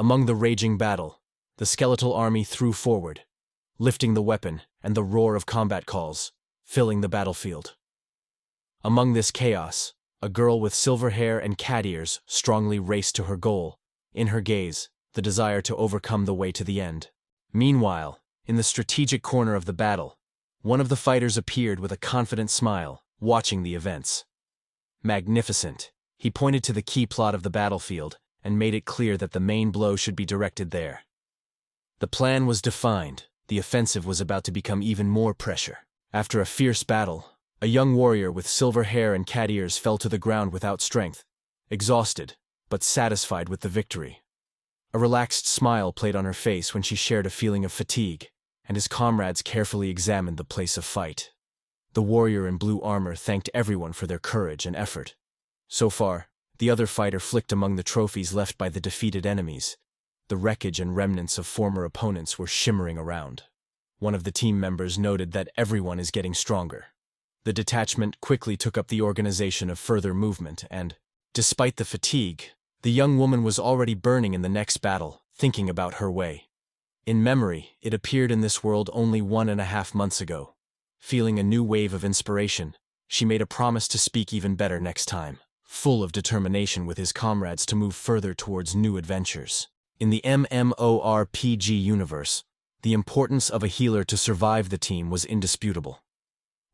Among the raging battle, the skeletal army threw forward, lifting the weapon and the roar of combat calls, filling the battlefield. Among this chaos, a girl with silver hair and cat ears strongly raced to her goal, in her gaze, the desire to overcome the way to the end. Meanwhile, in the strategic corner of the battle, one of the fighters appeared with a confident smile, watching the events. Magnificent, he pointed to the key plot of the battlefield and made it clear that the main blow should be directed there. The plan was defined. The offensive was about to become even more pressure. After a fierce battle, a young warrior with silver hair and cat ears fell to the ground without strength, exhausted, but satisfied with the victory. A relaxed smile played on her face when she shared a feeling of fatigue, and his comrades carefully examined the place of fight. The warrior in blue armor thanked everyone for their courage and effort. So far, the other fighter flicked among the trophies left by the defeated enemies. The wreckage and remnants of former opponents were shimmering around. One of the team members noted that everyone is getting stronger. The detachment quickly took up the organization of further movement and, despite the fatigue, the young woman was already burning in the next battle, thinking about her way. In memory, it appeared in this world only 1.5 months ago. Feeling a new wave of inspiration, she made a promise to speak even better next time, full of determination with his comrades to move further towards new adventures. In the MMORPG universe, the importance of a healer to survive the team was indisputable.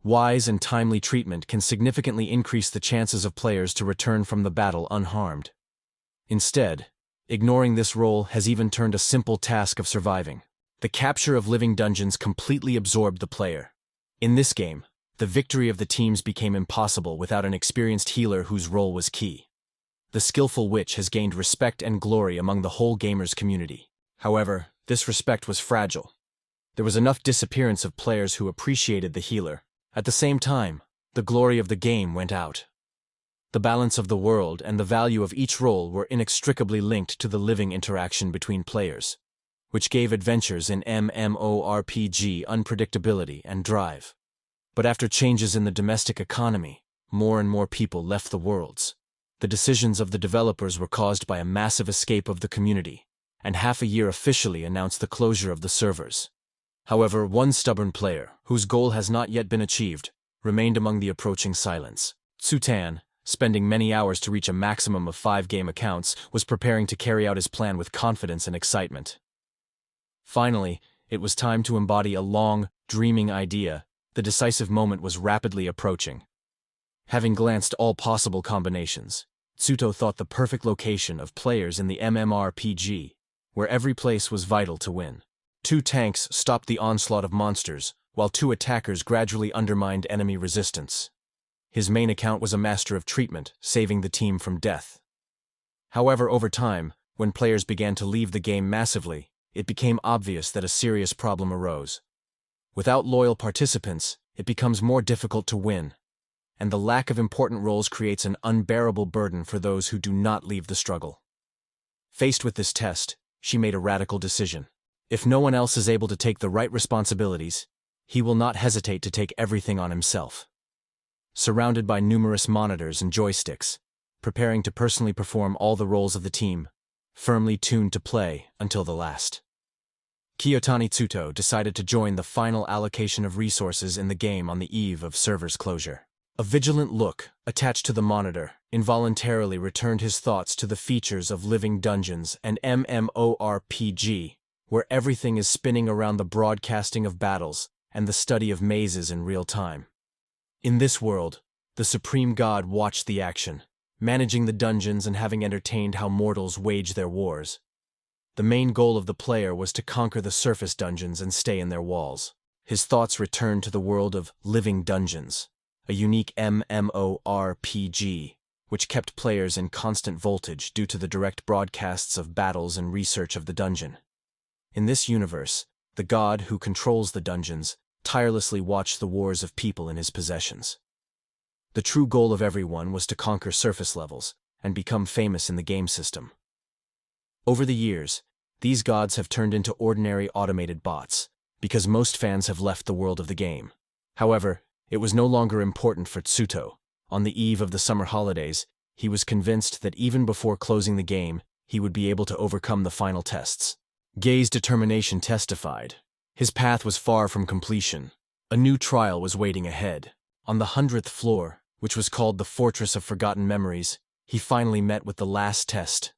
Wise and timely treatment can significantly increase the chances of players to return from the battle unharmed. Instead, ignoring this role has even turned a simple task of surviving. The capture of living dungeons completely absorbed the player. In this game, the victory of the teams became impossible without an experienced healer whose role was key. The skillful witch has gained respect and glory among the whole gamers community. However, this respect was fragile. There was enough disappearance of players who appreciated the healer. At the same time, the glory of the game went out. The balance of the world and the value of each role were inextricably linked to the living interaction between players, which gave adventures in MMORPG unpredictability and drive. But after changes in the domestic economy, more and more people left the worlds. The decisions of the developers were caused by a massive escape of the community, and half a year officially announced the closure of the servers. However, one stubborn player, whose goal has not yet been achieved, remained among the approaching silence. Sutan, spending many hours to reach a maximum of 5 game accounts, was preparing to carry out his plan with confidence and excitement. Finally, it was time to embody a long, dreaming idea. The decisive moment was rapidly approaching. Having glanced all possible combinations, Tsuto thought the perfect location of players in the MMORPG, where every place was vital to win. 2 tanks stopped the onslaught of monsters, while 2 attackers gradually undermined enemy resistance. His main account was a master of treatment, saving the team from death. However, over time, when players began to leave the game massively, it became obvious that a serious problem arose. Without loyal participants, it becomes more difficult to win, and the lack of important roles creates an unbearable burden for those who do not leave the struggle. Faced with this test, she made a radical decision. If no one else is able to take the right responsibilities, he will not hesitate to take everything on himself. Surrounded by numerous monitors and joysticks, preparing to personally perform all the roles of the team, firmly tuned to play until the last. Kiyotani Tsuto decided to join the final allocation of resources in the game on the eve of servers closure. A vigilant look, attached to the monitor, involuntarily returned his thoughts to the features of living dungeons and MMORPG, where everything is spinning around the broadcasting of battles and the study of mazes in real time. In this world, the supreme god watched the action, managing the dungeons and having entertained how mortals wage their wars. The main goal of the player was to conquer the surface dungeons and stay in their walls. His thoughts returned to the world of living dungeons, a unique MMORPG, which kept players in constant voltage due to the direct broadcasts of battles and research of the dungeon. In this universe, the god who controls the dungeons tirelessly watched the wars of people in his possessions. The true goal of everyone was to conquer surface levels and become famous in the game system. Over the years, these gods have turned into ordinary automated bots, because most fans have left the world of the game. However, it was no longer important for Tsuto. On the eve of the summer holidays, he was convinced that even before closing the game, he would be able to overcome the final tests. Gae's determination testified. His path was far from completion. A new trial was waiting ahead. On the 100th floor, which was called the Fortress of Forgotten Memories, he finally met with the last test.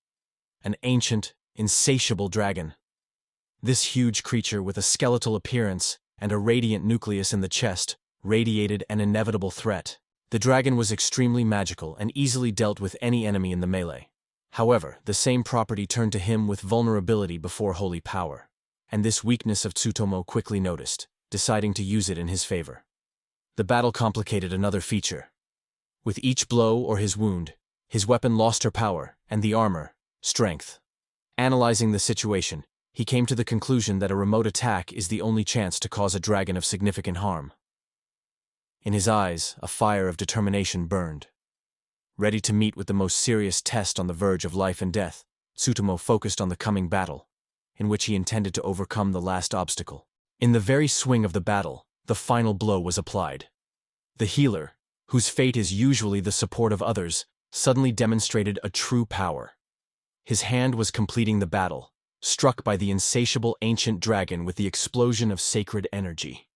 An ancient, insatiable dragon. This huge creature with a skeletal appearance and a radiant nucleus in the chest radiated an inevitable threat. The dragon was extremely magical and easily dealt with any enemy in the melee. However, the same property turned to him with vulnerability before holy power, and this weakness of Tsutomu quickly noticed, deciding to use it in his favor. The battle complicated another feature. With each blow or his wound, his weapon lost her power, and the armor, strength. Analyzing the situation, he came to the conclusion that a remote attack is the only chance to cause a dragon of significant harm. In his eyes, a fire of determination burned. Ready to meet with the most serious test on the verge of life and death, Tsutomu focused on the coming battle, in which he intended to overcome the last obstacle. In the very swing of the battle, the final blow was applied. The healer, whose fate is usually the support of others, suddenly demonstrated a true power. His hand was completing the battle, struck by the insatiable ancient dragon with the explosion of sacred energy.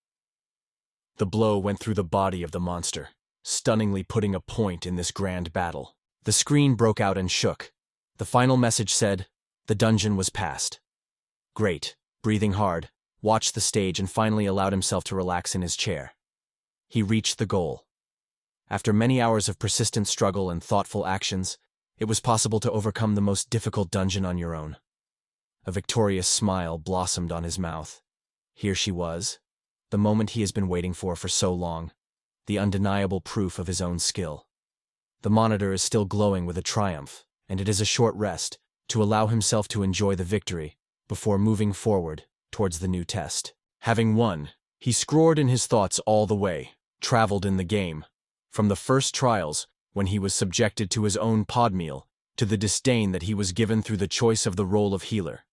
The blow went through the body of the monster, stunningly putting a point in this grand battle. The screen broke out and shook. The final message said, "The dungeon was passed." Great, breathing hard, watched the stage and finally allowed himself to relax in his chair. He reached the goal. After many hours of persistent struggle and thoughtful actions, it was possible to overcome the most difficult dungeon on your own. A victorious smile blossomed on his mouth. Here she was, the moment he has been waiting for so long, the undeniable proof of his own skill. The monitor is still glowing with a triumph, and it is a short rest to allow himself to enjoy the victory before moving forward towards the new test. Having won, he scrolled in his thoughts all the way, traveled in the game, from the first trials when he was subjected to his own pod meal to the disdain that he was given through the choice of the role of healer.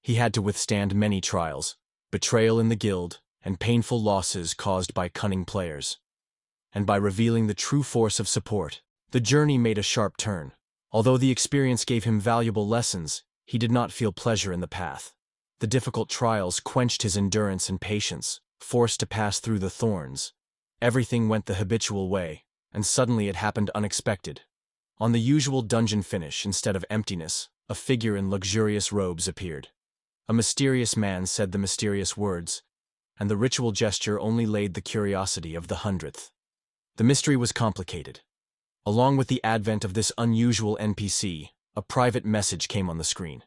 He had to withstand many trials, betrayal in the guild, and painful losses caused by cunning players. And by revealing the true force of support, the journey made a sharp turn. Although the experience gave him valuable lessons, he did not feel pleasure in the path. The difficult trials quenched his endurance and patience, forced to pass through the thorns. Everything went the habitual way, and suddenly it happened unexpected. On the usual dungeon finish, instead of emptiness, a figure in luxurious robes appeared. A mysterious man said the mysterious words, and the ritual gesture only laid the curiosity of the 100th. The mystery was complicated. Along with the advent of this unusual NPC, a private message came on the screen.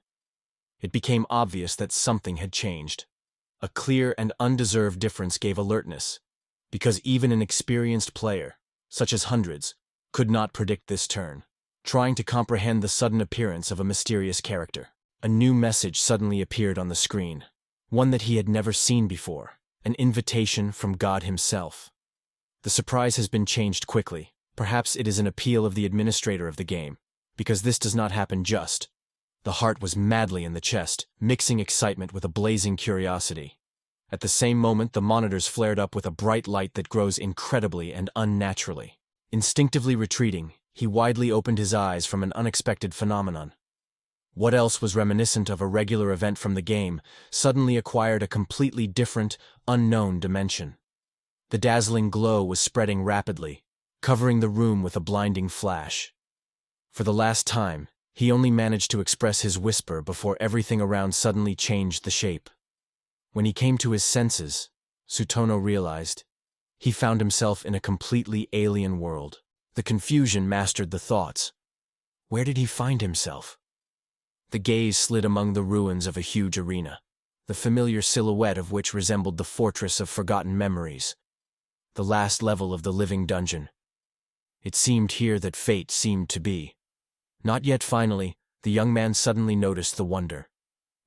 It became obvious that something had changed. A clear and undeserved difference gave alertness, because even an experienced player, such as hundreds, could not predict this turn. Trying to comprehend the sudden appearance of a mysterious character, a new message suddenly appeared on the screen, one that he had never seen before, an invitation from God himself. The surprise has been changed quickly. Perhaps it is an appeal of the administrator of the game, because this does not happen just. The heart was madly in the chest, mixing excitement with a blazing curiosity. At the same moment, the monitors flared up with a bright light that grows incredibly and unnaturally. Instinctively retreating, he widely opened his eyes from an unexpected phenomenon. What else was reminiscent of a regular event from the game suddenly acquired a completely different, unknown dimension. The dazzling glow was spreading rapidly, covering the room with a blinding flash. For the last time, he only managed to express his whisper before everything around suddenly changed the shape. When he came to his senses, Tsutomu realized he found himself in a completely alien world. The confusion mastered the thoughts. Where did he find himself? The gaze slid among the ruins of a huge arena, the familiar silhouette of which resembled the Fortress of Forgotten Memories, the last level of the living dungeon. It seemed here that fate seemed to be. Not yet. Finally, the young man suddenly noticed the wonder.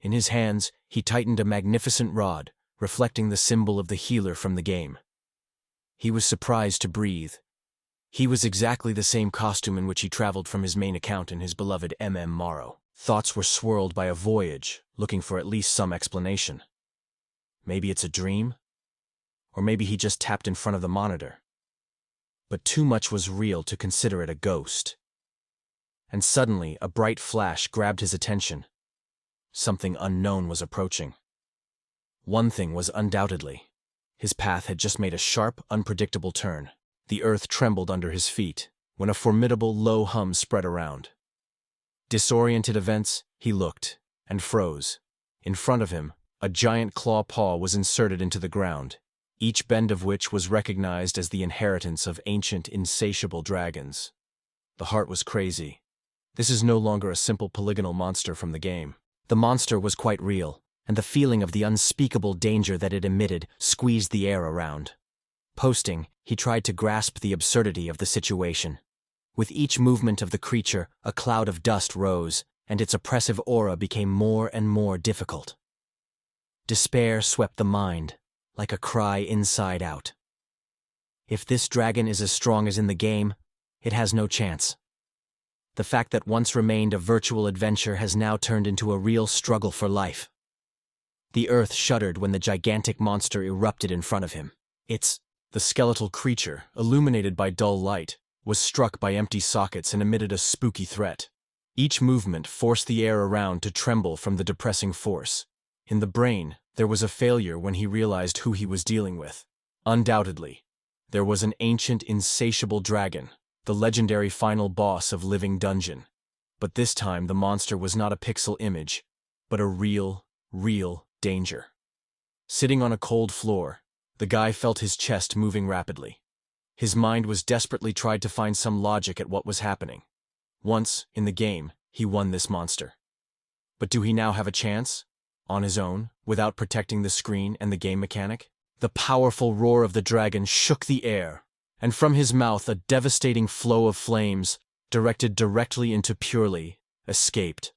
In his hands, he tightened a magnificent rod, reflecting the symbol of the healer from the game. He was surprised to breathe. He was exactly the same costume in which he traveled from his main account in his beloved Morrow. Thoughts were swirled by a voyage, looking for at least some explanation. Maybe it's a dream? Or maybe he just tapped in front of the monitor. But too much was real to consider it a ghost. and suddenly a bright flash grabbed his attention. Something unknown was approaching. One thing was undoubtedly. His path had just made a sharp, unpredictable turn. The earth trembled under his feet when a formidable low hum spread around. Disoriented events, he looked and froze. In front of him, a giant claw paw was inserted into the ground, each bend of which was recognized as the inheritance of ancient, insatiable dragons. The heart was crazy. This is no longer a simple polygonal monster from the game. The monster was quite real, and the feeling of the unspeakable danger that it emitted squeezed the air around. Posting, he tried to grasp the absurdity of the situation. With each movement of the creature, a cloud of dust rose, and its oppressive aura became more and more difficult. Despair swept the mind, like a cry inside out. If this dragon is as strong as in the game, it has no chance. The fact that once remained a virtual adventure has now turned into a real struggle for life. The earth shuddered when the gigantic monster erupted in front of him. The skeletal creature, illuminated by dull light, was struck by empty sockets and emitted a spooky threat. Each movement forced the air around to tremble from the depressing force. In the brain, there was a failure when he realized who he was dealing with. Undoubtedly, there was an ancient, insatiable dragon, the legendary final boss of Living Dungeon. But this time the monster was not a pixel image, but a real danger. Sitting on a cold floor, the guy felt his chest moving rapidly. His mind was desperately tried to find some logic at what was happening. Once, in the game, he won this monster. But do he now have a chance? On his own, without protecting the screen and the game mechanic? The powerful roar of the dragon shook the air, and from his mouth a devastating flow of flames, directed directly into Purely, escaped.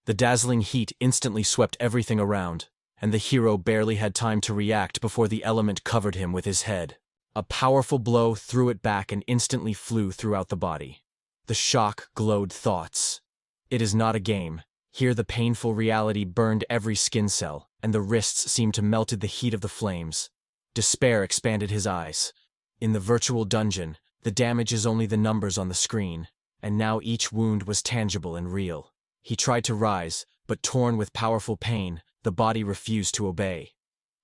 The dazzling heat instantly swept everything around, and the hero barely had time to react before the element covered him with his head. A powerful blow threw it back and instantly flew throughout the body. The shock glowed thoughts. It is not a game. Here the painful reality burned every skin cell, and the wrists seemed to melted the heat of the flames. Despair expanded his eyes. In the virtual dungeon, the damage is only the numbers on the screen, and now each wound was tangible and real. He tried to rise, but torn with powerful pain, the body refused to obey.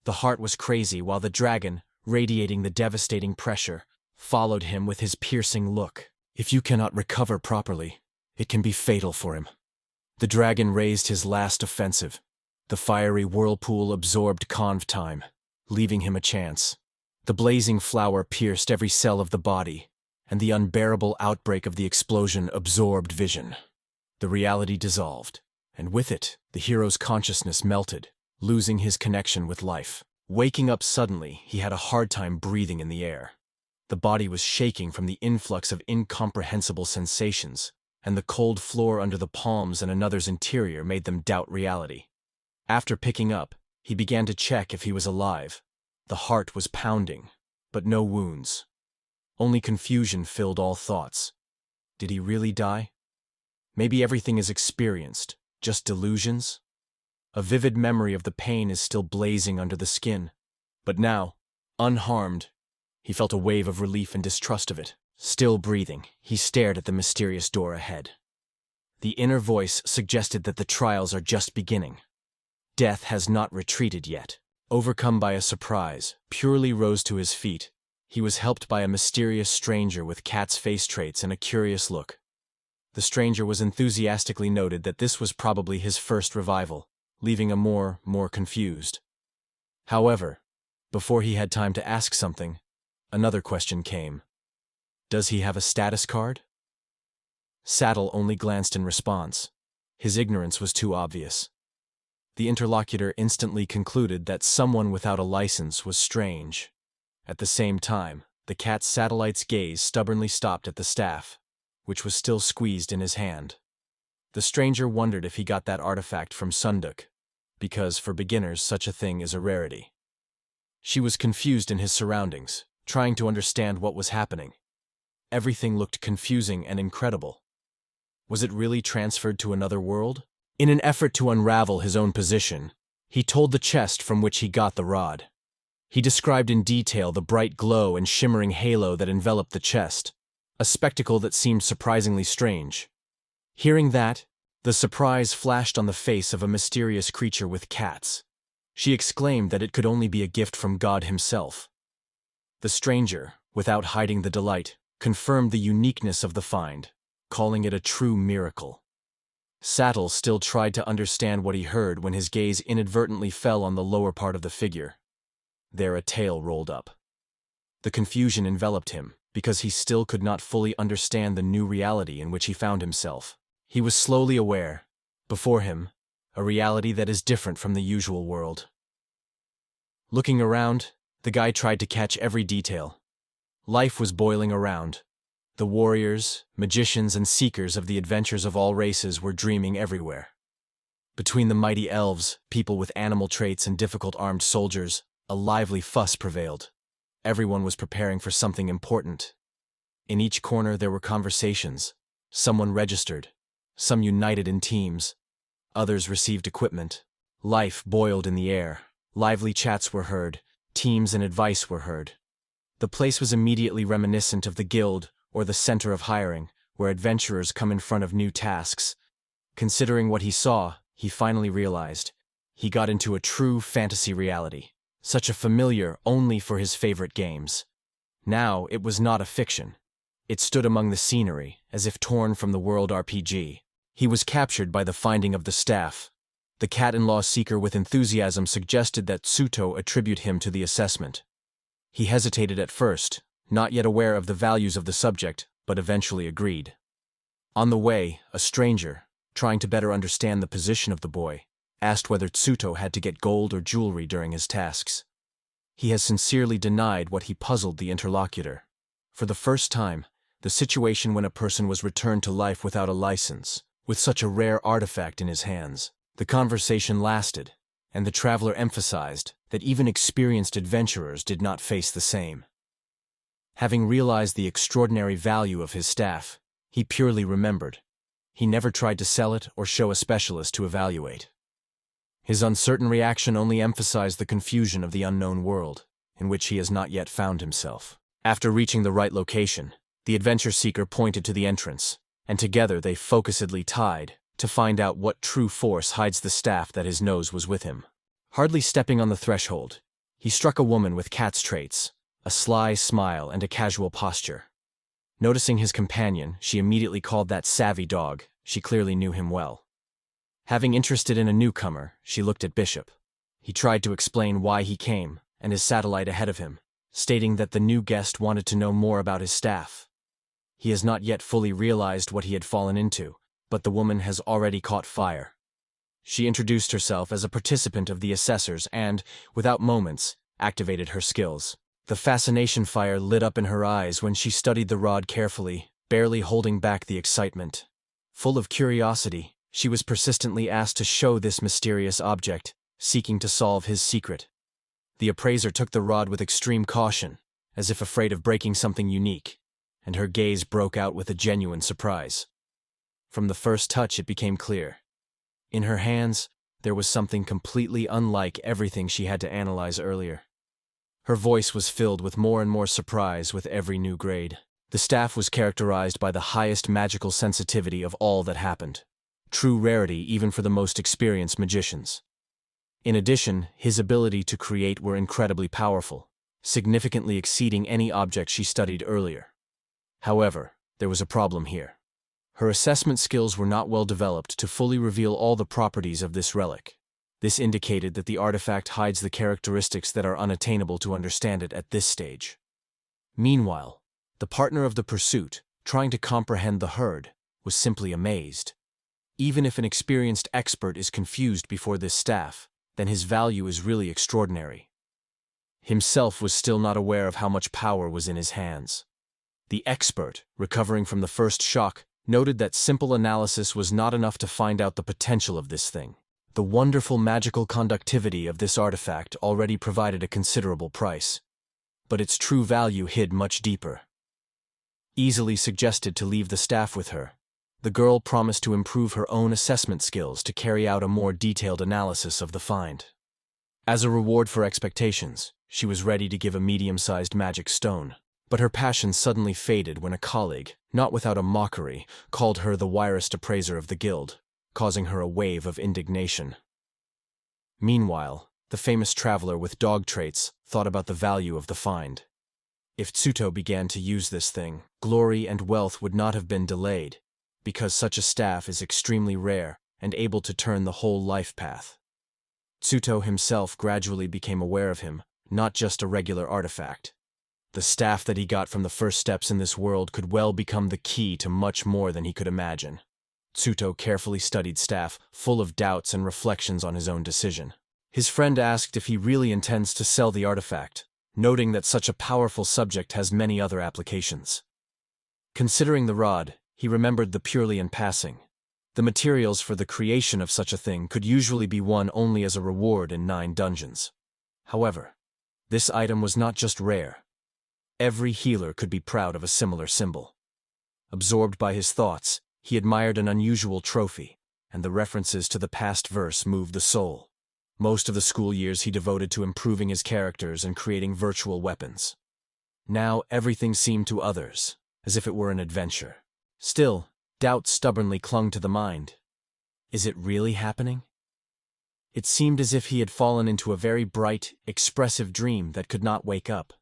The heart was crazy while the dragon, radiating the devastating pressure, followed him with his piercing look. If you cannot recover properly, it can be fatal for him. The dragon raised his last offensive. The fiery whirlpool absorbed conv time, leaving him a chance. The blazing flower pierced every cell of the body, and the unbearable outbreak of the explosion absorbed vision. The reality dissolved, and with it, the hero's consciousness melted, losing his connection with life. Waking up suddenly, he had a hard time breathing in the air. The body was shaking from the influx of incomprehensible sensations, and the cold floor under the palms and another's interior made them doubt reality. After picking up, he began to check if he was alive. The heart was pounding, but no wounds. Only confusion filled all thoughts. Did he really die? Maybe everything is experienced, just delusions? A vivid memory of the pain is still blazing under the skin. But now, unharmed, he felt a wave of relief and distrust of it. Still breathing, he stared at the mysterious door ahead. The inner voice suggested that the trials are just beginning. Death has not retreated yet. Overcome by a surprise, Purely rose to his feet. He was helped by a mysterious stranger with cat's face traits and a curious look. The stranger was enthusiastically noted that this was probably his first revival, leaving him more confused. However, before he had time to ask something, another question came. Does he have a status card? Saddle only glanced in response. His ignorance was too obvious. The interlocutor instantly concluded that someone without a license was strange. At the same time, the cat's satellite's gaze stubbornly stopped at the staff, which was still squeezed in his hand. The stranger wondered if he got that artifact from Sunduk, because for beginners such a thing is a rarity. She was confused in his surroundings, trying to understand what was happening. Everything looked confusing and incredible. Was it really transferred to another world? In an effort to unravel his own position, he told the chest from which he got the rod. He described in detail the bright glow and shimmering halo that enveloped the chest, a spectacle that seemed surprisingly strange. Hearing that, the surprise flashed on the face of a mysterious creature with cats. She exclaimed that it could only be a gift from God himself. The stranger, without hiding the delight, confirmed the uniqueness of the find, calling it a true miracle. Sattel still tried to understand what he heard when his gaze inadvertently fell on the lower part of the figure. There a tail rolled up. The confusion enveloped him, because he still could not fully understand the new reality in which he found himself. He was slowly aware, before him, a reality that is different from the usual world. Looking around, the guy tried to catch every detail. Life was boiling around. The warriors, magicians, and seekers of the adventures of all races were dreaming everywhere. Between the mighty elves, people with animal traits, and difficult armed soldiers, a lively fuss prevailed. Everyone was preparing for something important. In each corner there were conversations. Someone registered. Some united in teams. Others received equipment. Life boiled in the air. Lively chats were heard. Teams and advice were heard. The place was immediately reminiscent of the guild or the center of hiring, where adventurers come in front of new tasks. Considering what he saw, he finally realized he got into a true fantasy reality, such a familiar only for his favorite games. Now it was not a fiction. It stood among the scenery, as if torn from the world RPG. He was captured by the finding of the staff. The cat-in-law seeker with enthusiasm suggested that Tsuto attribute him to the assessment. He hesitated at first, not yet aware of the values of the subject, but eventually agreed. On the way, a stranger, trying to better understand the position of the boy, asked whether Tsuto had to get gold or jewelry during his tasks. He has sincerely denied what he puzzled the interlocutor. For the first time, the situation when a person was returned to life without a license, with such a rare artifact in his hands. The conversation lasted, and the traveler emphasized that even experienced adventurers did not face the same. Having realized the extraordinary value of his staff, he purely remembered. He never tried to sell it or show a specialist to evaluate. His uncertain reaction only emphasized the confusion of the unknown world, in which he has not yet found himself. After reaching the right location, the adventure seeker pointed to the entrance, and together they focusedly tied to find out what true force hides the staff that his nose was with him. Hardly stepping on the threshold, he struck a woman with cat's traits, a sly smile and a casual posture. Noticing his companion, she immediately called that savvy dog. She clearly knew him well. Having interested in a newcomer, she looked at Bishop. He tried to explain why he came, and his satellite ahead of him, stating that the new guest wanted to know more about his staff. He has not yet fully realized what he had fallen into, but the woman has already caught fire. She introduced herself as a participant of the assessors and, without moments, activated her skills. The fascination fire lit up in her eyes when she studied the rod carefully, barely holding back the excitement. Full of curiosity, she was persistently asked to show this mysterious object, seeking to solve his secret. The appraiser took the rod with extreme caution, as if afraid of breaking something unique, and her gaze broke out with a genuine surprise. From the first touch it became clear. In her hands, there was something completely unlike everything she had to analyze earlier. Her voice was filled with more and more surprise with every new grade. The staff was characterized by the highest magical sensitivity of all that happened. True rarity even for the most experienced magicians. In addition, his ability to create were incredibly powerful, significantly exceeding any object she studied earlier. However, there was a problem here. Her assessment skills were not well developed to fully reveal all the properties of this relic. This indicated that the artifact hides the characteristics that are unattainable to understand it at this stage. Meanwhile, the partner of the pursuit, trying to comprehend the herd, was simply amazed. Even if an experienced expert is confused before this staff, then his value is really extraordinary. Himself was still not aware of how much power was in his hands. The expert, recovering from the first shock, noted that simple analysis was not enough to find out the potential of this thing. The wonderful magical conductivity of this artifact already provided a considerable price, but its true value hid much deeper. Easily suggested to leave the staff with her, the girl promised to improve her own assessment skills to carry out a more detailed analysis of the find. As a reward for expectations, she was ready to give a medium-sized magic stone. But her passion suddenly faded when a colleague, not without a mockery, called her the wirest appraiser of the guild, causing her a wave of indignation. Meanwhile, the famous traveler with dog traits thought about the value of the find. If Tsuto began to use this thing, glory and wealth would not have been delayed, because such a staff is extremely rare and able to turn the whole life path. Tsuto himself gradually became aware of him, not just a regular artifact. The staff that he got from the first steps in this world could well become the key to much more than he could imagine. Tsuto carefully studied staff, full of doubts and reflections on his own decision. His friend asked if he really intends to sell the artifact, noting that such a powerful subject has many other applications. Considering the rod, he remembered the purely in passing. The materials for the creation of such a thing could usually be won only as a reward in 9 dungeons. However, this item was not just rare. Every healer could be proud of a similar symbol. Absorbed by his thoughts, he admired an unusual trophy, and the references to the past verse moved the soul. Most of the school years he devoted to improving his characters and creating virtual weapons. Now everything seemed to others, as if it were an adventure. Still, doubt stubbornly clung to the mind. Is it really happening? It seemed as if he had fallen into a very bright, expressive dream that could not wake up.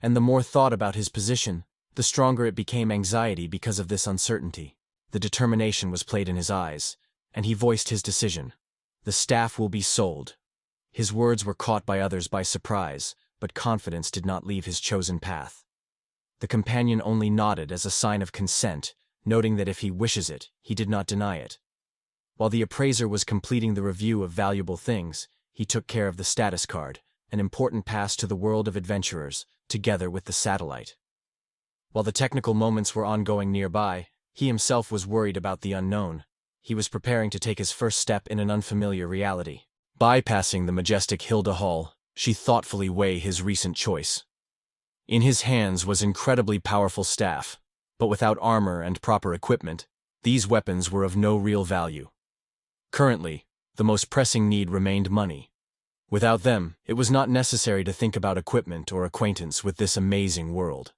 And the more thought about his position, the stronger it became anxiety because of this uncertainty. The determination was played in his eyes, and he voiced his decision. The staff will be sold. His words were caught by others by surprise, but confidence did not leave his chosen path. The companion only nodded as a sign of consent, noting that if he wishes it, he did not deny it. While the appraiser was completing the review of valuable things, he took care of the status card, an important pass to the world of adventurers, together with the satellite. While the technical moments were ongoing nearby, he himself was worried about the unknown. He was preparing to take his first step in an unfamiliar reality. Bypassing the majestic Hilda Hall, she thoughtfully weighed his recent choice. In his hands was incredibly powerful staff, but without armor and proper equipment, these weapons were of no real value. Currently, the most pressing need remained money. Without them, it was not necessary to think about equipment or acquaintance with this amazing world.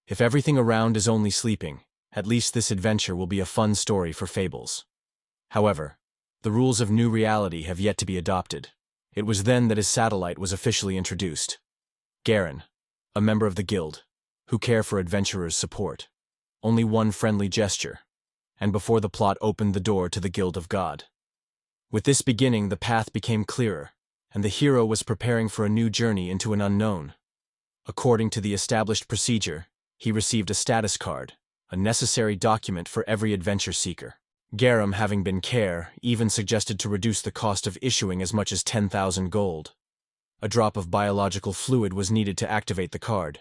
If everything around is only sleeping, at least this adventure will be a fun story for fables. However, the rules of new reality have yet to be adopted. It was then that his satellite was officially introduced. Garen, a member of the guild, who care for adventurers' support. Only one friendly gesture, and before the plot opened the door to the Guild of God. With this beginning, the path became clearer, and the hero was preparing for a new journey into an unknown. According to the established procedure, he received a status card, a necessary document for every adventure seeker. Garam, having been care, even suggested to reduce the cost of issuing as much as 10,000 gold. A drop of biological fluid was needed to activate the card.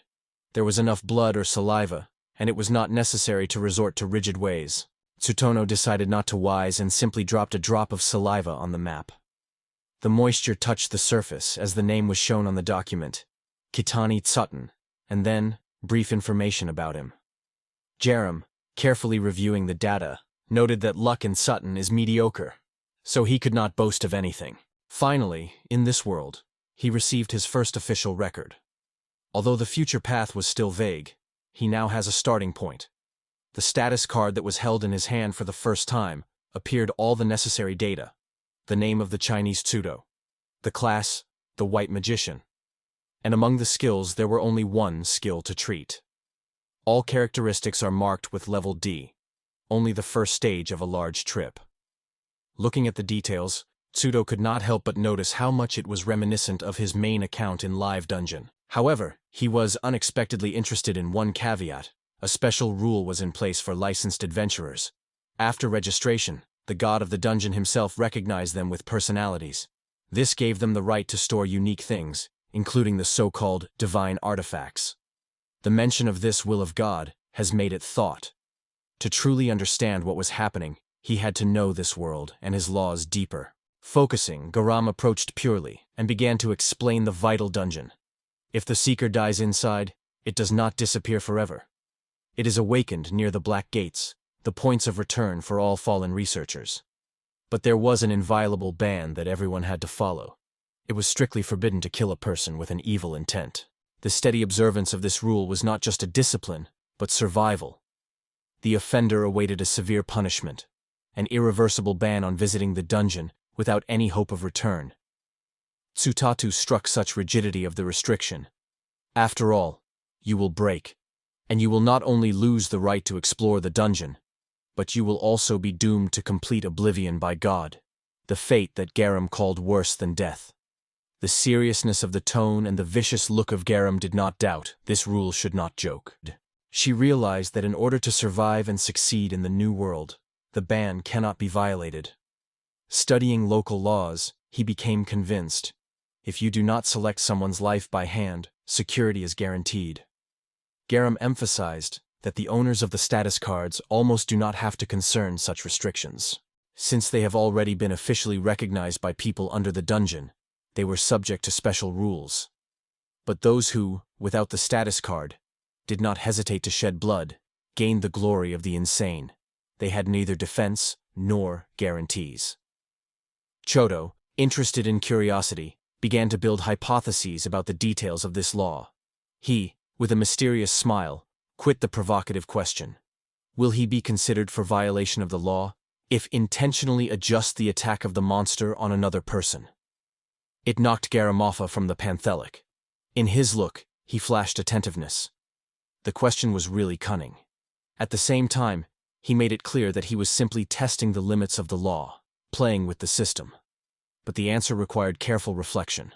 There was enough blood or saliva, and it was not necessary to resort to rigid ways. Tsutono decided not to wise and simply dropped a drop of saliva on the map. The moisture touched the surface as the name was shown on the document, Kitani Sutan, and then, brief information about him. Garam, carefully reviewing the data, noted that luck in Sutan is mediocre, so he could not boast of anything. Finally, in this world, he received his first official record. Although the future path was still vague, he now has a starting point. The status card that was held in his hand for the first time appeared all the necessary data. The name of the Chinese Tsuto, the class, the White Magician. And among the skills there were only one skill to treat. All characteristics are marked with level D, only the first stage of a large trip. Looking at the details, Tsuto could not help but notice how much it was reminiscent of his main account in Live Dungeon. However, he was unexpectedly interested in one caveat. A special rule was in place for licensed adventurers. After registration, the god of the dungeon himself recognized them with personalities. This gave them the right to store unique things, including the so-called divine artifacts. The mention of this will of God has made it thought. To truly understand what was happening, he had to know this world and his laws deeper. Focusing, Garam approached purely and began to explain the vital dungeon. If the seeker dies inside, it does not disappear forever. It is awakened near the Black Gates, the points of return for all fallen researchers. But there was an inviolable ban that everyone had to follow. It was strictly forbidden to kill a person with an evil intent. The steady observance of this rule was not just a discipline, but survival. The offender awaited a severe punishment, an irreversible ban on visiting the dungeon without any hope of return. Tsutatu struck such rigidity of the restriction. After all, you will break, and you will not only lose the right to explore the dungeon, but you will also be doomed to complete oblivion by God, the fate that Garam called worse than death. The seriousness of the tone and the vicious look of Garam did not doubt this rule should not joke. She realized that in order to survive and succeed in the new world, the ban cannot be violated. Studying local laws, he became convinced, if you do not select someone's life by hand, security is guaranteed. Garam emphasized that the owners of the status cards almost do not have to concern such restrictions. Since they have already been officially recognized by people under the dungeon, they were subject to special rules. But those who, without the status card, did not hesitate to shed blood, gained the glory of the insane. They had neither defense nor guarantees. Chodo, interested in curiosity, began to build hypotheses about the details of this law. He, with a mysterious smile, quit the provocative question. Will he be considered for violation of the law if intentionally adjust the attack of the monster on another person? It knocked Garamoffa from the panthelic. In his look, he flashed attentiveness. The question was really cunning. At the same time, he made it clear that he was simply testing the limits of the law, playing with the system. But the answer required careful reflection.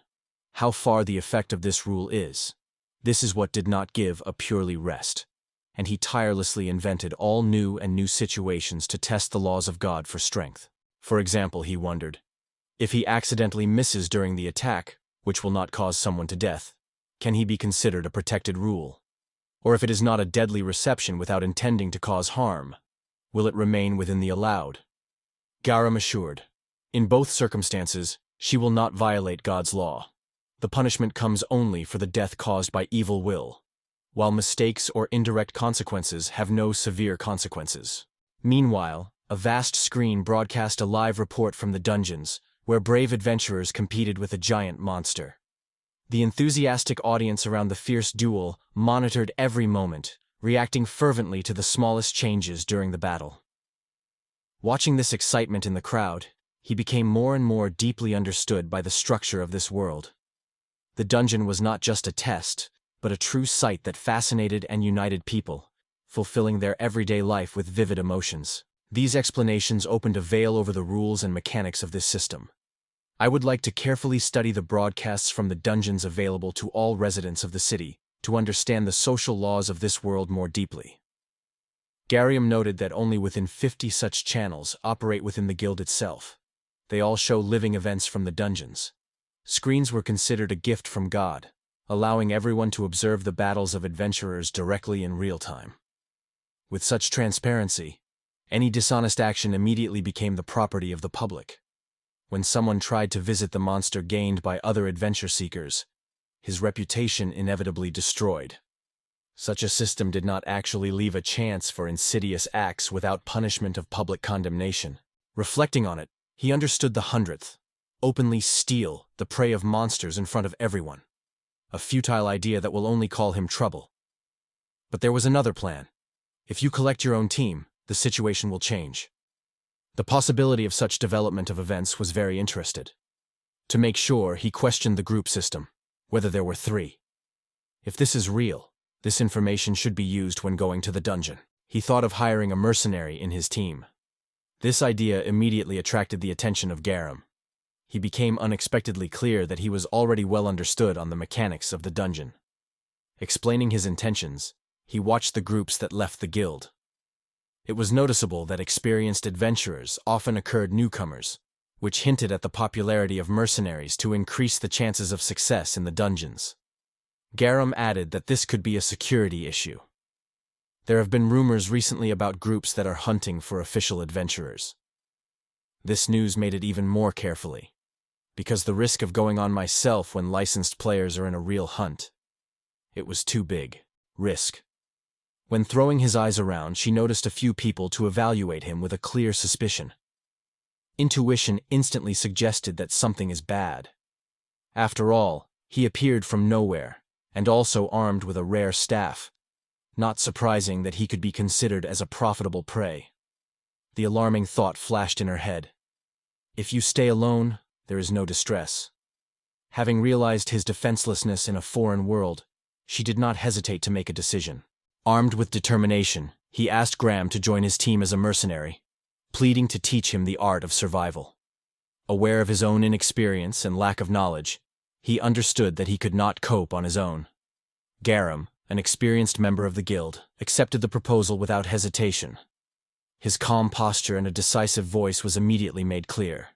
How far the effect of this rule is. This is what did not give a purely rest. And he tirelessly invented all new situations to test the laws of God for strength. For example, he wondered, if he accidentally misses during the attack, which will not cause someone to death, can he be considered a protected rule? Or if it is not a deadly reception without intending to cause harm, will it remain within the allowed? Garam assured, in both circumstances, she will not violate God's law. The punishment comes only for the death caused by evil will, while mistakes or indirect consequences have no severe consequences. Meanwhile, a vast screen broadcast a live report from the dungeons, where brave adventurers competed with a giant monster. The enthusiastic audience around the fierce duel monitored every moment, reacting fervently to the smallest changes during the battle. Watching this excitement in the crowd, he became more and more deeply understood by the structure of this world. The dungeon was not just a test, but a true sight that fascinated and united people, fulfilling their everyday life with vivid emotions. These explanations opened a veil over the rules and mechanics of this system. I would like to carefully study the broadcasts from the dungeons available to all residents of the city to understand the social laws of this world more deeply. Garam noted that only within 50 such channels operate within the guild itself. They all show living events from the dungeons. Screens were considered a gift from God, allowing everyone to observe the battles of adventurers directly in real time. With such transparency, any dishonest action immediately became the property of the public. When someone tried to visit the monster gained by other adventure seekers, his reputation inevitably destroyed. Such a system did not actually leave a chance for insidious acts without punishment of public condemnation. Reflecting on it, he understood the 100th. Openly steal the prey of monsters in front of everyone. A futile idea that will only call him trouble. But there was another plan. If you collect your own team, the situation will change. The possibility of such development of events was very interested. To make sure, he questioned the group system, whether there were 3. If this is real, this information should be used when going to the dungeon. He thought of hiring a mercenary in his team. This idea immediately attracted the attention of Garam. He became unexpectedly clear that he was already well understood on the mechanics of the dungeon. Explaining his intentions, he watched the groups that left the guild. It was noticeable that experienced adventurers often occurred newcomers, which hinted at the popularity of mercenaries to increase the chances of success in the dungeons. Garam added that this could be a security issue. There have been rumors recently about groups that are hunting for official adventurers. This news made it even more carefully, because the risk of going on myself when licensed players are in a real hunt. It was too big. Risk. When throwing his eyes around, she noticed a few people to evaluate him with a clear suspicion. Intuition instantly suggested that something is bad. After all, he appeared from nowhere, and also armed with a rare staff. Not surprising that he could be considered as a profitable prey. The alarming thought flashed in her head. If you stay alone, there is no distress. Having realized his defenselessness in a foreign world, she did not hesitate to make a decision. Armed with determination, he asked Graham to join his team as a mercenary, pleading to teach him the art of survival. Aware of his own inexperience and lack of knowledge, he understood that he could not cope on his own. Graham, an experienced member of the guild, accepted the proposal without hesitation. His calm posture and a decisive voice was immediately made clear.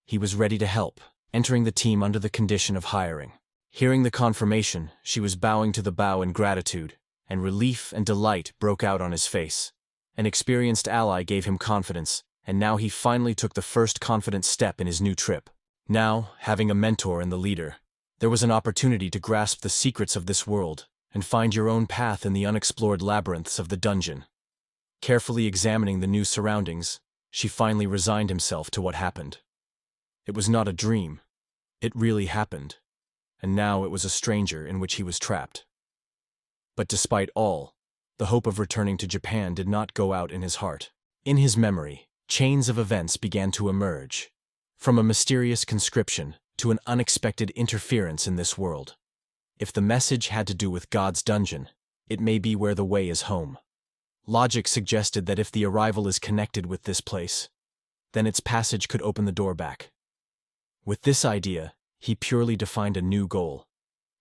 He was ready to help, entering the team under the condition of hiring. Hearing the confirmation, she was bowing to the bow in gratitude, and relief and delight broke out on his face. An experienced ally gave him confidence, and now he finally took the first confident step in his new trip. Now, having a mentor and the leader, there was an opportunity to grasp the secrets of this world and find your own path in the unexplored labyrinths of the dungeon. Carefully examining the new surroundings, she finally resigned himself to what happened. It was not a dream. It really happened, and now it was a stranger in which he was trapped. But despite all, the hope of returning to Japan did not go out in his heart. In his memory, chains of events began to emerge, from a mysterious conscription to an unexpected interference in this world. If the message had to do with God's dungeon, it may be where the way is home. Logic suggested that if the arrival is connected with this place, then its passage could open the door back. With this idea, he purely defined a new goal: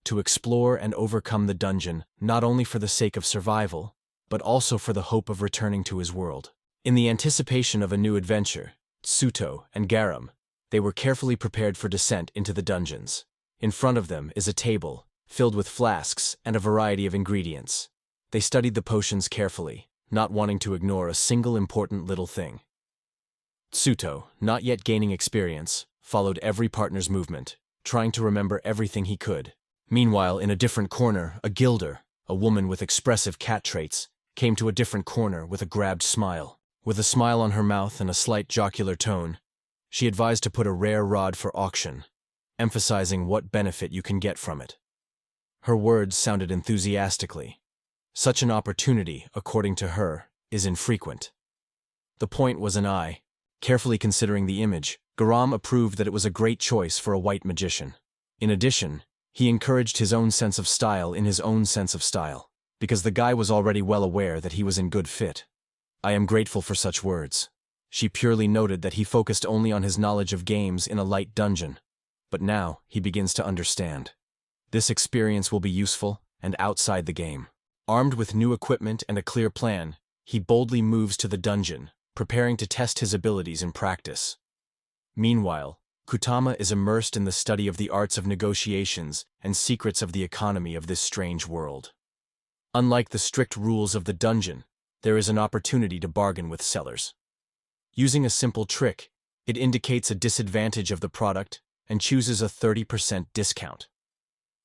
to explore and overcome the dungeon not only for the sake of survival, but also for the hope of returning to his world. In the anticipation of a new adventure, Tsuto and Garam, they were carefully prepared for descent into the dungeons. In front of them is a table, filled with flasks and a variety of ingredients. They studied the potions carefully, not wanting to ignore a single important little thing. Tsuto, not yet gaining experience, followed every partner's movement, trying to remember everything he could. Meanwhile, in a different corner, a guilder, a woman with expressive cat traits, came to a different corner with a grabbed smile. With a smile on her mouth and a slight jocular tone, she advised to put a rare rod for auction, emphasizing what benefit you can get from it. Her words sounded enthusiastically. Such an opportunity, according to her, is infrequent. The point was an eye. Carefully considering the image, Garam approved that it was a great choice for a white magician. In addition, he encouraged his own sense of style in his own sense of style, because the guy was already well aware that he was in good fit. I am grateful for such words. She purely noted that he focused only on his knowledge of games in a light dungeon, but now he begins to understand. This experience will be useful and outside the game. Armed with new equipment and a clear plan, he boldly moves to the dungeon, preparing to test his abilities in practice. Meanwhile, Kutama is immersed in the study of the arts of negotiations and secrets of the economy of this strange world. Unlike the strict rules of the dungeon, there is an opportunity to bargain with sellers. Using a simple trick, it indicates a disadvantage of the product and chooses a 30% discount.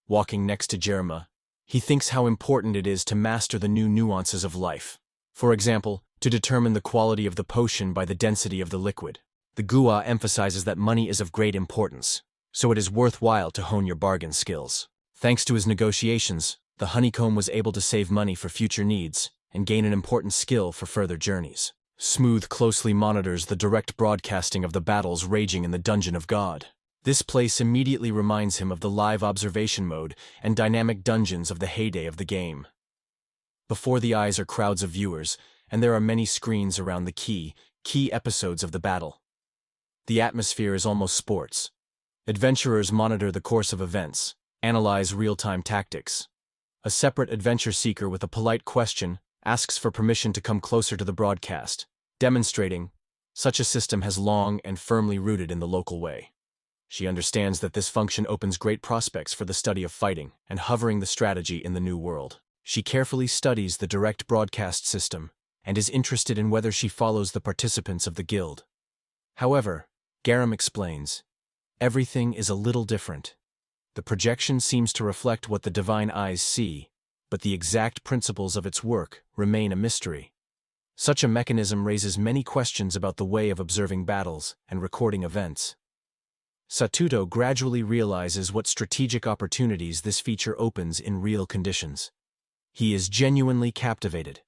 Walking next to Jerema, he thinks how important it is to master the new nuances of life. For example, to determine the quality of the potion by the density of the liquid. The Gua emphasizes that money is of great importance, so it is worthwhile to hone your bargain skills. Thanks to his negotiations, the honeycomb was able to save money for future needs and gain an important skill for further journeys. Smooth closely monitors the direct broadcasting of the battles raging in the Dungeon of God. This place immediately reminds him of the live observation mode and dynamic dungeons of the heyday of the game. Before the eyes are crowds of viewers, and there are many screens around the key episodes of the battle. The atmosphere is almost sports. Adventurers monitor the course of events, analyze real-time tactics. A separate adventure seeker with a polite question asks for permission to come closer to the broadcast, demonstrating such a system has long and firmly rooted in the local way. She understands that this function opens great prospects for the study of fighting and hovering the strategy in the new world. She carefully studies the direct broadcast system and is interested in whether she follows the participants of the guild. However, Garam explains, everything is a little different. The projection seems to reflect what the divine eyes see, but the exact principles of its work remain a mystery. Such a mechanism raises many questions about the way of observing battles and recording events. Satuto gradually realizes what strategic opportunities this feature opens in real conditions. He is genuinely captivated.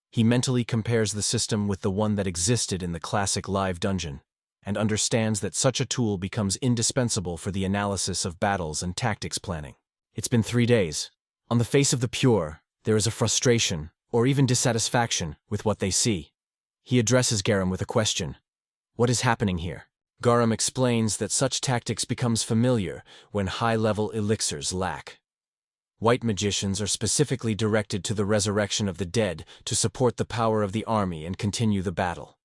He mentally compares the system with the one that existed in the classic live dungeon, and understands that such a tool becomes indispensable for the analysis of battles and tactics planning. It's been 3 days. On the face of the pure, there is a frustration, or even dissatisfaction, with what they see. He addresses Garam with a question. What is happening here? Garam explains that such tactics becomes familiar when high-level elixirs lack. White magicians are specifically directed to the resurrection of the dead to support the power of the army and continue the battle.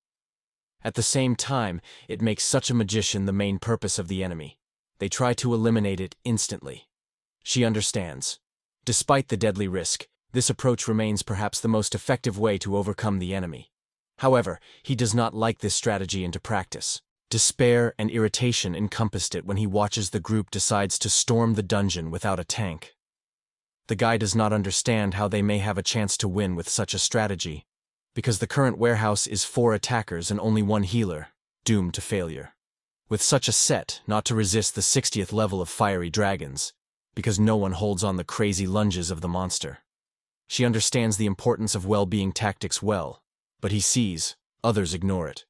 At the same time, it makes such a magician the main purpose of the enemy. They try to eliminate it instantly. She understands. Despite the deadly risk, this approach remains perhaps the most effective way to overcome the enemy. However, he does not like this strategy into practice. Despair and irritation encompassed it when he watches the group decides to storm the dungeon without a tank. The guy does not understand how they may have a chance to win with such a strategy, because the current warehouse is 4 attackers and only 1 healer, doomed to failure. With such a set, not to resist the 60th level of fiery dragons, because no one holds on the crazy lunges of the monster. She understands the importance of well-being tactics well, but he sees others ignore it.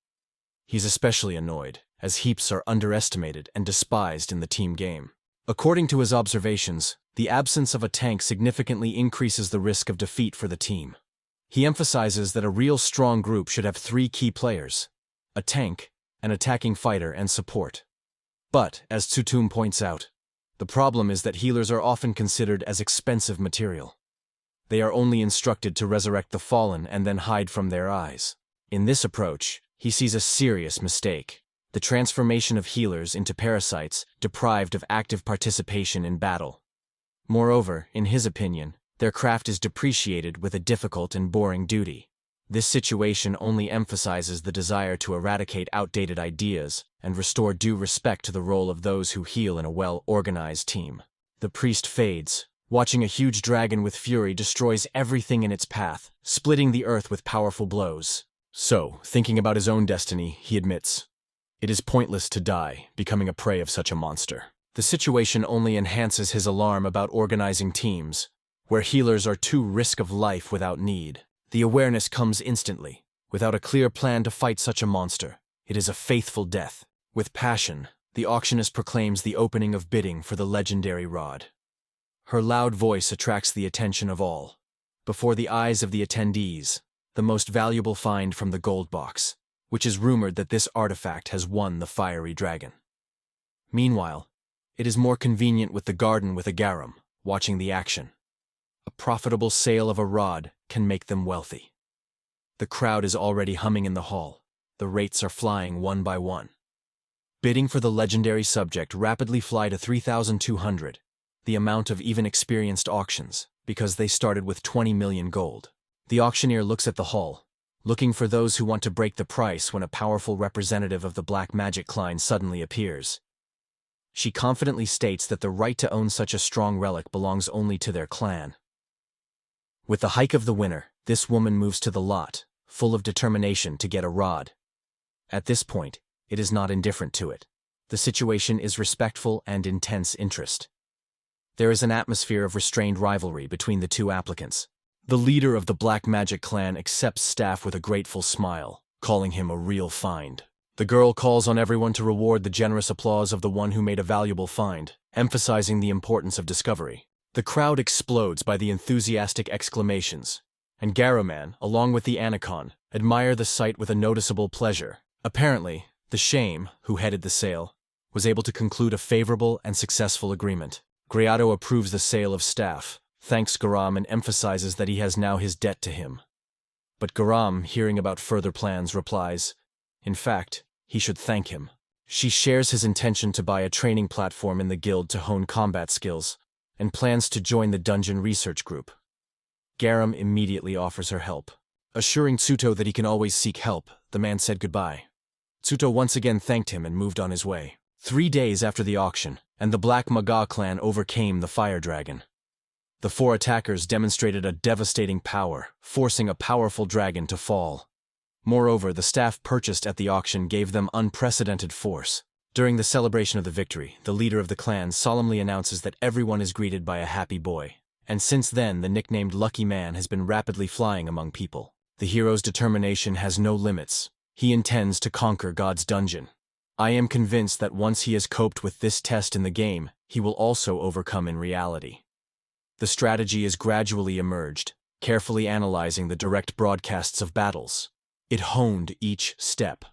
He's especially annoyed, as heaps are underestimated and despised in the team game. According to his observations, the absence of a tank significantly increases the risk of defeat for the team. He emphasizes that a real strong group should have 3 key players: a tank, an attacking fighter, and support. But, as Sutan points out, the problem is that healers are often considered as expensive material. They are only instructed to resurrect the fallen and then hide from their eyes. In this approach, he sees a serious mistake: the transformation of healers into parasites deprived of active participation in battle. Moreover, in his opinion, their craft is depreciated with a difficult and boring duty. This situation only emphasizes the desire to eradicate outdated ideas and restore due respect to the role of those who heal in a well-organized team. The priest fades. Watching a huge dragon with fury destroys everything in its path, splitting the earth with powerful blows. So, thinking about his own destiny, he admits, it is pointless to die, becoming a prey of such a monster. The situation only enhances his alarm about organizing teams, where healers are too risk of life without need. The awareness comes instantly. Without a clear plan to fight such a monster, it is a faithful death. With passion, the auctionist proclaims the opening of bidding for the legendary rod. Her loud voice attracts the attention of all. Before the eyes of the attendees, the most valuable find from the gold box, which is rumored that this artifact has won the fiery dragon. Meanwhile, it is more convenient with the garden with a garum, watching the action. A profitable sale of a rod can make them wealthy. The crowd is already humming in the hall. The rates are flying one by one. Bidding for the legendary subject rapidly fly to 3,200, the amount of even experienced auctions, because they started with 20 million gold. The auctioneer looks at the hall, looking for those who want to break the price when a powerful representative of the black magic clan suddenly appears. She confidently states that the right to own such a strong relic belongs only to their clan. With the hike of the winner, this woman moves to the lot, full of determination to get a rod. At this point, it is not indifferent to it. The situation is respectful and intense interest. There is an atmosphere of restrained rivalry between the 2 applicants. The leader of the Black Magic clan accepts staff with a grateful smile, calling him a real find. The girl calls on everyone to reward the generous applause of the one who made a valuable find, emphasizing the importance of discovery. The crowd explodes by the enthusiastic exclamations, and Garuman, along with the Anicon, admire the sight with a noticeable pleasure. Apparently, the Shame, who headed the sale, was able to conclude a favorable and successful agreement. Griado approves the sale of staff, thanks Garam and emphasizes that he has now his debt to him. But Garam, hearing about further plans, replies, in fact, he should thank him. She shares his intention to buy a training platform in the guild to hone combat skills, and plans to join the dungeon research group. Garam immediately offers her help. Assuring Tsuto that he can always seek help, the man said goodbye. Tsuto once again thanked him and moved on his way. 3 days after the auction, and the Black Manga clan overcame the fire dragon. The 4 attackers demonstrated a devastating power, forcing a powerful dragon to fall. Moreover, the staff purchased at the auction gave them unprecedented force. During the celebration of the victory, the leader of the clan solemnly announces that everyone is greeted by a happy boy. And since then, the nicknamed Lucky Man has been rapidly flying among people. The hero's determination has no limits. He intends to conquer God's dungeon. I am convinced that once he has coped with this test in the game, he will also overcome in reality. The strategy is gradually emerged, carefully analyzing the direct broadcasts of battles. It honed each step.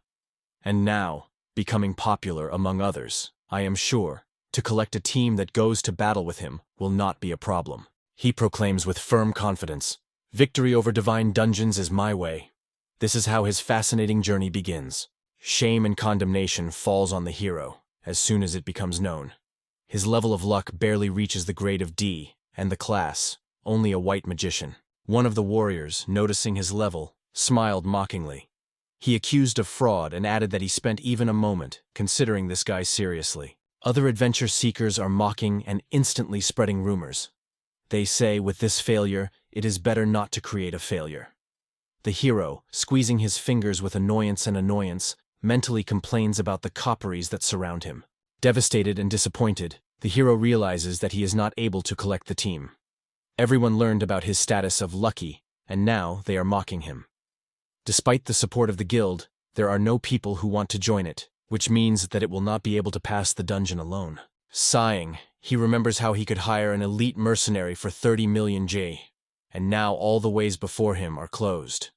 And now, becoming popular among others, I am sure, to collect a team that goes to battle with him will not be a problem. He proclaims with firm confidence, "Victory over divine dungeons is my way." This is how his fascinating journey begins. Shame and condemnation falls on the hero as soon as it becomes known. His level of luck barely reaches the grade of D, and the class, only a white magician. One of the warriors, noticing his level, smiled mockingly. He accused of fraud and added that he spent even a moment considering this guy seriously. Other adventure seekers are mocking and instantly spreading rumors. They say with this failure, it is better not to create a failure. The hero, squeezing his fingers with annoyance, mentally complains about the copperies that surround him. Devastated and disappointed, the hero realizes that he is not able to collect the team. Everyone learned about his status of lucky, and now they are mocking him. Despite the support of the guild, there are no people who want to join it, which means that it will not be able to pass the dungeon alone. Sighing, he remembers how he could hire an elite mercenary for 30 million J, and now all the ways before him are closed.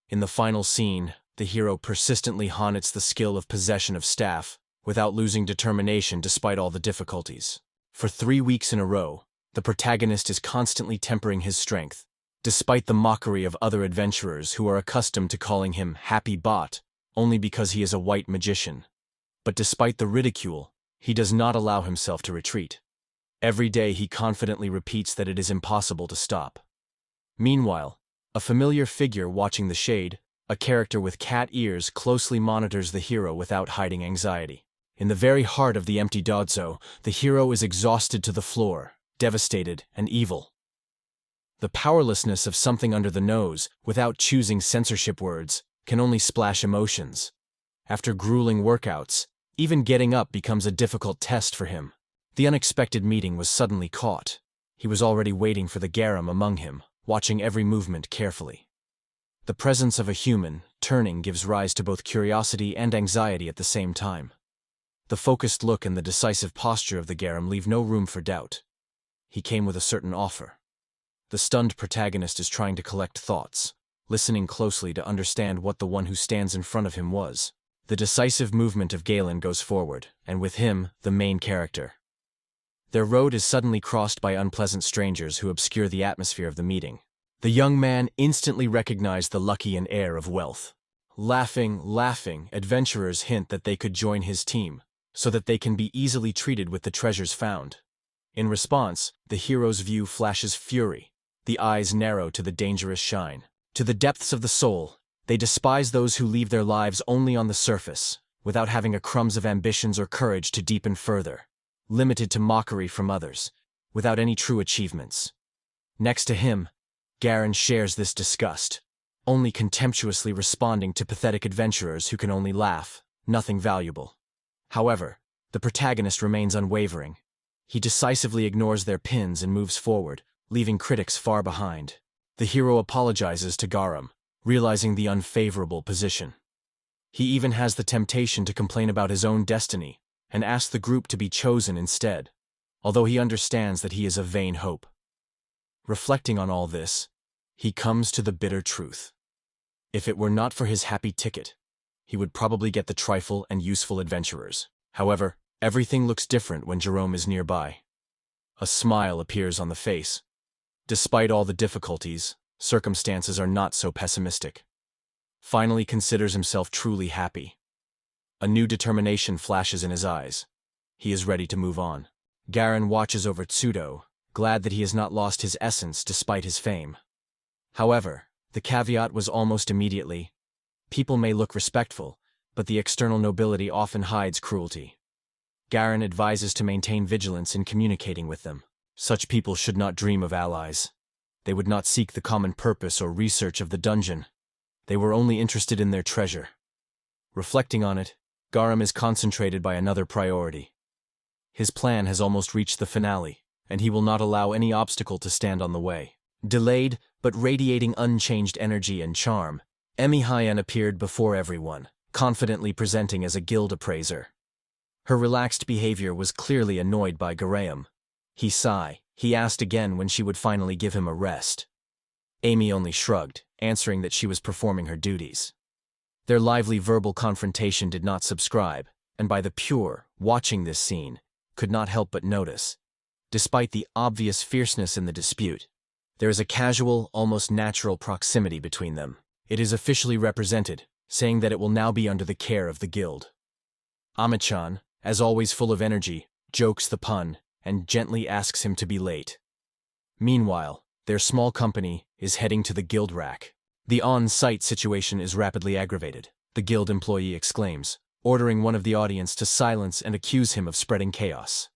In the final scene, the hero persistently harnets the skill of possession of staff, without losing determination despite all the difficulties. For 3 weeks in a row, the protagonist is constantly tempering his strength, despite the mockery of other adventurers who are accustomed to calling him Happy Bot, only because he is a white magician. But despite the ridicule, he does not allow himself to retreat. Every day he confidently repeats that it is impossible to stop. Meanwhile, a familiar figure watching the shade, a character with cat ears, closely monitors the hero without hiding anxiety. In the very heart of the empty dojo, the hero is exhausted to the floor, devastated and evil. The powerlessness of something under the nose, without choosing censorship words, can only splash emotions. After grueling workouts, even getting up becomes a difficult test for him. The unexpected meeting was suddenly caught. He was already waiting for the garum among him, watching every movement carefully. The presence of a human, turning, gives rise to both curiosity and anxiety at the same time. The focused look and the decisive posture of the garum leave no room for doubt. He came with a certain offer. The stunned protagonist is trying to collect thoughts, listening closely to understand what the one who stands in front of him was. The decisive movement of Galen goes forward, and with him, the main character. Their road is suddenly crossed by unpleasant strangers who obscure the atmosphere of the meeting. The young man instantly recognized the lucky and heir of wealth. Laughing, adventurers hint that they could join his team, so that they can be easily treated with the treasures found. In response, the hero's view flashes fury, the eyes narrow to the dangerous shine. To the depths of the soul, they despise those who leave their lives only on the surface, without having a crumbs of ambitions or courage to deepen further, limited to mockery from others, without any true achievements. Next to him, Garen shares this disgust, only contemptuously responding to pathetic adventurers who can only laugh, nothing valuable. However, the protagonist remains unwavering. He decisively ignores their pins and moves forward, leaving critics far behind. The hero apologizes to Garum, realizing the unfavorable position. He even has the temptation to complain about his own destiny, and ask the group to be chosen instead, although he understands that he is a vain hope. Reflecting on all this, he comes to the bitter truth. If it were not for his happy ticket, he would probably get the trifle and useful adventurers. However, everything looks different when Jerome is nearby. A smile appears on the face. Despite all the difficulties, circumstances are not so pessimistic. Finally considers himself truly happy. A new determination flashes in his eyes. He is ready to move on. Garen watches over Tsudo, glad that he has not lost his essence despite his fame. However, the caveat was almost immediately, people may look respectful, but the external nobility often hides cruelty. Garen advises to maintain vigilance in communicating with them. Such people should not dream of allies. They would not seek the common purpose or research of the dungeon. They were only interested in their treasure. Reflecting on it, Garam is concentrated by another priority. His plan has almost reached the finale, and he will not allow any obstacle to stand on the way. Delayed, but radiating unchanged energy and charm, Emi Hyan appeared before everyone, confidently presenting as a guild appraiser. Her relaxed behavior was clearly annoyed by Garam. He asked again when she would finally give him a rest. Amy only shrugged, answering that she was performing her duties. Their lively verbal confrontation did not subscribe, and by the pure, watching this scene, could not help but notice. Despite the obvious fierceness in the dispute, there is a casual, almost natural proximity between them. It is officially represented, saying that it will now be under the care of the guild. Amichan, as always full of energy, jokes the pun, and gently asks him to be late. Meanwhile, their small company is heading to the guild rack. The on-site situation is rapidly aggravated, the guild employee exclaims, ordering one of the audience to silence and accuse him of spreading chaos.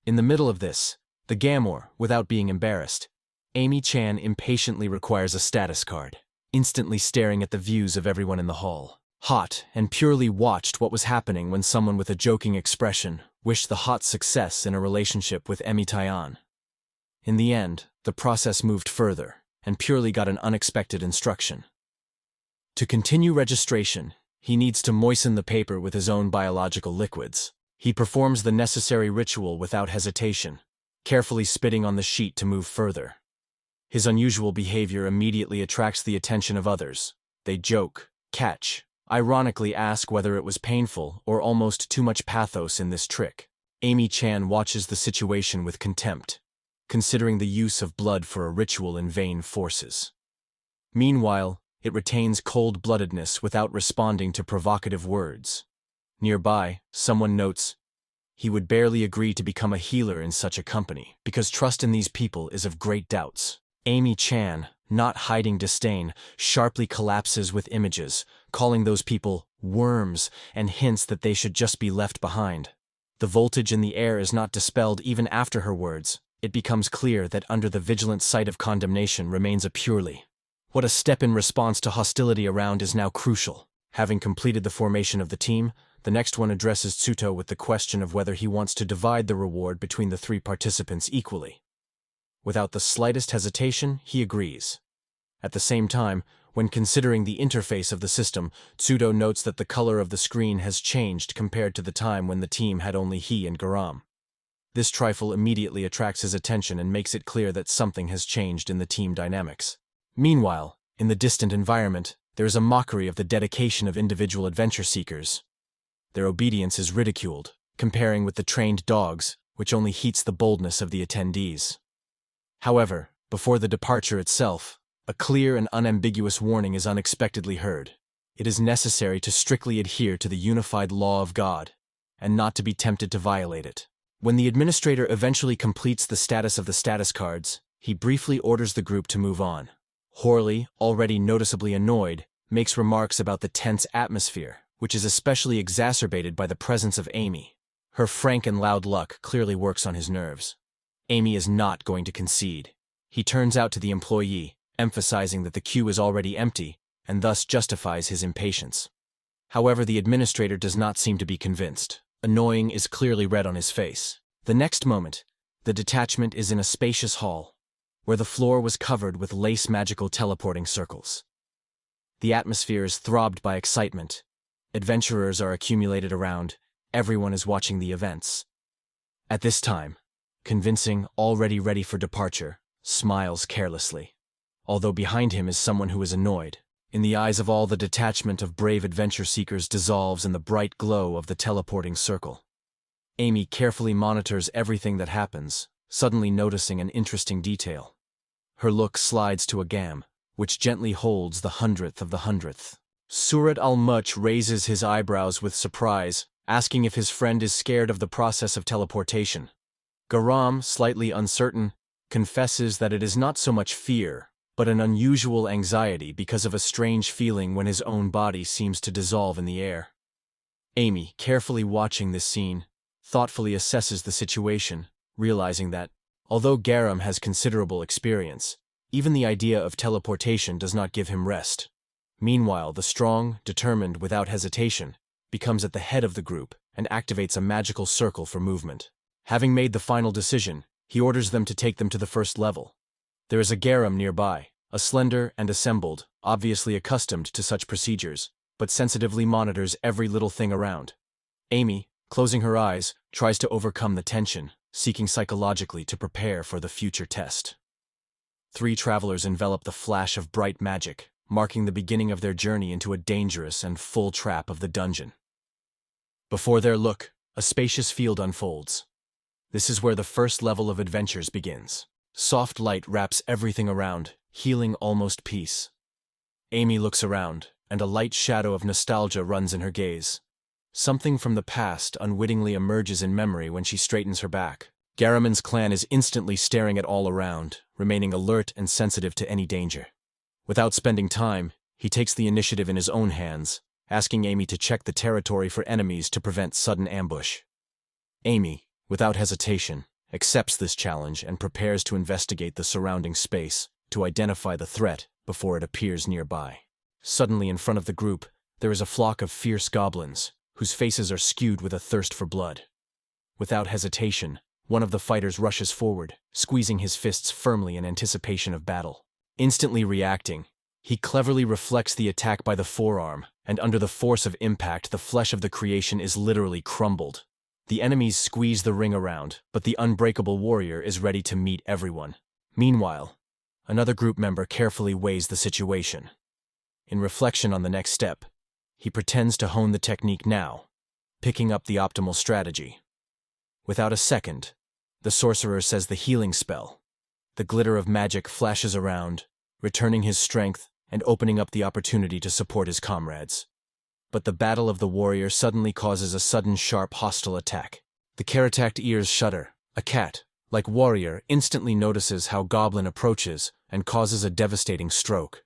In the middle of this, the Gamor, without being embarrassed, Amy Chan impatiently requires a status card, instantly staring at the views of everyone in the hall. Hot and purely watched what was happening when someone with a joking expression wished the hot success in a relationship with Emi Tayan. In the end, the process moved further, and purely got an unexpected instruction. To continue registration, he needs to moisten the paper with his own biological liquids. He performs the necessary ritual without hesitation, carefully spitting on the sheet to move further. His unusual behavior immediately attracts the attention of others. They joke, catch, ironically ask whether it was painful or almost too much pathos in this trick. Amy Chan watches the situation with contempt, considering the use of blood for a ritual in vain forces. Meanwhile, it retains cold-bloodedness without responding to provocative words. Nearby, someone notes, he would barely agree to become a healer in such a company, because trust in these people is of great doubts. Amy Chan, not hiding disdain, sharply collapses with images, calling those people worms and hints that they should just be left behind. The voltage in the air is not dispelled even after her words. It becomes clear that under the vigilant sight of condemnation remains a purely. What a step in response to hostility around is now crucial. Having completed the formation of the team, the next one addresses Tsuto with the question of whether he wants to divide the reward between the three participants equally. Without the slightest hesitation, he agrees. At the same time, when considering the interface of the system, Tsuto notes that the color of the screen has changed compared to the time when the team had only he and Garam. This trifle immediately attracts his attention and makes it clear that something has changed in the team dynamics. Meanwhile, in the distant environment, there is a mockery of the dedication of individual adventure seekers. Their obedience is ridiculed, comparing with the trained dogs, which only heats the boldness of the attendees. However, before the departure itself, a clear and unambiguous warning is unexpectedly heard. It is necessary to strictly adhere to the unified law of God, and not to be tempted to violate it. When the administrator eventually completes the status of the status cards, he briefly orders the group to move on. Horley, already noticeably annoyed, makes remarks about the tense atmosphere, which is especially exacerbated by the presence of Amy. Her frank and loud luck clearly works on his nerves. Amy is not going to concede. He turns out to the employee, emphasizing that the queue is already empty, and thus justifies his impatience. However, the administrator does not seem to be convinced. Annoying is clearly read on his face. The next moment, the detachment is in a spacious hall, where the floor was covered with lace magical teleporting circles. The atmosphere is throbbed by excitement. Adventurers are accumulated around. Everyone is watching the events. At this time, Convincing, already ready for departure, smiles carelessly. Although behind him is someone who is annoyed. In the eyes of all, the detachment of brave adventure seekers dissolves in the bright glow of the teleporting circle. Amy carefully monitors everything that happens, suddenly noticing an interesting detail. Her look slides to a gam, which gently holds the 100th of the 100th. Surat al-Much raises his eyebrows with surprise, asking if his friend is scared of the process of teleportation. Garam, slightly uncertain, confesses that it is not so much fear, but an unusual anxiety because of a strange feeling when his own body seems to dissolve in the air. Amy, carefully watching this scene, thoughtfully assesses the situation, realizing that, although Garam has considerable experience, even the idea of teleportation does not give him rest. Meanwhile, the strong, determined without hesitation, becomes at the head of the group and activates a magical circle for movement. Having made the final decision, he orders them to take them to the first level. There is a garum nearby, a slender and assembled, obviously accustomed to such procedures, but sensitively monitors every little thing around. Amy, closing her eyes, tries to overcome the tension, seeking psychologically to prepare for the future test. 3 travelers envelop the flash of bright magic, marking the beginning of their journey into a dangerous and full trap of the dungeon. Before their look, a spacious field unfolds. This is where the first level of adventures begins. Soft light wraps everything around, healing almost peace. Amy looks around, and a light shadow of nostalgia runs in her gaze. Something from the past unwittingly emerges in memory when she straightens her back. Garamond's clan is instantly staring at all around, remaining alert and sensitive to any danger. Without spending time, he takes the initiative in his own hands, asking Amy to check the territory for enemies to prevent sudden ambush. Amy, without hesitation, accepts this challenge and prepares to investigate the surrounding space to identify the threat before it appears nearby. Suddenly in front of the group, there is a flock of fierce goblins, whose faces are skewed with a thirst for blood. Without hesitation, one of the fighters rushes forward, squeezing his fists firmly in anticipation of battle. Instantly reacting, he cleverly reflects the attack by the forearm, and under the force of impact, the flesh of the creation is literally crumbled. The enemies squeeze the ring around, but the unbreakable warrior is ready to meet everyone. Meanwhile, another group member carefully weighs the situation. In reflection on the next step, he pretends to hone the technique now, picking up the optimal strategy. Without a second, the sorcerer says the healing spell. The glitter of magic flashes around, returning his strength and opening up the opportunity to support his comrades. But the battle of the warrior suddenly causes a sudden sharp hostile attack. The Karatact ears shudder. A cat, like warrior, instantly notices how goblin approaches and causes a devastating stroke.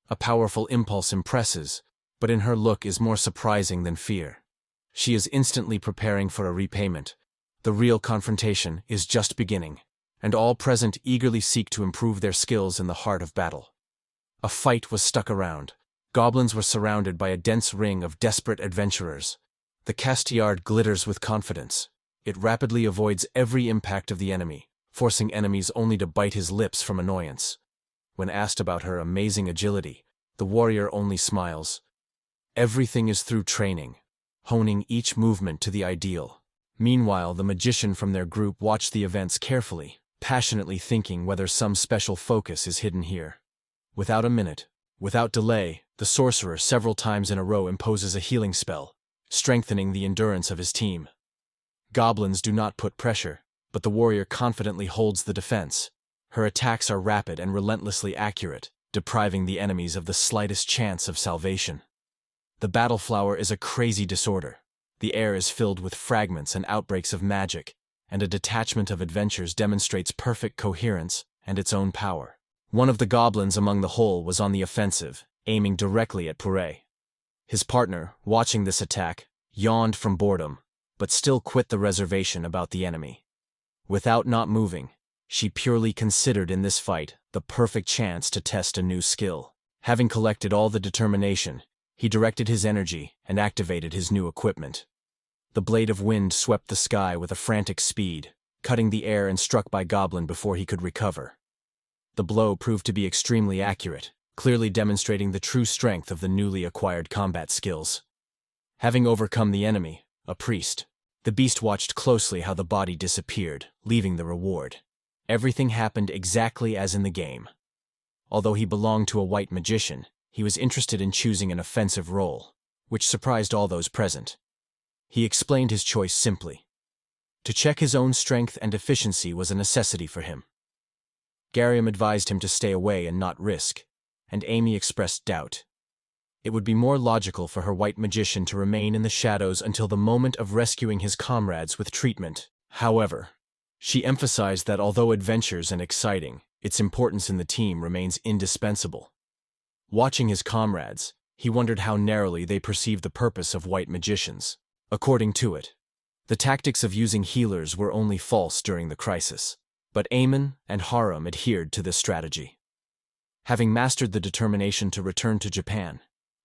A powerful impulse impresses, but in her look is more surprising than fear. She is instantly preparing for a repayment. The real confrontation is just beginning, and all present eagerly seek to improve their skills in the heart of battle. A fight was stuck around. Goblins were surrounded by a dense ring of desperate adventurers. The Castillard glitters with confidence. It rapidly avoids every impact of the enemy, forcing enemies only to bite his lips from annoyance. When asked about her amazing agility, the warrior only smiles. Everything is through training, honing each movement to the ideal. Meanwhile, the magician from their group watched the events carefully, passionately thinking whether some special focus is hidden here. Without a minute, without delay, the sorcerer several times in a row imposes a healing spell, strengthening the endurance of his team. Goblins do not put pressure, but the warrior confidently holds the defense. Her attacks are rapid and relentlessly accurate, depriving the enemies of the slightest chance of salvation. The battle flower is a crazy disorder. The air is filled with fragments and outbreaks of magic, and a detachment of adventures demonstrates perfect coherence and its own power. One of the goblins among the whole was on the offensive, aiming directly at Purée. His partner, watching this attack, yawned from boredom, but still quit the reservation about the enemy. Without not moving, she purely considered in this fight the perfect chance to test a new skill. Having collected all the determination, he directed his energy and activated his new equipment. The blade of wind swept the sky with a frantic speed, cutting the air and struck by Goblin before he could recover. The blow proved to be extremely accurate, clearly demonstrating the true strength of the newly acquired combat skills. Having overcome the enemy, a priest, the beast watched closely how the body disappeared, leaving the reward. Everything happened exactly as in the game. Although he belonged to a white magician, he was interested in choosing an offensive role, which surprised all those present. He explained his choice simply. To check his own strength and efficiency was a necessity for him. Garum advised him to stay away and not risk, and Amy expressed doubt. It would be more logical for her white magician to remain in the shadows until the moment of rescuing his comrades with treatment. However, she emphasized that although adventures and exciting, its importance in the team remains indispensable. Watching his comrades, he wondered how narrowly they perceived the purpose of white magicians. According to it, the tactics of using healers were only false during the crisis, but Eamon and Harum adhered to this strategy. Having mastered the determination to return to Japan,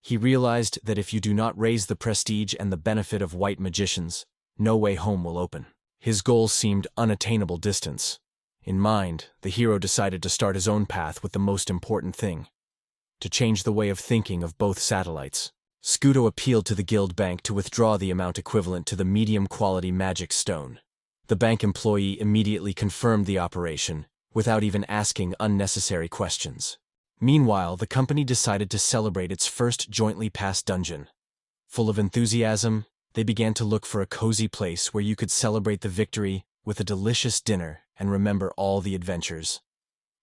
He realized that if you do not raise the prestige and the benefit of white magicians, no way home will open. His goal seemed unattainable distance. In mind, the hero decided to start his own path with the most important thing: to change the way of thinking of both satellites. Scudo appealed to the guild bank to withdraw the amount equivalent to the medium-quality magic stone. The bank employee immediately confirmed the operation, without even asking unnecessary questions. Meanwhile, the company decided to celebrate its first jointly passed dungeon. Full of enthusiasm, they began to look for a cozy place where you could celebrate the victory with a delicious dinner and remember all the adventures.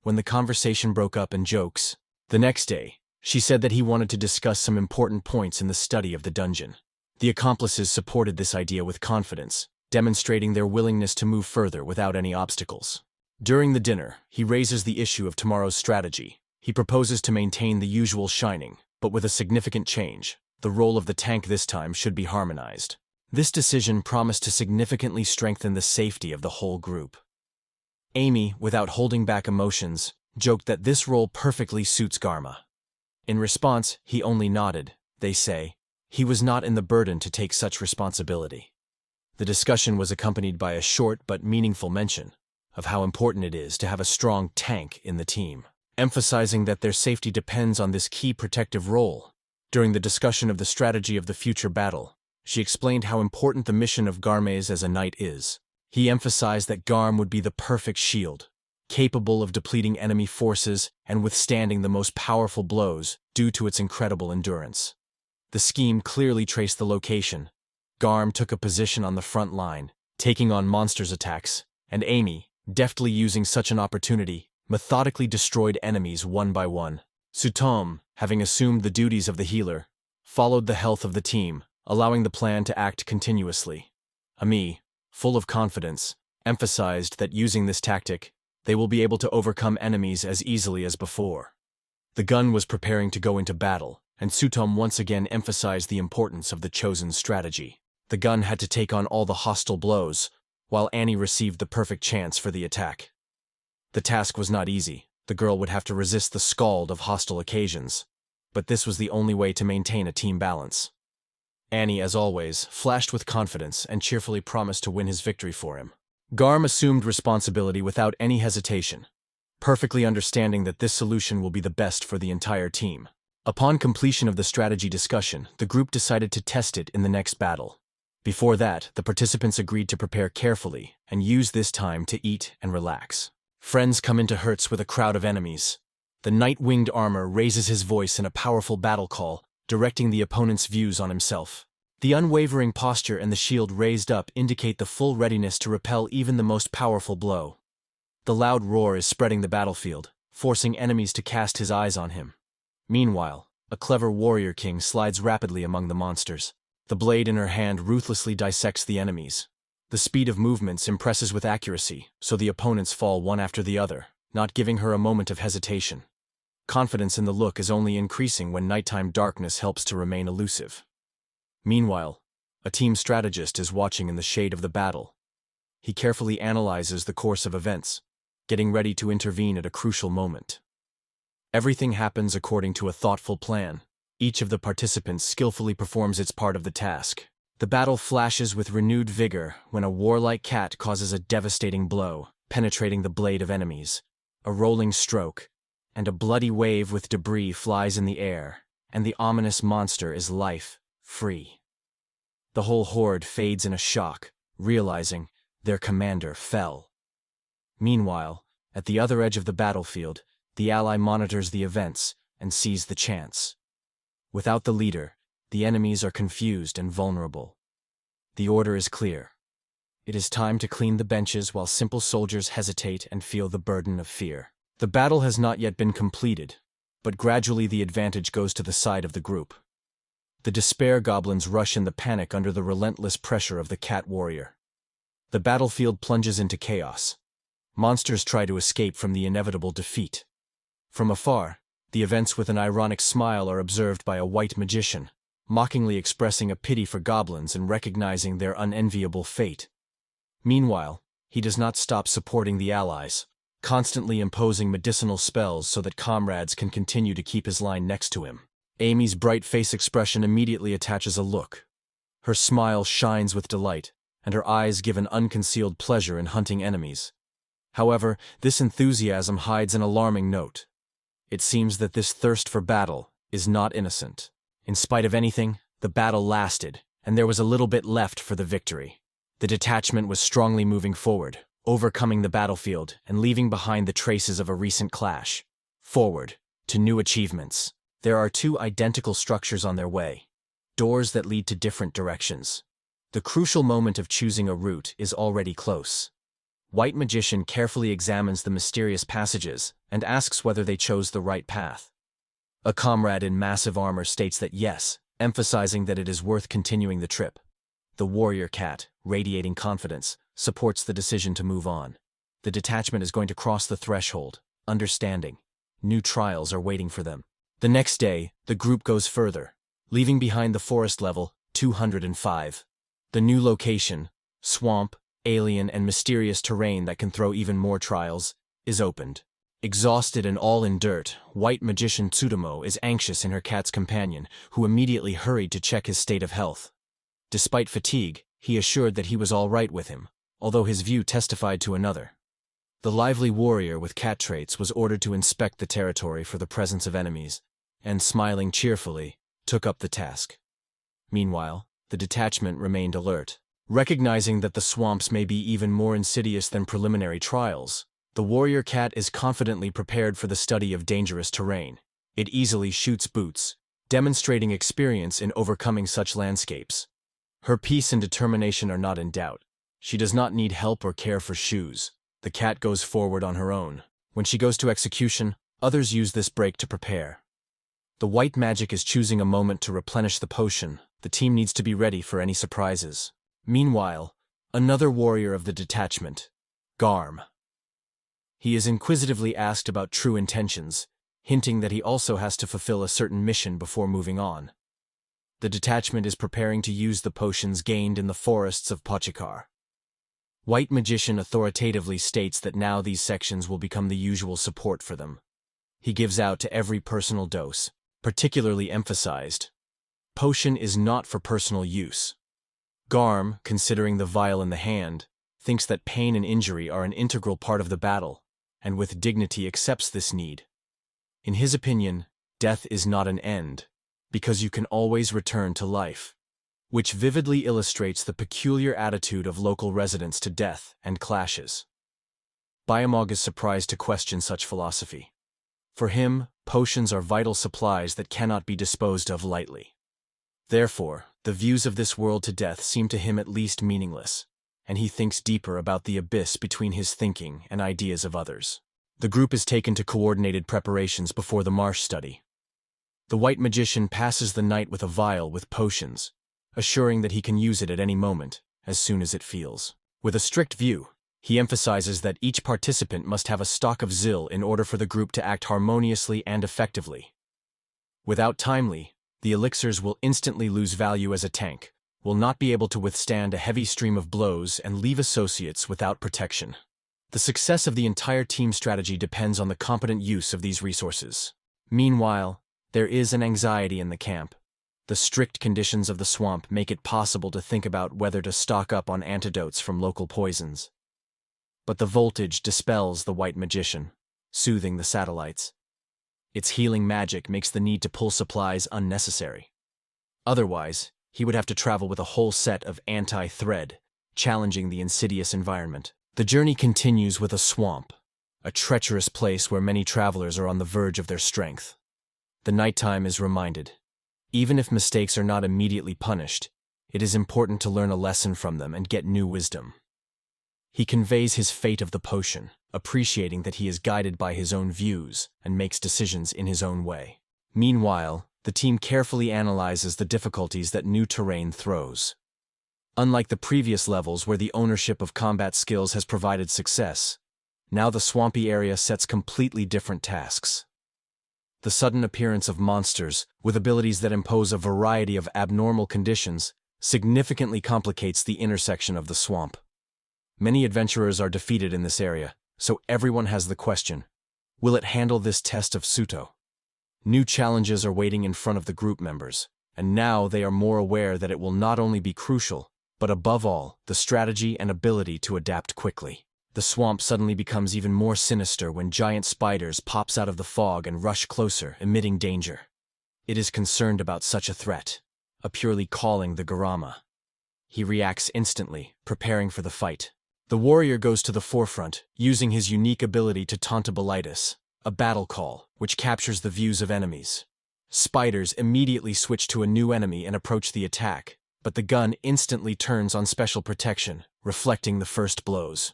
When the conversation broke up in jokes, the next day, she said that he wanted to discuss some important points in the study of the dungeon. The accomplices supported this idea with confidence, demonstrating their willingness to move further without any obstacles. During the dinner, he raises the issue of tomorrow's strategy. He proposes to maintain the usual shining, but with a significant change. The role of the tank this time should be harmonized. This decision promised to significantly strengthen the safety of the whole group. Amy, without holding back emotions, joked that this role perfectly suits Garma. In response, he only nodded. They say he was not in the burden to take such responsibility. The discussion was accompanied by a short but meaningful mention of how important it is to have a strong tank in the team, emphasizing that their safety depends on this key protective role. During the discussion of the strategy of the future battle, she explained how important the mission of Garmes as a knight is. He emphasized that Garm would be the perfect shield, capable of depleting enemy forces and withstanding the most powerful blows due to its incredible endurance. The scheme clearly traced the location. Garm took a position on the front line, taking on monsters' attacks, and Amy, deftly using such an opportunity, methodically destroyed enemies one by one. Sutan, having assumed the duties of the healer, followed the health of the team, allowing the plan to act continuously. Ami, full of confidence, emphasized that using this tactic, they will be able to overcome enemies as easily as before. The gun was preparing to go into battle, and Sutan once again emphasized the importance of the chosen strategy. The gun had to take on all the hostile blows, while Annie received the perfect chance for the attack. The task was not easy. The girl would have to resist the scald of hostile occasions, but this was the only way to maintain a team balance. Annie, as always, flashed with confidence and cheerfully promised to win his victory for him. Garm assumed responsibility without any hesitation, perfectly understanding that this solution will be the best for the entire team. Upon completion of the strategy discussion, the group decided to test it in the next battle. Before that, the participants agreed to prepare carefully and use this time to eat and relax. Friends come into Hertz with a crowd of enemies. The knight-winged armor raises his voice in a powerful battle call, directing the opponent's views on himself. The unwavering posture and the shield raised up indicate the full readiness to repel even the most powerful blow. The loud roar is spreading the battlefield, forcing enemies to cast his eyes on him. Meanwhile, a clever warrior king slides rapidly among the monsters. The blade in her hand ruthlessly dissects the enemies. The speed of movements impresses with accuracy, so the opponents fall one after the other, not giving her a moment of hesitation. Confidence in the look is only increasing when nighttime darkness helps to remain elusive. Meanwhile, a team strategist is watching in the shade of the battle. He carefully analyzes the course of events, getting ready to intervene at a crucial moment. Everything happens according to a thoughtful plan. Each of the participants skillfully performs its part of the task. The battle flashes with renewed vigor when a warlike cat causes a devastating blow, penetrating the blade of enemies. A rolling stroke, and a bloody wave with debris flies in the air, and the ominous monster is life-free. The whole horde fades in a shock, realizing their commander fell. Meanwhile, at the other edge of the battlefield, the ally monitors the events and sees the chance. Without the leader, the enemies are confused and vulnerable. The order is clear. It is time to clean the benches while simple soldiers hesitate and feel the burden of fear. The battle has not yet been completed, but gradually the advantage goes to the side of the group. The despair goblins rush in the panic under the relentless pressure of the cat warrior. The battlefield plunges into chaos. Monsters try to escape from the inevitable defeat. From afar, the events with an ironic smile are observed by a white magician, mockingly expressing a pity for goblins and recognizing their unenviable fate. Meanwhile, he does not stop supporting the allies, constantly imposing medicinal spells so that comrades can continue to keep his line next to him. Amy's bright face expression immediately attaches a look. Her smile shines with delight, and her eyes give an unconcealed pleasure in hunting enemies. However, this enthusiasm hides an alarming note. It seems that this thirst for battle is not innocent. In spite of anything, the battle lasted, and there was a little bit left for the victory. The detachment was strongly moving forward, overcoming the battlefield and leaving behind the traces of a recent clash. Forward, to new achievements. There are two identical structures on their way, doors that lead to different directions. The crucial moment of choosing a route is already close. White Magician carefully examines the mysterious passages and asks whether they chose the right path. A comrade in massive armor states that yes, emphasizing that it is worth continuing the trip. The warrior cat, radiating confidence, supports the decision to move on. The detachment is going to cross the threshold, understanding. New trials are waiting for them. The next day, the group goes further, leaving behind the forest level 205. The new location, swamp, alien and mysterious terrain that can throw even more trials, is opened. Exhausted and all in dirt, White Magician Tsutomo is anxious in her cat's companion, who immediately hurried to check his state of health. Despite fatigue, he assured that he was all right with him, although his view testified to another. The lively warrior with cat traits was ordered to inspect the territory for the presence of enemies, and smiling cheerfully, took up the task. Meanwhile, the detachment remained alert. Recognizing that the swamps may be even more insidious than preliminary trials, the warrior cat is confidently prepared for the study of dangerous terrain. It easily shoots boots, demonstrating experience in overcoming such landscapes. Her peace and determination are not in doubt. She does not need help or care for shoes. The cat goes forward on her own. When she goes to execution, others use this break to prepare. The white magic is choosing a moment to replenish the potion. The team needs to be ready for any surprises. Meanwhile, another warrior of the detachment, Garm. He is inquisitively asked about true intentions, hinting that he also has to fulfill a certain mission before moving on. The detachment is preparing to use the potions gained in the forests of Pochikar. White Magician authoritatively states that now these sections will become the usual support for them. He gives out to every personal dose, particularly emphasized. Potion is not for personal use. Garm, considering the vial in the hand, thinks that pain and injury are an integral part of the battle, and with dignity accepts this need. In his opinion, death is not an end, because you can always return to life, which vividly illustrates the peculiar attitude of local residents to death and clashes. Biomog is surprised to question such philosophy. For him, potions are vital supplies that cannot be disposed of lightly. Therefore, the views of this world to death seem to him at least meaningless, and he thinks deeper about the abyss between his thinking and ideas of others. The group is taken to coordinated preparations before the marsh study. The White Magician passes the night with a vial with potions, assuring that he can use it at any moment, as soon as it feels. With a strict view, he emphasizes that each participant must have a stock of Zil in order for the group to act harmoniously and effectively. Without timely, the elixirs will instantly lose value as a tank, will not be able to withstand a heavy stream of blows and leave associates without protection. The success of the entire team strategy depends on the competent use of these resources. Meanwhile, there is an anxiety in the camp. The strict conditions of the swamp make it possible to think about whether to stock up on antidotes from local poisons. But the voltage dispels the White Magician, soothing the satellites. Its healing magic makes the need to pull supplies unnecessary. Otherwise, he would have to travel with a whole set of anti-thread, challenging the insidious environment. The journey continues with a swamp, a treacherous place where many travelers are on the verge of their strength. The nighttime is reminded. Even if mistakes are not immediately punished, it is important to learn a lesson from them and get new wisdom. He conveys his fate of the potion, appreciating that he is guided by his own views and makes decisions in his own way. Meanwhile, the team carefully analyzes the difficulties that new terrain throws. Unlike the previous levels where the ownership of combat skills has provided success, now the swampy area sets completely different tasks. The sudden appearance of monsters, with abilities that impose a variety of abnormal conditions, significantly complicates the intersection of the swamp. Many adventurers are defeated in this area, so everyone has the question, will it handle this test of Suto? New challenges are waiting in front of the group members, and now they are more aware that it will not only be crucial, but above all, the strategy and ability to adapt quickly. The swamp suddenly becomes even more sinister when giant spiders pops out of the fog and rush closer, emitting danger. It is concerned about such a threat, purely calling the Garama. He reacts instantly, preparing for the fight. The warrior goes to the forefront, using his unique ability to tauntabilitis, a battle call, which captures the views of enemies. Spiders immediately switch to a new enemy and approach the attack, but the gun instantly turns on special protection, reflecting the first blows.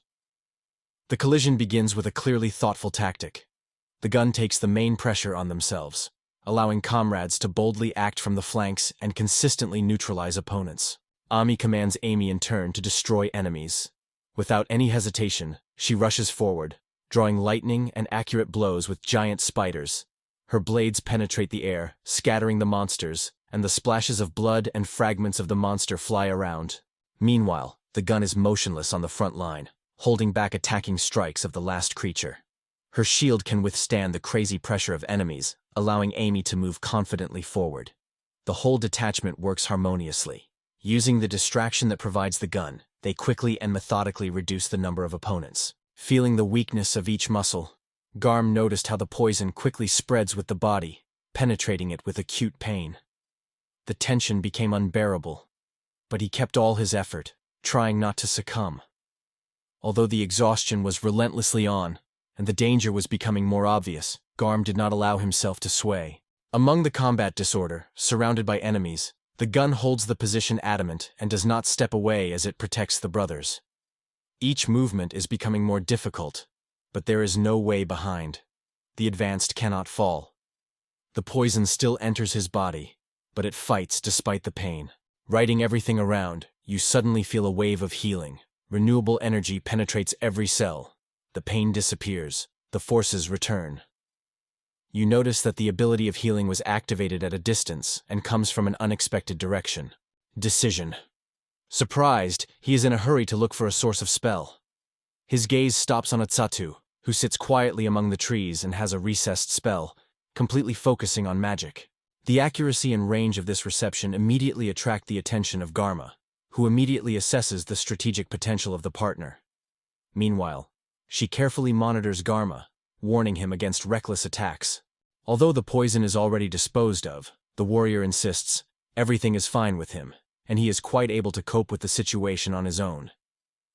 The collision begins with a clearly thoughtful tactic. The gun takes the main pressure on themselves, allowing comrades to boldly act from the flanks and consistently neutralize opponents. Ami commands Amy in turn to destroy enemies. Without any hesitation, she rushes forward, drawing lightning and accurate blows with giant spiders. Her blades penetrate the air, scattering the monsters, and the splashes of blood and fragments of the monster fly around. Meanwhile, the gun is motionless on the front line, holding back attacking strikes of the last creature. Her shield can withstand the crazy pressure of enemies, allowing Amy to move confidently forward. The whole detachment works harmoniously. Using the distraction that provides the gun, they quickly and methodically reduce the number of opponents. Feeling the weakness of each muscle, Garm noticed how the poison quickly spreads with the body, penetrating it with acute pain. The tension became unbearable, but he kept all his effort, trying not to succumb. Although the exhaustion was relentlessly on, and the danger was becoming more obvious, Garm did not allow himself to sway. Among the combat disorder, surrounded by enemies, the gun holds the position adamant and does not step away as it protects the brothers. Each movement is becoming more difficult, but there is no way behind. The advanced cannot fall. The poison still enters his body, but it fights despite the pain. Riding everything around, you suddenly feel a wave of healing. Renewable energy penetrates every cell. The pain disappears. The forces return. You notice that the ability of healing was activated at a distance and comes from an unexpected direction. Decision. Surprised, he is in a hurry to look for a source of spell. His gaze stops on Atsatu, who sits quietly among the trees and has a recessed spell, completely focusing on magic. The accuracy and range of this reception immediately attract the attention of Garma, who immediately assesses the strategic potential of the partner. Meanwhile, she carefully monitors Garma, warning him against reckless attacks. Although the poison is already disposed of, the warrior insists everything is fine with him, and he is quite able to cope with the situation on his own.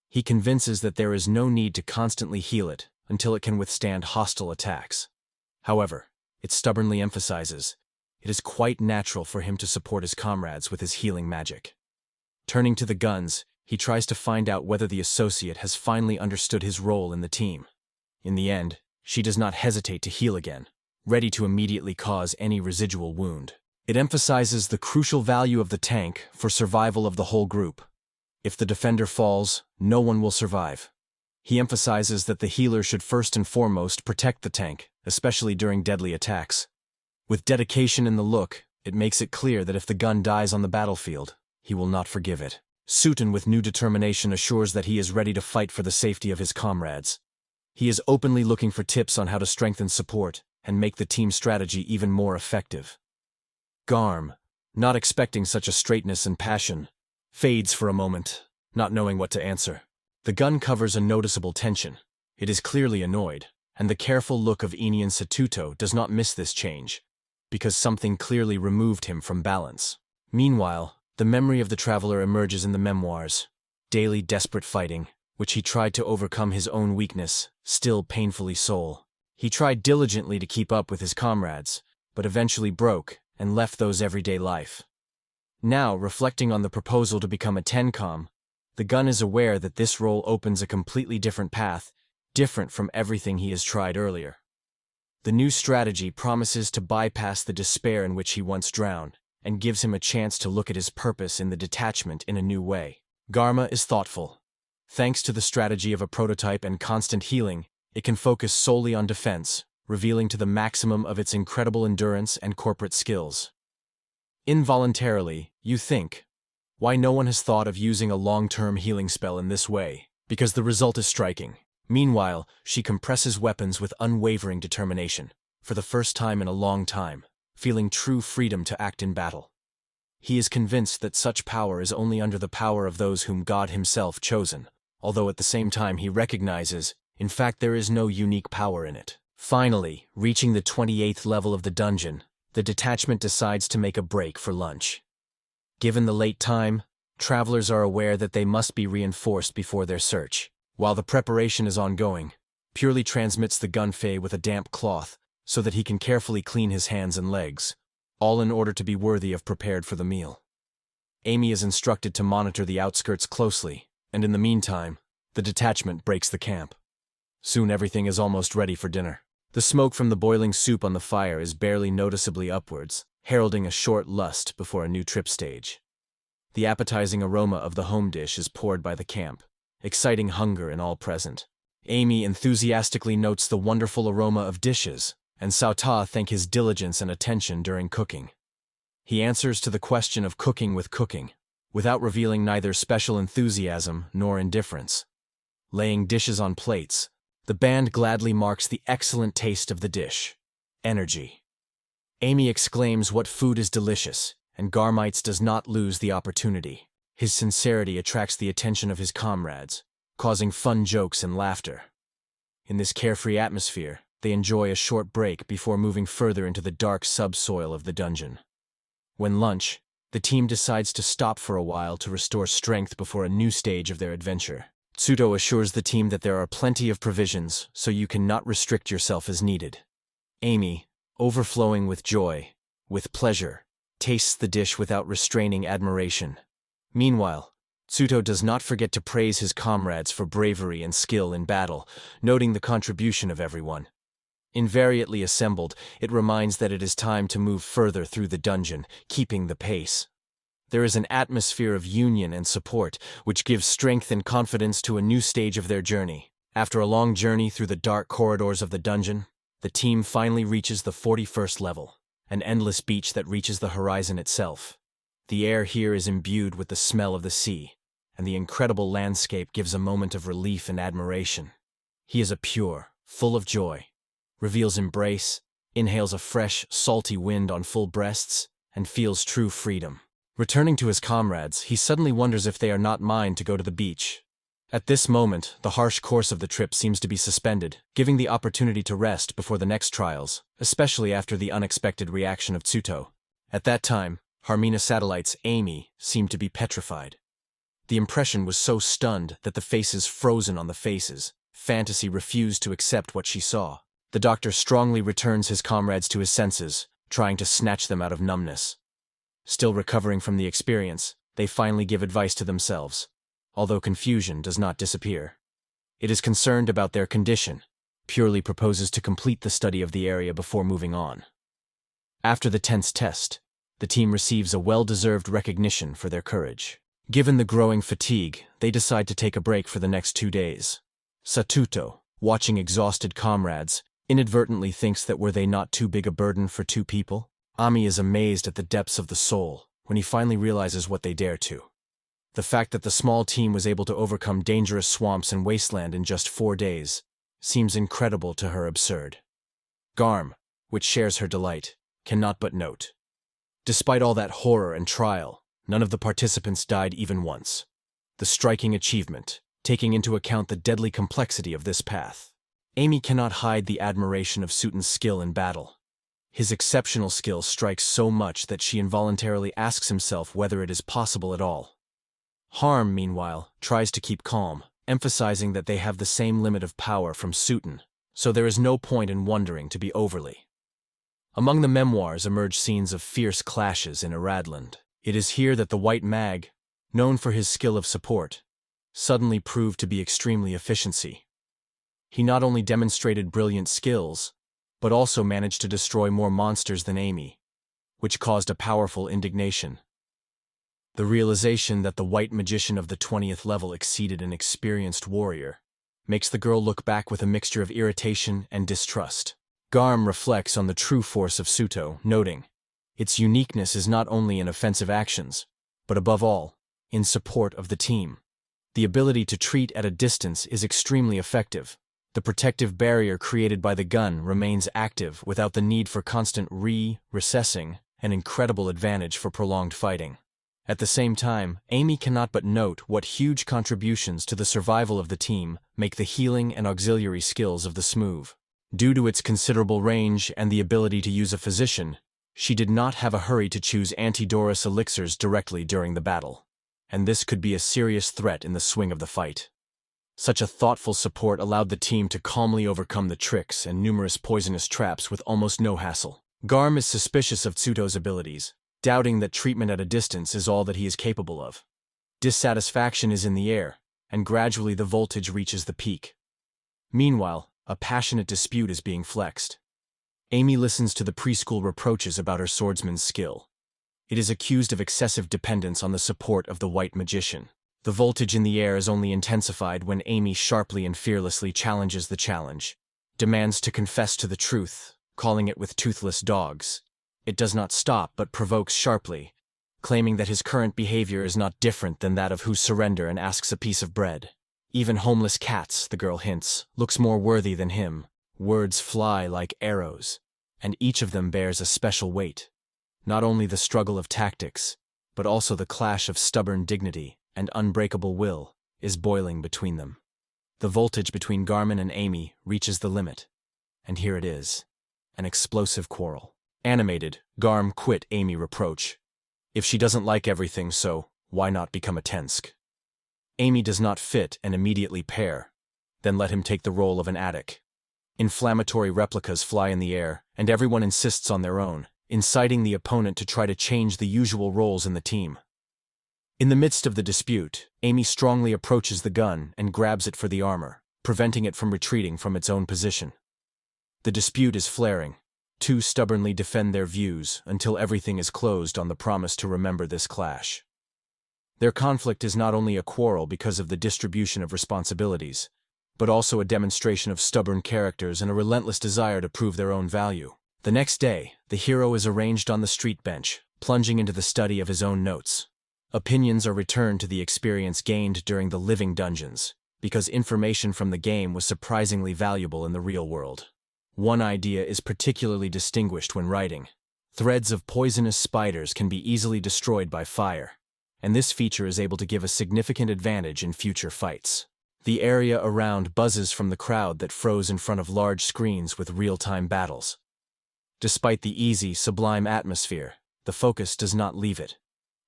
He convinces that there is no need to constantly heal it until it can withstand hostile attacks. However, it stubbornly emphasizes it is quite natural for him to support his comrades with his healing magic. Turning to the guns, he tries to find out whether the associate has finally understood his role in the team. In the end, she does not hesitate to heal again, ready to immediately cause any residual wound. It emphasizes the crucial value of the tank for survival of the whole group. If the defender falls, no one will survive. He emphasizes that the healer should first and foremost protect the tank, especially during deadly attacks. With dedication in the look, it makes it clear that if the gun dies on the battlefield, he will not forgive it. Sutan, with new determination, assures that he is ready to fight for the safety of his comrades. He is openly looking for tips on how to strengthen support and make the team strategy even more effective. Garm, not expecting such a straightness and passion, fades for a moment, not knowing what to answer. The gun covers a noticeable tension. It is clearly annoyed, and the careful look of Enian Satuto does not miss this change, because something clearly removed him from balance. Meanwhile, the memory of the traveler emerges in the memoirs. Daily desperate fighting, which he tried to overcome his own weakness, still painfully sole. He tried diligently to keep up with his comrades, but eventually broke and left those everyday life. Now, reflecting on the proposal to become a tencom, the gun is aware that this role opens a completely different path, different from everything he has tried earlier. The new strategy promises to bypass the despair in which he once drowned, and gives him a chance to look at his purpose in the detachment in a new way. Garma is thoughtful. Thanks to the strategy of a prototype and constant healing, it can focus solely on defense, revealing to the maximum of its incredible endurance and corporate skills. Involuntarily, you think, why no one has thought of using a long-term healing spell in this way? Because the result is striking. Meanwhile, she compresses weapons with unwavering determination. for the first time in a long time, feeling true freedom to act in battle. He is convinced that such power is only under the power of those whom God himself chosen, although at the same time he recognizes, in fact, there is no unique power in it. Finally, reaching the 28th level of the dungeon, the detachment decides to make a break for lunch. Given the late time, travelers are aware that they must be reinforced before their search. While the preparation is ongoing, Purely transmits the gunfei with a damp cloth so that he can carefully clean his hands and legs, all in order to be worthy of prepared for the meal. Amy is instructed to monitor the outskirts closely, and in the meantime, the detachment breaks the camp. Soon everything is almost ready for dinner. The smoke from the boiling soup on the fire is barely noticeably upwards, heralding a short lust before a new trip stage. The appetizing aroma of the home dish is poured by the camp, exciting hunger in all present. Amy enthusiastically notes the wonderful aroma of dishes, and Cao Ta thanks his diligence and attention during cooking. He answers to the question of cooking, without revealing neither special enthusiasm nor indifference. Laying dishes on plates, the band gladly marks the excellent taste of the dish. Energy. Amy exclaims what food is delicious, and Garmites does not lose the opportunity. His sincerity attracts the attention of his comrades, causing fun jokes and laughter. In this carefree atmosphere, they enjoy a short break before moving further into the dark subsoil of the dungeon. When lunch, the team decides to stop for a while to restore strength before a new stage of their adventure. Tsuto assures the team that there are plenty of provisions, so you cannot restrict yourself as needed. Amy, overflowing with joy, with pleasure, tastes the dish without restraining admiration. Meanwhile, Tsuto does not forget to praise his comrades for bravery and skill in battle, noting the contribution of everyone. Invariably assembled, it reminds that it is time to move further through the dungeon, keeping the pace. There is an atmosphere of union and support, which gives strength and confidence to a new stage of their journey. After a long journey through the dark corridors of the dungeon, the team finally reaches the 41st level, an endless beach that reaches the horizon itself. The air here is imbued with the smell of the sea, and the incredible landscape gives a moment of relief and admiration. He is pure, full of joy, reveals embrace, inhales a fresh, salty wind on full breasts, and feels true freedom. Returning to his comrades, he suddenly wonders if they are not mine to go to the beach. At this moment, the harsh course of the trip seems to be suspended, giving the opportunity to rest before the next trials, especially after the unexpected reaction of Tsuto. At that time, Harmina Satellite's Amy seemed to be petrified. The impression was so stunned that the faces frozen on the faces. Fantasy refused to accept what she saw. The doctor strongly returns his comrades to his senses, trying to snatch them out of numbness. Still recovering from the experience, they finally give advice to themselves, although confusion does not disappear. It is concerned about their condition, purely proposes to complete the study of the area before moving on. After the tense test, the team receives a well-deserved recognition for their courage. Given the growing fatigue, they decide to take a break for the next 2 days. Satuto, watching exhausted comrades, inadvertently thinks that were they not too big a burden for 2 people? Ami is amazed at the depths of the soul when he finally realizes what they dare to. The fact that the small team was able to overcome dangerous swamps and wasteland in just 4 days seems incredible to her absurd. Garm, which shares her delight, cannot but note. Despite all that horror and trial, none of the participants died even once. The striking achievement, taking into account the deadly complexity of this path. Amy cannot hide the admiration of Sutan's skill in battle. His exceptional skill strikes so much that she involuntarily asks himself whether it is possible at all. Harm, meanwhile, tries to keep calm, emphasizing that they have the same limit of power from Sutan, so there is no point in wondering to be overly. Among the memoirs emerge scenes of fierce clashes in Iradland. It is here that the White Mage, known for his skill of support, suddenly proved to be extremely efficiency. He not only demonstrated brilliant skills, but also managed to destroy more monsters than Amy, which caused a powerful indignation. The realization that the white magician of the 20th level exceeded an experienced warrior makes the girl look back with a mixture of irritation and distrust. Garm reflects on the true force of Tsuto, noting, its uniqueness is not only in offensive actions, but above all, in support of the team. The ability to treat at a distance is extremely effective, The protective barrier created by the gun remains active without the need for constant recessing, an incredible advantage for prolonged fighting. At the same time, Amy cannot but note what huge contributions to the survival of the team make the healing and auxiliary skills of the Smooth. Due to its considerable range and the ability to use a physician, she did not have a hurry to choose anti-Doris elixirs directly during the battle, and this could be a serious threat in the swing of the fight. Such a thoughtful support allowed the team to calmly overcome the tricks and numerous poisonous traps with almost no hassle. Garm is suspicious of Tsuto's abilities, doubting that treatment at a distance is all that he is capable of. Dissatisfaction is in the air, and gradually the voltage reaches the peak. Meanwhile, a passionate dispute is being flexed. Amy listens to the preschool reproaches about her swordsman's skill. It is accused of excessive dependence on the support of the white magician. The voltage in the air is only intensified when Amy sharply and fearlessly challenges the challenge, demands to confess to the truth, calling it with toothless dogs. It does not stop but provokes sharply, claiming that his current behavior is not different than that of who surrender and asks a piece of bread. Even homeless cats, the girl hints, looks more worthy than him. Words fly like arrows, and each of them bears a special weight. Not only the struggle of tactics, but also the clash of stubborn dignity and unbreakable will is boiling between them. The voltage between Garmin and Amy reaches the limit, and here it is, an explosive quarrel. Animated, Garm quit Amy reproach. If she doesn't like everything, so why not become a Tensk? Amy does not fit and immediately pair, then let him take the role of an attic. Inflammatory replicas fly in the air, and everyone insists on their own, inciting the opponent to try to change the usual roles in the team. In the midst of the dispute, Amy strongly approaches the gun and grabs it for the armor, preventing it from retreating from its own position. The dispute is flaring. Two stubbornly defend their views until everything is closed on the promise to remember this clash. Their conflict is not only a quarrel because of the distribution of responsibilities, but also a demonstration of stubborn characters and a relentless desire to prove their own value. The next day, the hero is arranged on the street bench, plunging into the study of his own notes. Opinions are returned to the experience gained during the living dungeons, because information from the game was surprisingly valuable in the real world. One idea is particularly distinguished when writing. Threads of poisonous spiders can be easily destroyed by fire, and this feature is able to give a significant advantage in future fights. The area around buzzes from the crowd that froze in front of large screens with real-time battles. Despite the easy, sublime atmosphere, the focus does not leave it.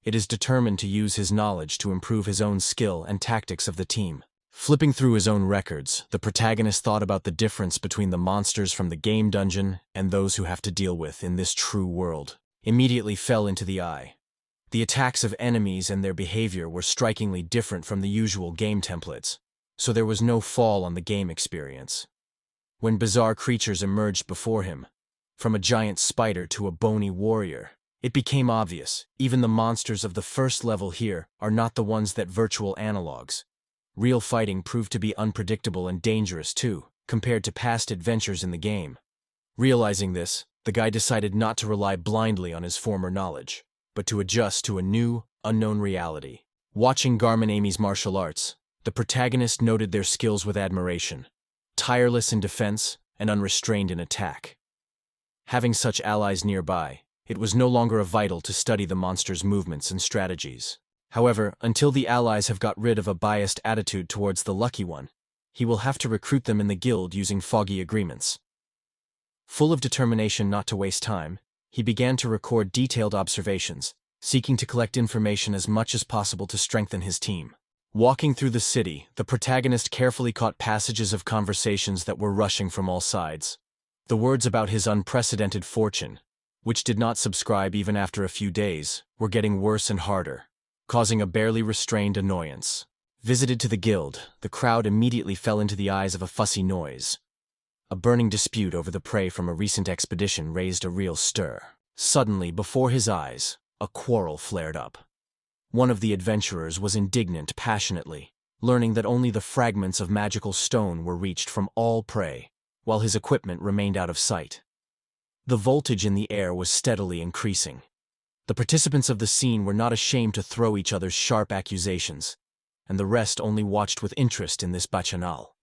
It is determined to use his knowledge to improve his own skill and tactics of the team. Flipping through his own records, the protagonist thought about the difference between the monsters from the game dungeon and those who have to deal with in this true world. Immediately fell into the eye. The attacks of enemies and their behavior were strikingly different from the usual game templates, so there was no fall on the game experience. When bizarre creatures emerged before him, from a giant spider to a bony warrior, it became obvious, even the monsters of the first level here are not the ones that virtual analogs. Real fighting proved to be unpredictable and dangerous too, compared to past adventures in the game. Realizing this, the guy decided not to rely blindly on his former knowledge, but to adjust to a new, unknown reality. Watching Garm and Amy's martial arts, the protagonist noted their skills with admiration, tireless in defense and unrestrained in attack. Having such allies nearby, it was no longer vital to study the monster's movements and strategies. However, until the allies have got rid of a biased attitude towards the lucky one, he will have to recruit them in the guild using foggy agreements. Full of determination not to waste time, he began to record detailed observations, seeking to collect information as much as possible to strengthen his team. Walking through the city, the protagonist carefully caught passages of conversations that were rushing from all sides. The words about his unprecedented fortune, which did not subscribe even after a few days, were getting worse and harder, causing a barely restrained annoyance. Visited to the guild, the crowd immediately fell into the eyes of a fussy noise. A burning dispute over the prey from a recent expedition raised a real stir. Suddenly, before his eyes, a quarrel flared up. One of the adventurers was indignant passionately, learning that only the fragments of magical stone were reached from all prey, while his equipment remained out of sight. The voltage in the air was steadily increasing. The participants of the scene were not ashamed to throw each other sharp accusations, and the rest only watched with interest in this bacchanal.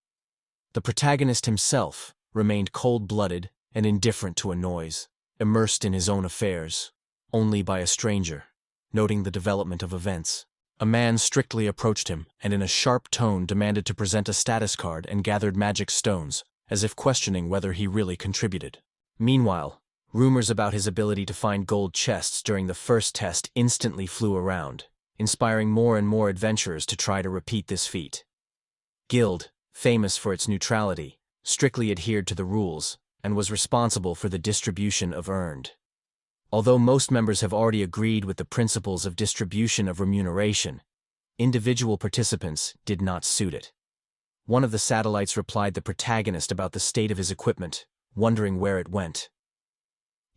The protagonist himself remained cold-blooded and indifferent to a noise, immersed in his own affairs, only by a stranger, noting the development of events. A man strictly approached him and in a sharp tone demanded to present a status card and gathered magic stones, as if questioning whether he really contributed. Meanwhile, rumors about his ability to find gold chests during the first test instantly flew around, inspiring more and more adventurers to try to repeat this feat. Guild, famous for its neutrality, strictly adhered to the rules and was responsible for the distribution of earned. Although most members have already agreed with the principles of distribution of remuneration, individual participants did not suit it. One of the satellites replied the protagonist about the state of his equipment, wondering where it went.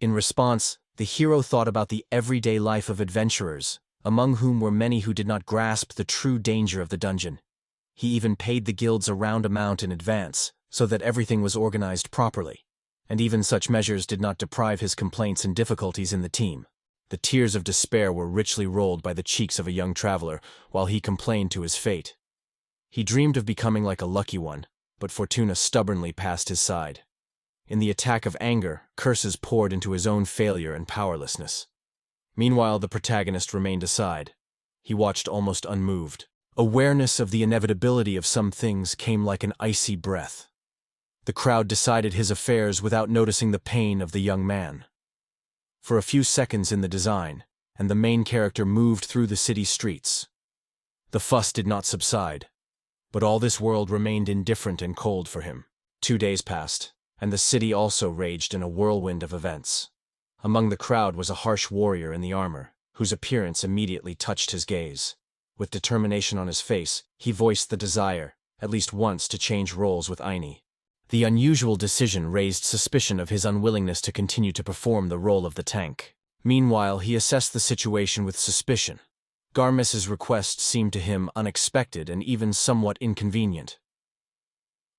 In response, the hero thought about the everyday life of adventurers, among whom were many who did not grasp the true danger of the dungeon. He even paid the guilds a round amount in advance, so that everything was organized properly. And even such measures did not deprive his complaints and difficulties in the team. The tears of despair were richly rolled by the cheeks of a young traveler, while he complained to his fate. He dreamed of becoming like a lucky one, but Fortuna stubbornly passed his side. In the attack of anger, curses poured into his own failure and powerlessness. Meanwhile, the protagonist remained aside. He watched almost unmoved. Awareness of the inevitability of some things came like an icy breath. The crowd decided his affairs without noticing the pain of the young man. For a few seconds in the design, and the main character moved through the city streets. The fuss did not subside, but all this world remained indifferent and cold for him. 2 days passed, and the city also raged in a whirlwind of events. Among the crowd was a harsh warrior in the armor, whose appearance immediately touched his gaze. With determination on his face, he voiced the desire, at least once, to change roles with Aini. The unusual decision raised suspicion of his unwillingness to continue to perform the role of the tank. Meanwhile, he assessed the situation with suspicion. Garmess's request seemed to him unexpected and even somewhat inconvenient.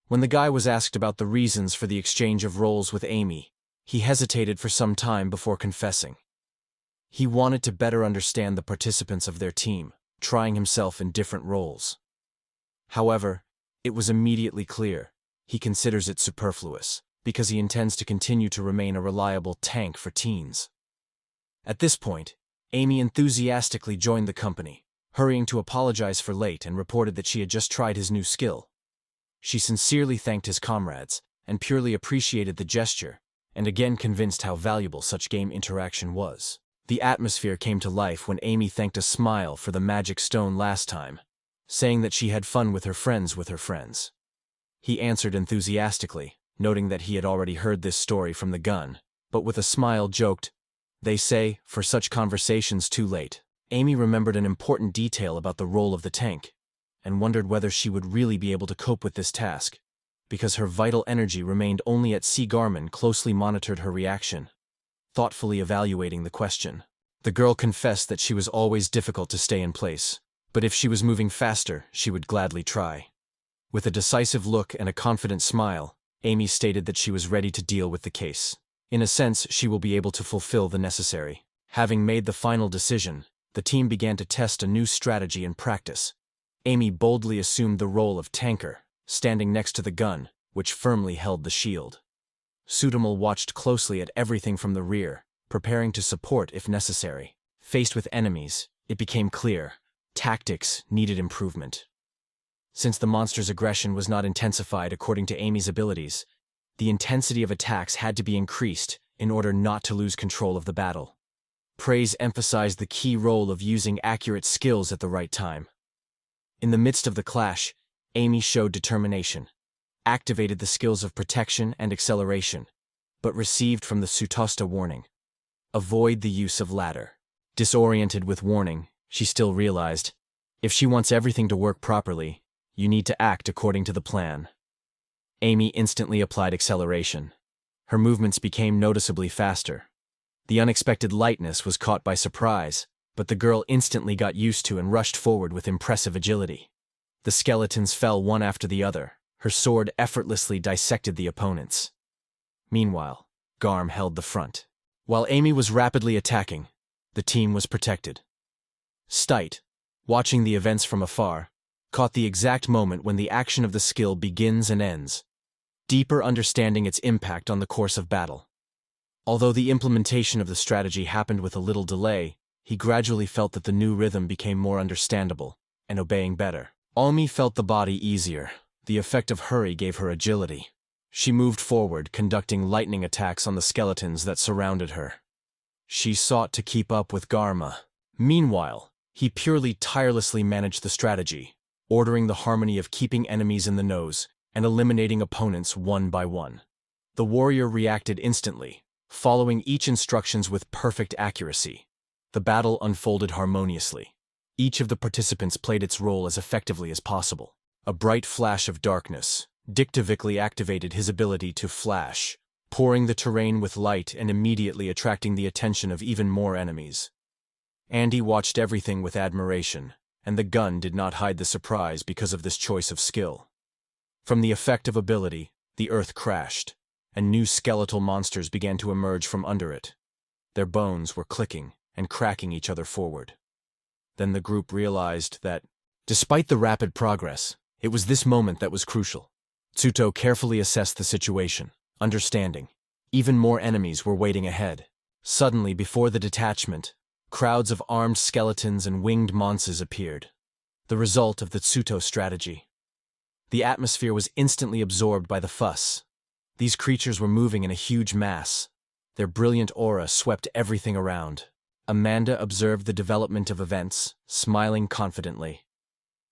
When the guy was asked about the reasons for the exchange of roles with Amy, he hesitated for some time before confessing. He wanted to better understand the participants of their team, trying himself in different roles. However, it was immediately clear. He considers it superfluous, because he intends to continue to remain a reliable tank for teens. At this point, Amy enthusiastically joined the company, hurrying to apologize for late and reported that she had just tried his new skill. She sincerely thanked his comrades, and purely appreciated the gesture, and again convinced how valuable such game interaction was. The atmosphere came to life when Amy thanked a smile for the magic stone last time, saying that she had fun with her friends. He answered enthusiastically, noting that he had already heard this story from the gun, but with a smile joked, "They say, for such conversations too late." Amy remembered an important detail about the role of the tank, and wondered whether she would really be able to cope with this task, because her vital energy remained only at sea. Garmin closely monitored her reaction, thoughtfully evaluating the question. The girl confessed that she was always difficult to stay in place, but if she was moving faster, she would gladly try. With a decisive look and a confident smile, Amy stated that she was ready to deal with the case. In a sense, she will be able to fulfill the necessary. Having made the final decision, the team began to test a new strategy in practice. Amy boldly assumed the role of tanker, standing next to the gun, which firmly held the shield. Sutan watched closely at everything from the rear, preparing to support if necessary. Faced with enemies, it became clear, tactics needed improvement. Since the monster's aggression was not intensified according to Amy's abilities, the intensity of attacks had to be increased in order not to lose control of the battle. Praise emphasized the key role of using accurate skills at the right time. In the midst of the clash, Amy showed determination, activated the skills of protection and acceleration, but received from the Sutosta warning. Avoid the use of ladder. Disoriented with warning, she still realized, if she wants everything to work properly, you need to act according to the plan. Amy instantly applied acceleration. Her movements became noticeably faster. The unexpected lightness was caught by surprise, but the girl instantly got used to and rushed forward with impressive agility. The skeletons fell one after the other. Her sword effortlessly dissected the opponents. Meanwhile, Garm held the front. While Amy was rapidly attacking, the team was protected. Stite, watching the events from afar, caught the exact moment when the action of the skill begins and ends. deeper understanding its impact on the course of battle. Although the implementation of the strategy happened with a little delay, he gradually felt that the new rhythm became more understandable, and obeying better. Almi felt the body easier. The effect of hurry gave her agility. She moved forward, conducting lightning attacks on the skeletons that surrounded her. She sought to keep up with Garma. Meanwhile, he purely tirelessly managed the strategy, ordering the harmony of keeping enemies in the nose and eliminating opponents one by one. The warrior reacted instantly, following each instructions with perfect accuracy. The battle unfolded harmoniously. Each of the participants played its role as effectively as possible. A bright flash of darkness dictavically activated his ability to flash, pouring the terrain with light and immediately attracting the attention of even more enemies. Andy watched everything with admiration, and the gun did not hide the surprise because of this choice of skill. From the effect of ability, the earth crashed, and new skeletal monsters began to emerge from under it. Their bones were clicking and cracking each other forward. Then the group realized that, despite the rapid progress, it was this moment that was crucial. Tsuto carefully assessed the situation, understanding. Even more enemies were waiting ahead. Suddenly, before the detachment, crowds of armed skeletons and winged monsters appeared. The result of the Tsuto strategy. The atmosphere was instantly absorbed by the fuss. These creatures were moving in a huge mass. Their brilliant aura swept everything around. Amanda observed the development of events, smiling confidently.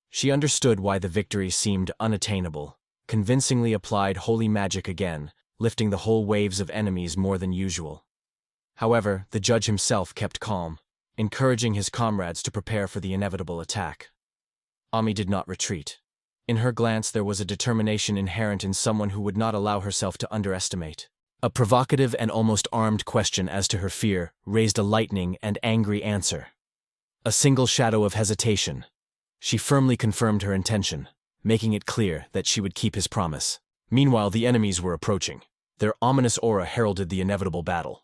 She understood why the victory seemed unattainable, convincingly applied holy magic again, lifting the whole waves of enemies more than usual. However, the judge himself kept calm, encouraging his comrades to prepare for the inevitable attack. Ami did not retreat. In her glance there was a determination inherent in someone who would not allow herself to underestimate. A provocative and almost armed question as to her fear raised a lightning and angry answer. A single shadow of hesitation. She firmly confirmed her intention, making it clear that she would keep his promise. Meanwhile, the enemies were approaching. Their ominous aura heralded the inevitable battle.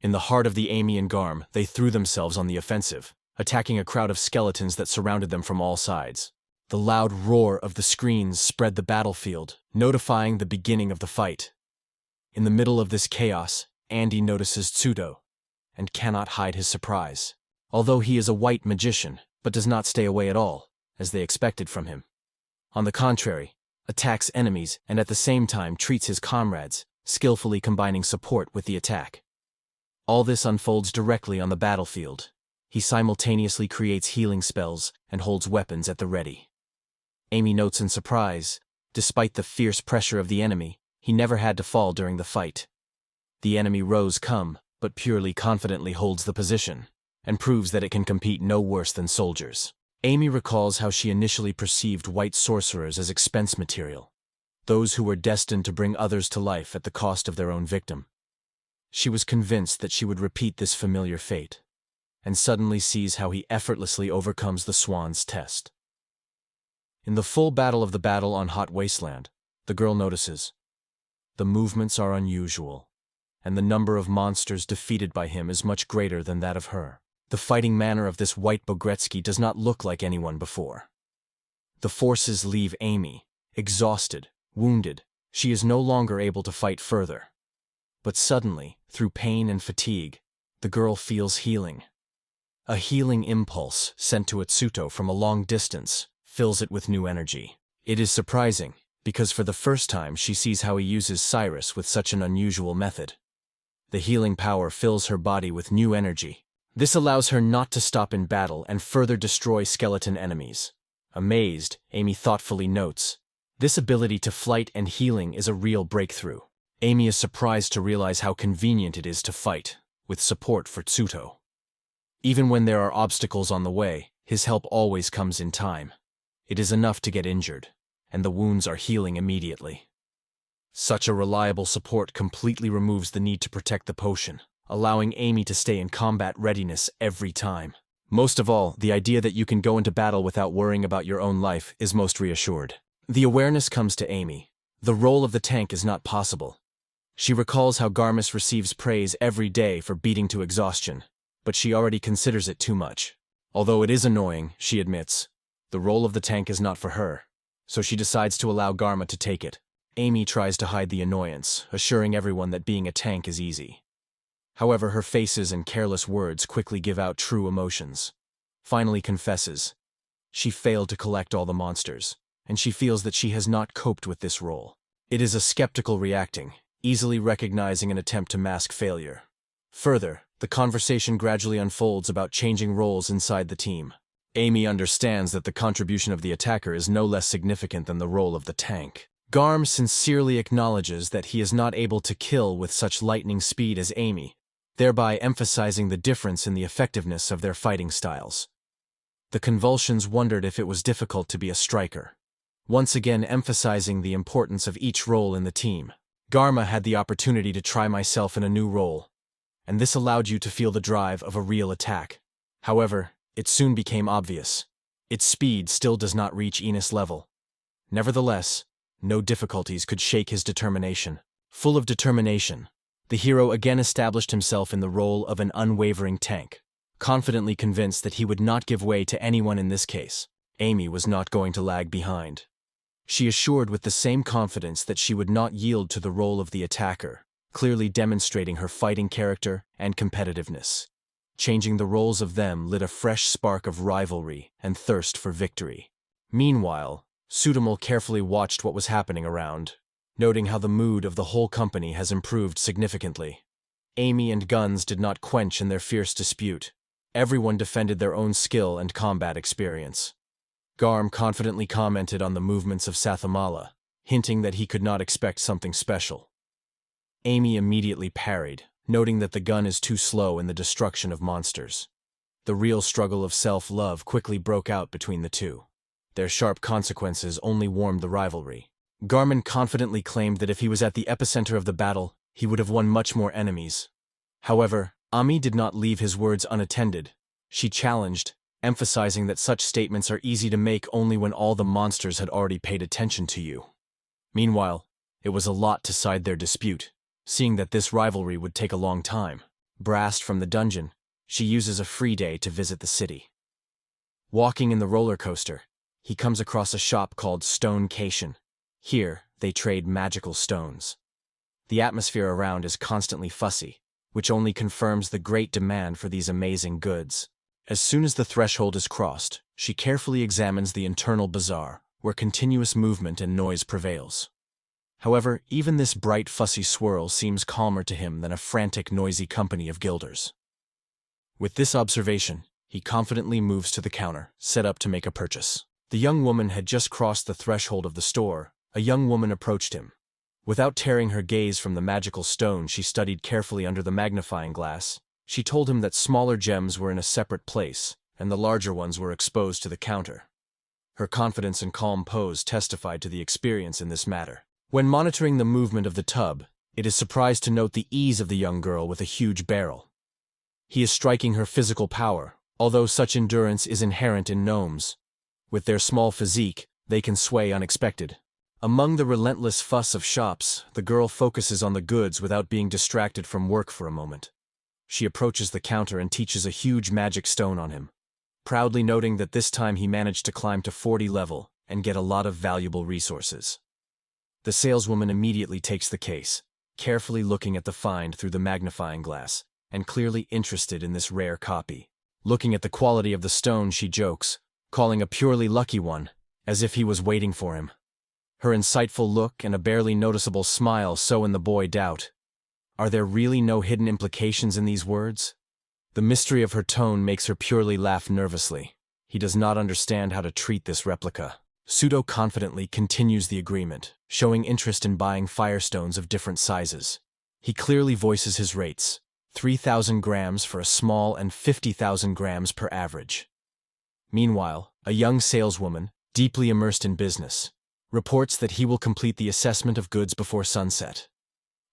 In the heart of the Amy and Garm, they threw themselves on the offensive, attacking a crowd of skeletons that surrounded them from all sides. The loud roar of the screens spread the battlefield, notifying the beginning of the fight. In the middle of this chaos, Andy notices Tsuto, and cannot hide his surprise. Although he is a white magician, but does not stay away at all, as they expected from him. On the contrary, attacks enemies and at the same time treats his comrades, skillfully combining support with the attack. All this unfolds directly on the battlefield. He simultaneously creates healing spells and holds weapons at the ready. Amy notes in surprise, despite the fierce pressure of the enemy, he never had to fall during the fight. The enemy rose come, but purely confidently holds the position, and proves that it can compete no worse than soldiers. Amy recalls how she initially perceived white sorcerers as expense material, those who were destined to bring others to life at the cost of their own victim. She was convinced that she would repeat this familiar fate, and suddenly sees how he effortlessly overcomes the Swan's test. In the full battle of the battle on Hot Wasteland, the girl notices. The movements are unusual, and the number of monsters defeated by him is much greater than that of her. The fighting manner of this white Bogretsky does not look like anyone before. The forces leave Amy, exhausted, wounded. She is no longer able to fight further. But suddenly, through pain and fatigue, the girl feels healing. A healing impulse sent to Tsuto from a long distance fills it with new energy. It is surprising, because for the first time she sees how he uses Cyrus with such an unusual method. The healing power fills her body with new energy. This allows her not to stop in battle and further destroy skeleton enemies. Amazed, Amy thoughtfully notes, this ability to flight and healing is a real breakthrough. Amy is surprised to realize how convenient it is to fight, with support for Tsuto. Even when there are obstacles on the way, his help always comes in time. It is enough to get injured, and the wounds are healing immediately. Such a reliable support completely removes the need to protect the potion, allowing Amy to stay in combat readiness every time. Most of all, the idea that you can go into battle without worrying about your own life is most reassured. The awareness comes to Amy. The role of the tank is not possible. She recalls how Garmus receives praise every day for beating to exhaustion, but she already considers it too much. Although it is annoying, she admits, the role of the tank is not for her, so she decides to allow Garma to take it. Amy tries to hide the annoyance, assuring everyone that being a tank is easy. However, her faces and careless words quickly give out true emotions. Finally confesses. She failed to collect all the monsters, and she feels that she has not coped with this role. It is a skeptical reacting, easily recognizing an attempt to mask failure. Further, the conversation gradually unfolds about changing roles inside the team. Amy understands that the contribution of the attacker is no less significant than the role of the tank. Garm sincerely acknowledges that he is not able to kill with such lightning speed as Amy, thereby emphasizing the difference in the effectiveness of their fighting styles. The convulsions wondered if it was difficult to be a striker, once again emphasizing the importance of each role in the team. Garma had the opportunity to try myself in a new role, and this allowed you to feel the drive of a real attack. However, it soon became obvious. Its speed still does not reach Enos level. Nevertheless, no difficulties could shake his determination. Full of determination, the hero again established himself in the role of an unwavering tank, confidently convinced that he would not give way to anyone in this case. Amy was not going to lag behind. She assured with the same confidence that she would not yield to the role of the attacker, clearly demonstrating her fighting character and competitiveness. Changing the roles of them lit a fresh spark of rivalry and thirst for victory. Meanwhile, Sutan carefully watched what was happening around, noting how the mood of the whole company has improved significantly. Amy and Guns did not quench in their fierce dispute. Everyone defended their own skill and combat experience. Garm confidently commented on the movements of Sathamala, hinting that he could not expect something special. Amy immediately parried, noting that the gun is too slow in the destruction of monsters. The real struggle of self-love quickly broke out between the two. Their sharp consequences only warmed the rivalry. Garmin confidently claimed that if he was at the epicenter of the battle, he would have won much more enemies. However, Ami did not leave his words unattended. She challenged, emphasizing that such statements are easy to make only when all the monsters had already paid attention to you. Meanwhile, it was a lot to side their dispute, seeing that this rivalry would take a long time. Brassed from the dungeon, she uses a free day to visit the city. Walking in the roller coaster, he comes across a shop called Stone Cation. Here, they trade magical stones. The atmosphere around is constantly fussy, which only confirms the great demand for these amazing goods. As soon as the threshold is crossed, she carefully examines the internal bazaar, where continuous movement and noise prevails. However, even this bright, fussy swirl seems calmer to him than a frantic, noisy company of guilders. With this observation, he confidently moves to the counter, set up to make a purchase. The young woman had just crossed the threshold of the store. A young woman approached him. Without tearing her gaze from the magical stone she studied carefully under the magnifying glass, she told him that smaller gems were in a separate place, and the larger ones were exposed to the counter. Her confidence and calm pose testified to the experience in this matter. When monitoring the movement of the tub, it is surprised to note the ease of the young girl with a huge barrel. He is striking her physical power, although such endurance is inherent in gnomes. With their small physique, they can sway unexpected. Among the relentless fuss of shops, the girl focuses on the goods without being distracted from work for a moment. She approaches the counter and teaches a huge magic stone on him, proudly noting that this time he managed to climb to 40 level and get a lot of valuable resources. The saleswoman immediately takes the case, carefully looking at the find through the magnifying glass, and clearly interested in this rare copy. Looking at the quality of the stone, she jokes, calling a purely lucky one, as if he was waiting for him. Her insightful look and a barely noticeable smile sow in the boy doubt. Are there really no hidden implications in these words? The mystery of her tone makes her purely laugh nervously. He does not understand how to treat this replica. Sutan confidently continues the agreement, showing interest in buying firestones of different sizes. He clearly voices his rates, 3,000 grams for a small and 50,000 grams per average. Meanwhile, a young saleswoman, deeply immersed in business, reports that he will complete the assessment of goods before sunset.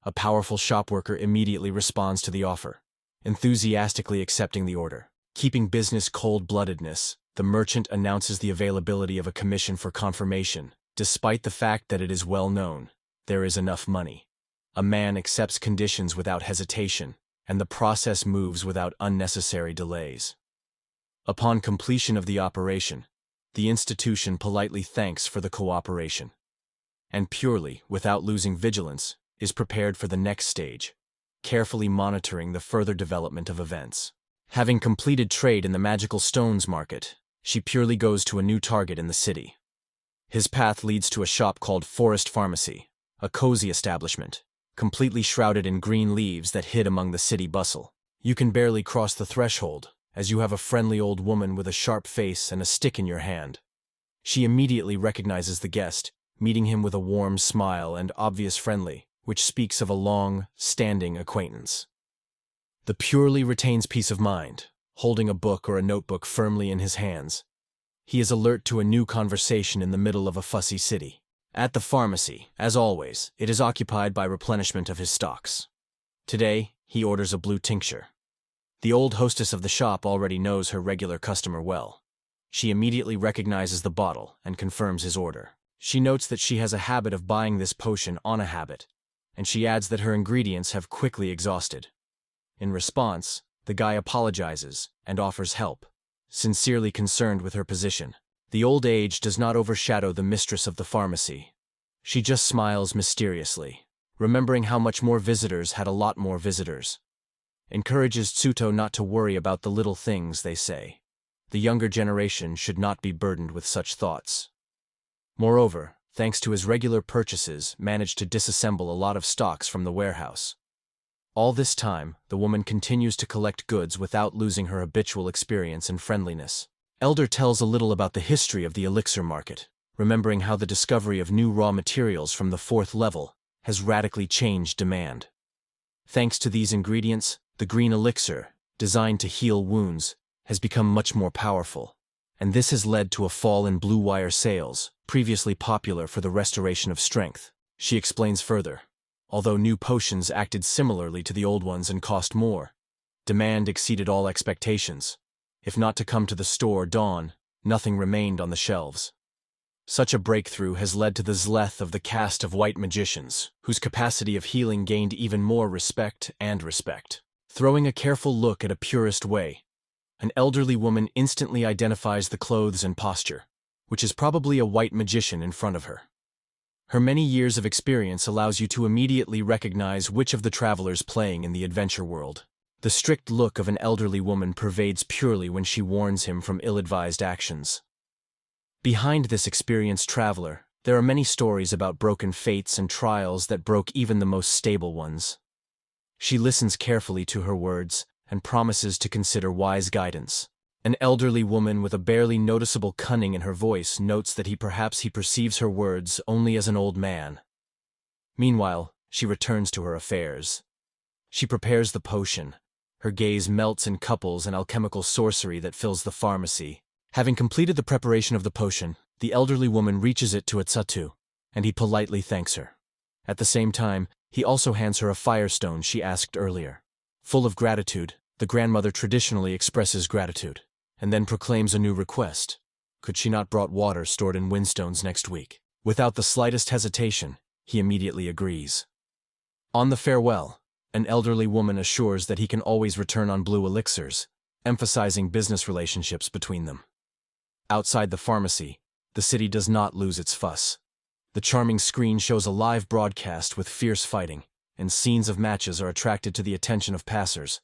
A powerful shopworker immediately responds to the offer, enthusiastically accepting the order. Keeping business cold-bloodedness, the merchant announces the availability of a commission for confirmation, despite the fact that it is well known there is enough money. A man accepts conditions without hesitation, and the process moves without unnecessary delays. Upon completion of the operation, the institution politely thanks for the cooperation. and purely, without losing vigilance, is prepared for the next stage, carefully monitoring the further development of events. Having completed trade in the magical stones market, she purely goes to a new target in the city. His path leads to a shop called Forest Pharmacy, a cozy establishment, completely shrouded in green leaves that hid among the city bustle. You can barely cross the threshold, as you have a friendly old woman with a sharp face and a stick in your hand. She immediately recognizes the guest, meeting him with a warm smile and obvious friendly, which speaks of a long-standing acquaintance. The purely retains peace of mind, holding a book or a notebook firmly in his hands. He is alert to a new conversation in the middle of a fussy city. At the pharmacy, as always, it is occupied by replenishment of his stocks. Today, he orders a blue tincture. The old hostess of the shop already knows her regular customer well. She immediately recognizes the bottle and confirms his order. She notes that she has a habit of buying this potion on a habit, and she adds that her ingredients have quickly exhausted. In response, the guy apologizes and offers help, sincerely concerned with her position. The old age does not overshadow the mistress of the pharmacy. She just smiles mysteriously, remembering how much more visitors had a lot more visitors. Encourages Tsuto not to worry about the little things, they say. The younger generation should not be burdened with such thoughts. Moreover, thanks to his regular purchases, managed to disassemble a lot of stocks from the warehouse. All this time, the woman continues to collect goods without losing her habitual experience and friendliness. Elder tells a little about the history of the elixir market, remembering how the discovery of new raw materials from the 4th level has radically changed demand. Thanks to these ingredients, the green elixir, designed to heal wounds, has become much more powerful, and this has led to a fall in blue wire sales, previously popular for the restoration of strength. She explains further. Although new potions acted similarly to the old ones and cost more, demand exceeded all expectations. If not to come to the store dawn, nothing remained on the shelves. Such a breakthrough has led to the zleth of the caste of white magicians, whose capacity of healing gained even more respect and respect. Throwing a careful look at a purist way, an elderly woman instantly identifies the clothes and posture, which is probably a white magician in front of her. Her many years of experience allows you to immediately recognize which of the travelers playing in the adventure world. The strict look of an elderly woman pervades purely when she warns him from ill-advised actions. Behind this experienced traveler, there are many stories about broken fates and trials that broke even the most stable ones. She listens carefully to her words and promises to consider wise guidance. An elderly woman with a barely noticeable cunning in her voice notes that he perceives her words only as an old man. Meanwhile, she returns to her affairs. She prepares the potion. Her gaze melts in couples and alchemical sorcery that fills the pharmacy. Having completed the preparation of the potion, the elderly woman reaches it to Atsatu, and he politely thanks her. At the same time, he also hands her a firestone she asked earlier. Full of gratitude, the grandmother traditionally expresses gratitude, and then proclaims a new request. Could she not brought water stored in windstones next week? Without the slightest hesitation, he immediately agrees. On the farewell, an elderly woman assures that he can always return on blue elixirs, emphasizing business relationships between them. Outside the pharmacy, the city does not lose its fuss. The charming screen shows a live broadcast with fierce fighting, and scenes of matches are attracted to the attention of passers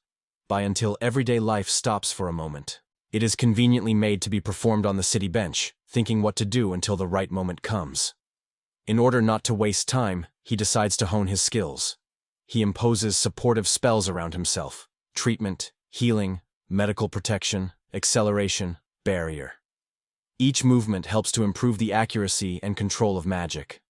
by until everyday life stops for a moment. It is conveniently made to be performed on the city bench, thinking what to do until the right moment comes. In order not to waste time, he decides to hone his skills. He imposes supportive spells around himself: treatment, healing, medical protection, acceleration, barrier. Each movement helps to improve the accuracy and control of magic.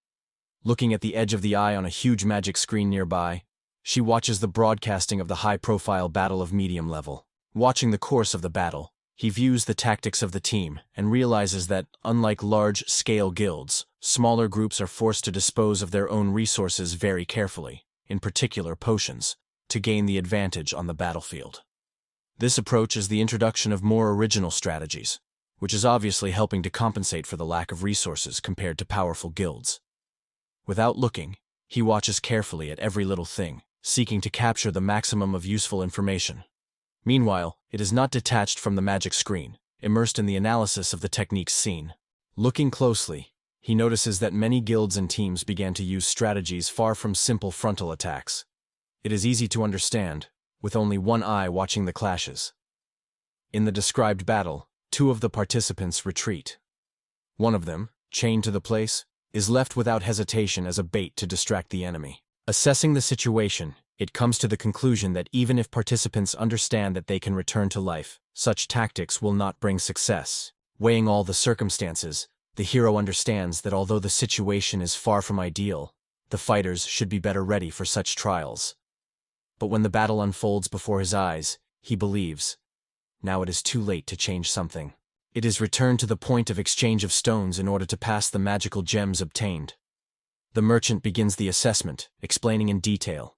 Looking at the edge of the eye on a huge magic screen nearby, she watches the broadcasting of the high-profile battle of medium level. Watching the course of the battle, he views the tactics of the team and realizes that, unlike large-scale guilds, smaller groups are forced to dispose of their own resources very carefully, in particular potions, to gain the advantage on the battlefield. This approach is the introduction of more original strategies, which is obviously helping to compensate for the lack of resources compared to powerful guilds. Without looking, he watches carefully at every little thing, seeking to capture the maximum of useful information. Meanwhile, it is not detached from the magic screen, immersed in the analysis of the techniques seen. Looking closely, He notices that many guilds and teams began to use strategies far from simple frontal attacks. It is easy to understand, with only one eye watching the clashes. In the described battle, 2 of the participants retreat. One of them, chained to the place, is left without hesitation as a bait to distract the enemy. Assessing the situation, it comes to the conclusion that even if participants understand that they can return to life, such tactics will not bring success. Weighing all the circumstances, the hero understands that although the situation is far from ideal, the fighters should be better ready for such trials. But when the battle unfolds before his eyes, he believes, now it is too late to change something. It is returned to the point of exchange of stones in order to pass the magical gems obtained. The merchant begins the assessment, explaining in detail.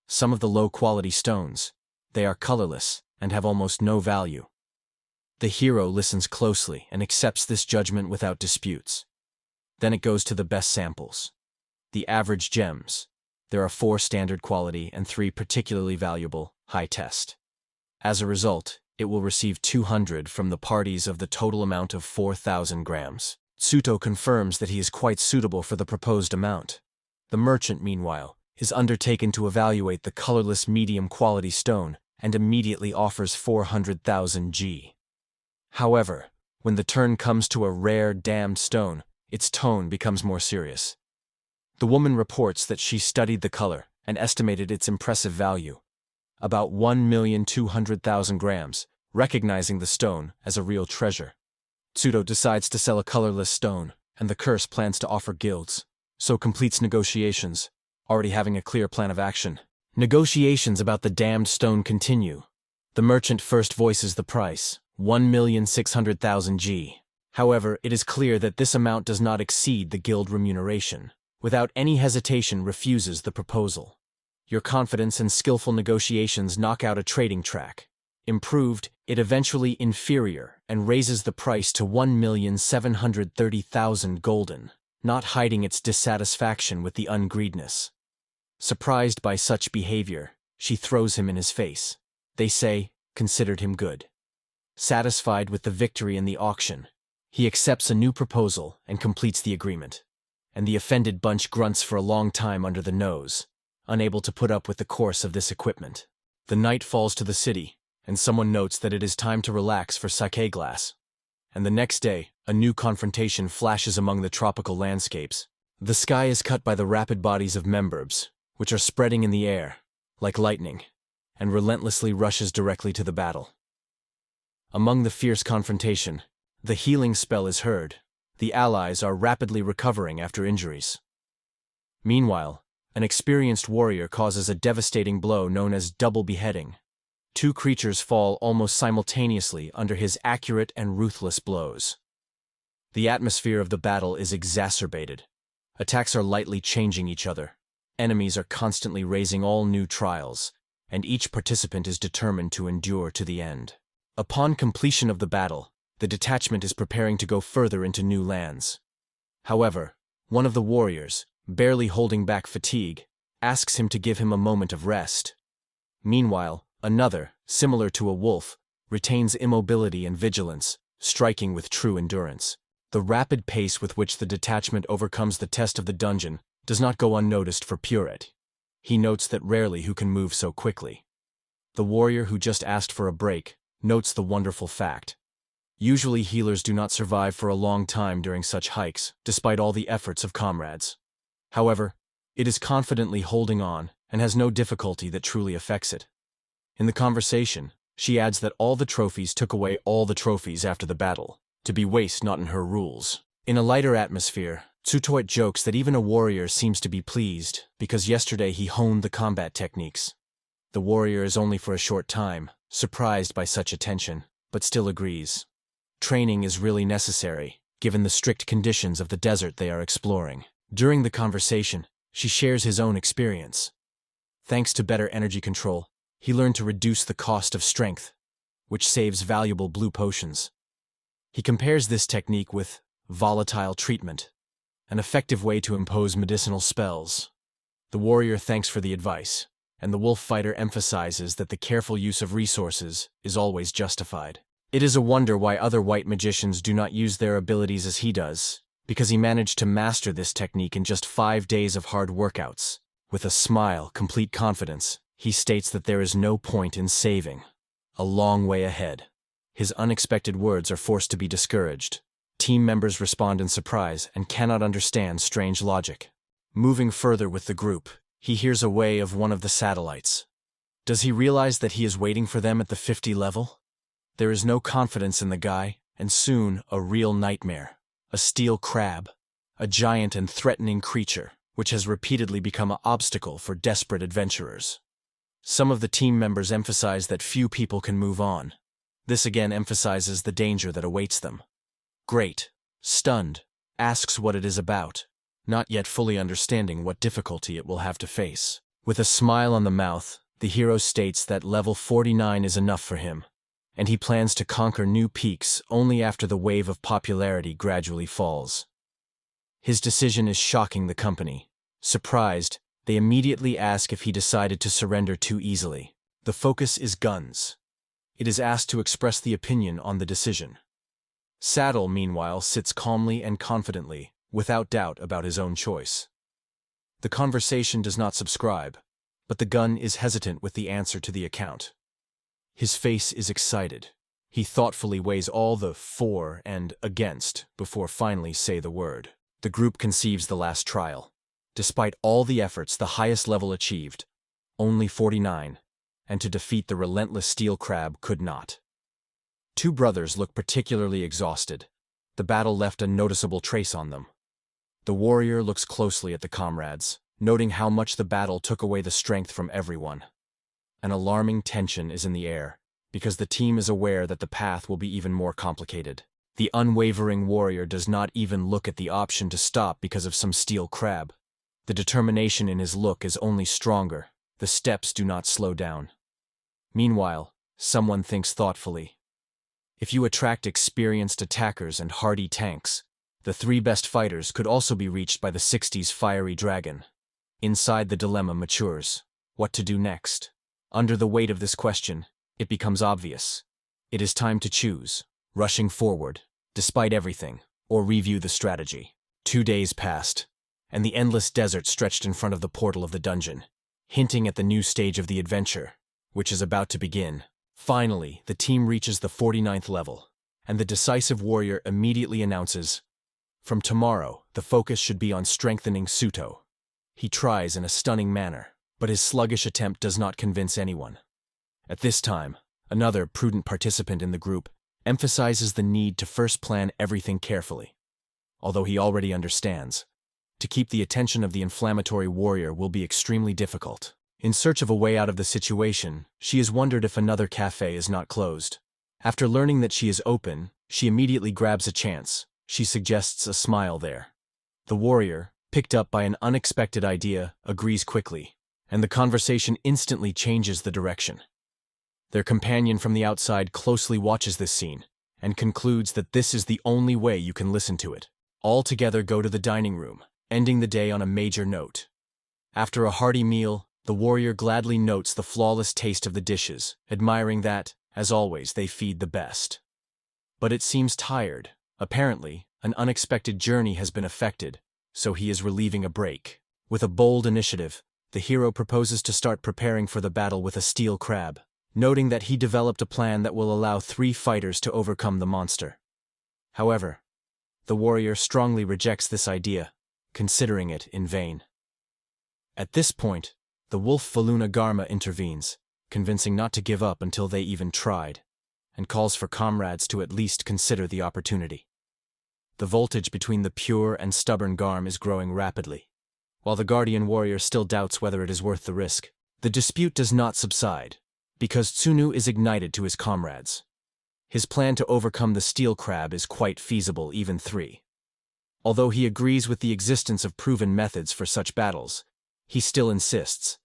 Some of the low-quality stones, they are colorless and have almost no value. The hero listens closely and accepts this judgment without disputes. Then it goes to the best samples. The average gems. There are 4 standard quality and 3 particularly valuable, high test. As a result, it will receive 200 from the parties of the total amount of 4,000 grams. Suto confirms that he is quite suitable for the proposed amount. The merchant, meanwhile, is undertaken to evaluate the colorless medium-quality stone and immediately offers 400,000 G. However, when the turn comes to a rare, damned stone, its tone becomes more serious. The woman reports that she studied the color and estimated its impressive value, about 1,200,000 grams, recognizing the stone as a real treasure. Tsudo decides to sell a colorless stone, and the curse plans to offer guilds, so completes negotiations, already having a clear plan of action. Negotiations about the damned stone continue. The merchant first voices the price, 1,600,000 G. However, it is clear that this amount does not exceed the guild remuneration. Without any hesitation, refuses the proposal. Your confidence and skillful negotiations knock out a trading track. Improved, it eventually inferior and raises the price to 1,730,000 golden, not hiding its dissatisfaction with the ungreedness. Surprised by such behavior, she throws him in his face. They say, considered him good. Satisfied with the victory in the auction, he accepts a new proposal and completes the agreement. And the offended bunch grunts for a long time under the nose, unable to put up with the course of this equipment. The night falls to the city, and someone notes that it is time to relax for sake glass. And the next day, a new confrontation flashes among the tropical landscapes. The sky is cut by the rapid bodies of members, which are spreading in the air, like lightning, and relentlessly rushes directly to the battle. Among the fierce confrontation, the healing spell is heard. The allies are rapidly recovering after injuries. Meanwhile, an experienced warrior causes a devastating blow known as double beheading. 2 creatures fall almost simultaneously under his accurate and ruthless blows. The atmosphere of the battle is exacerbated. Attacks are lightly changing each other. Enemies are constantly raising all new trials, and each participant is determined to endure to the end. Upon completion of the battle, the detachment is preparing to go further into new lands. However, one of the warriors, barely holding back fatigue, asks him to give him a moment of rest. Meanwhile, another, similar to a wolf, retains immobility and vigilance, striking with true endurance. The rapid pace with which the detachment overcomes the test of the dungeon does not go unnoticed for Puret. He notes that rarely who can move so quickly. The warrior who just asked for a break notes the wonderful fact. Usually healers do not survive for a long time during such hikes, despite all the efforts of comrades. However, it is confidently holding on and has no difficulty that truly affects it. In the conversation, she adds that all the trophies took away all the trophies after the battle, to be waste not in her rules. In a lighter atmosphere, Tsutoit jokes that even a warrior seems to be pleased because yesterday he honed the combat techniques. The warrior is only for a short time, surprised by such attention, but still agrees. Training is really necessary, given the strict conditions of the desert they are exploring. During the conversation, she shares his own experience. Thanks to better energy control, he learned to reduce the cost of strength, which saves valuable blue potions. He compares this technique with volatile treatment, an effective way to impose medicinal spells. The warrior thanks for the advice, and the wolf fighter emphasizes that the careful use of resources is always justified. It is a wonder why other white magicians do not use their abilities as he does, because he managed to master this technique in just 5 days of hard workouts. With a smile, complete confidence, he states that there is no point in saving. A long way ahead. His unexpected words are forced to be discouraged. Team members respond in surprise and cannot understand strange logic. Moving further with the group, he hears a way of one of the satellites. Does he realize that he is waiting for them at the 50 level? There is no confidence in the guy, and soon a real nightmare. A steel crab, a giant and threatening creature, which has repeatedly become an obstacle for desperate adventurers. Some of the team members emphasize that few people can move on. This again emphasizes the danger that awaits them. Great, stunned, asks what it is about, not yet fully understanding what difficulty it will have to face. With a smile on the mouth, the hero states that level 49 is enough for him, and he plans to conquer new peaks only after the wave of popularity gradually falls. His decision is shocking the company. Surprised, they immediately ask if he decided to surrender too easily. The focus is guns. It is asked to express the opinion on the decision. Saddle, meanwhile, sits calmly and confidently, without doubt about his own choice. The conversation does not subscribe, but the gun is hesitant with the answer to the account. His face is excited. He thoughtfully weighs all the for and against before finally say the word. The group conceives the last trial. Despite all the efforts, the highest level achieved, only 49, and to defeat the relentless steel crab could not. Two brothers look particularly exhausted. The battle left a noticeable trace on them. The warrior looks closely at the comrades, noting how much the battle took away the strength from everyone. An alarming tension is in the air, because the team is aware that the path will be even more complicated. The unwavering warrior does not even look at the option to stop because of some steel crab. The determination in his look is only stronger. The steps do not slow down. Meanwhile, someone thinks thoughtfully. If you attract experienced attackers and hardy tanks, the 3 best fighters could also be reached by the 60's fiery dragon. Inside, the dilemma matures. What to do next? Under the weight of this question, it becomes obvious. It is time to choose, rushing forward, despite everything, or review the strategy. 2 days passed, and the endless desert stretched in front of the portal of the dungeon, hinting at the new stage of the adventure, which is about to begin. Finally, the team reaches the 49th level, and the decisive warrior immediately announces, from tomorrow, the focus should be on strengthening Suto. He tries in a stunning manner, but his sluggish attempt does not convince anyone. At this time, another prudent participant in the group emphasizes the need to first plan everything carefully. Although he already understands, to keep the attention of the inflammatory warrior will be extremely difficult. In search of a way out of the situation, she has wondered if another cafe is not closed. After learning that she is open, she immediately grabs a chance. She suggests a smile there. The warrior, picked up by an unexpected idea, agrees quickly, and the conversation instantly changes the direction. Their companion from the outside closely watches this scene and concludes that this is the only way you can listen to it. All together go to the dining room, ending the day on a major note. After a hearty meal, the warrior gladly notes the flawless taste of the dishes, admiring that, as always, they feed the best. But it seems tired. Apparently, an unexpected journey has been effected, so he is relieving a break. With a bold initiative, the hero proposes to start preparing for the battle with a steel crab, noting that he developed a plan that will allow 3 fighters to overcome the monster. However, the warrior strongly rejects this idea, considering it in vain. At this point, the wolf Valuna Garma intervenes, convincing not to give up until they even tried, and calls for comrades to at least consider the opportunity. The voltage between the pure and stubborn Garm is growing rapidly. While the guardian warrior still doubts whether it is worth the risk, the dispute does not subside, because Tsunu is ignited to his comrades. His plan to overcome the steel crab is quite feasible, even 3. Although he agrees with the existence of proven methods for such battles, he still insists.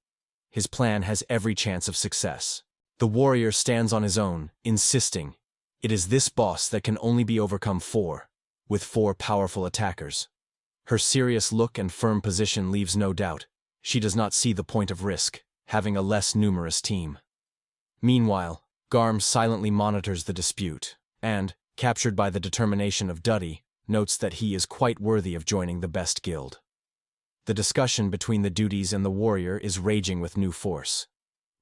His plan has every chance of success. The warrior stands on his own, insisting, it is this boss that can only be overcome with 4 powerful attackers. Her serious look and firm position leaves no doubt. She does not see the point of risk, having a less numerous team. Meanwhile, Garm silently monitors the dispute, and, captured by the determination of Duddy, notes that he is quite worthy of joining the best guild. The discussion between the duties and the warrior is raging with new force.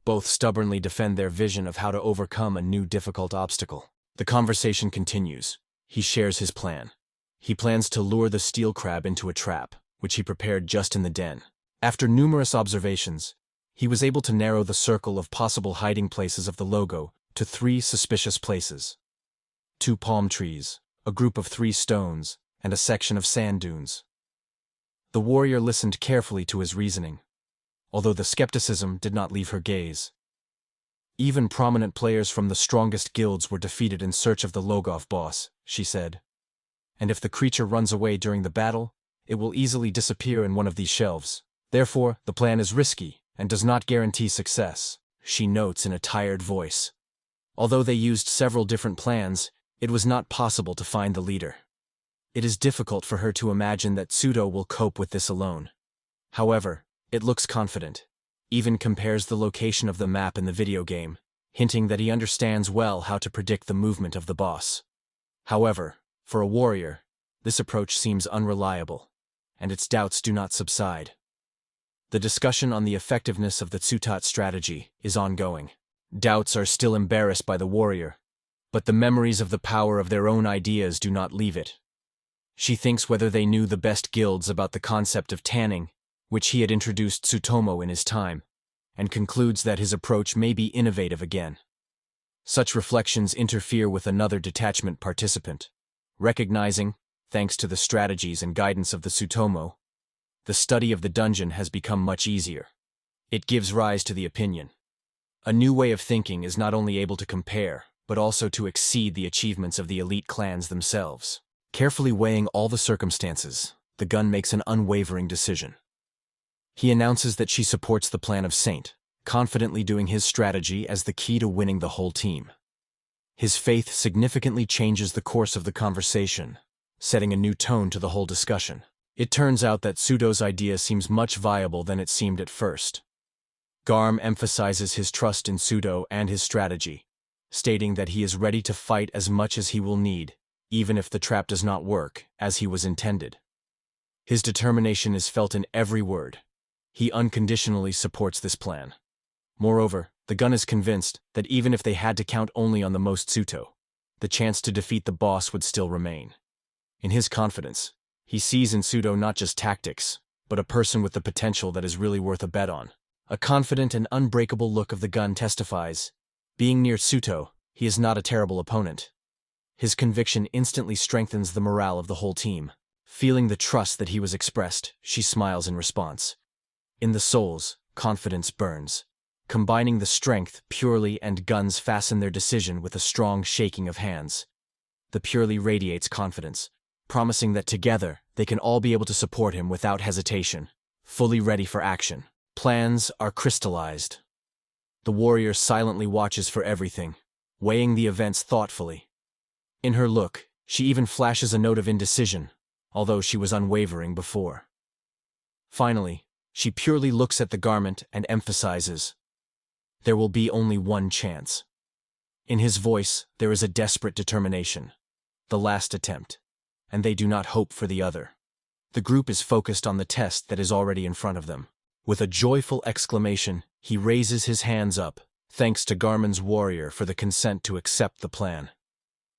Both stubbornly defend their vision of how to overcome a new difficult obstacle. The conversation continues. He shares his plan. He plans to lure the steel crab into a trap, which he prepared just in the den. After numerous observations, he was able to narrow the circle of possible hiding places of the logo to 3 suspicious places: 2 palm trees, a group of 3 stones, and a section of sand dunes. The warrior listened carefully to his reasoning, although the skepticism did not leave her gaze. Even prominent players from the strongest guilds were defeated in search of the Logov boss, she said. And if the creature runs away during the battle, it will easily disappear in one of these shelves. Therefore, the plan is risky and does not guarantee success, she notes in a tired voice. Although they used several different plans, it was not possible to find the leader. It is difficult for her to imagine that Pseudo will cope with this alone. However, it looks confident, even compares the location of the map in the video game, hinting that he understands well how to predict the movement of the boss. However, for a warrior, this approach seems unreliable, and its doubts do not subside. The discussion on the effectiveness of the Tsutat strategy is ongoing. Doubts are still embarrassed by the warrior, but the memories of the power of their own ideas do not leave it. She thinks whether they knew the best guilds about the concept of tanning, which he had introduced Tsutomu in his time, and concludes that his approach may be innovative again. Such reflections interfere with another detachment participant. Recognizing, thanks to the strategies and guidance of the Tsutomu, the study of the dungeon has become much easier. It gives rise to the opinion. A new way of thinking is not only able to compare, but also to exceed the achievements of the elite clans themselves. Carefully weighing all the circumstances, the gun makes an unwavering decision. He announces that she supports the plan of Saint, confidently doing his strategy as the key to winning the whole team. His faith significantly changes the course of the conversation, setting a new tone to the whole discussion. It turns out that Pseudo's idea seems much viable than it seemed at first. Garm emphasizes his trust in Pseudo and his strategy, stating that he is ready to fight as much as he will need, even if the trap does not work as he was intended. His determination is felt in every word. He unconditionally supports this plan. Moreover, the gun is convinced that even if they had to count only on the most Tsuto, the chance to defeat the boss would still remain. In his confidence, he sees in Pseudo not just tactics, but a person with the potential that is really worth a bet on. A confident and unbreakable look of the gun testifies, being near Tsuto, he is not a terrible opponent. His conviction instantly strengthens the morale of the whole team. Feeling the trust that he was expressed, she smiles in response. In the souls, confidence burns. Combining the strength, Purely and Guns fasten their decision with a strong shaking of hands. The Purely radiates confidence, promising that together they can all be able to support him without hesitation, fully ready for action. Plans are crystallized. The warrior silently watches for everything, weighing the events thoughtfully. In her look, she even flashes a note of indecision, although she was unwavering before. Finally, she purely looks at the garment and emphasizes, "There will be only one chance." In his voice, there is a desperate determination. The last attempt, and they do not hope for the other. The group is focused on the test that is already in front of them. With a joyful exclamation, he raises his hands up, thanks to Garman's warrior for the consent to accept the plan.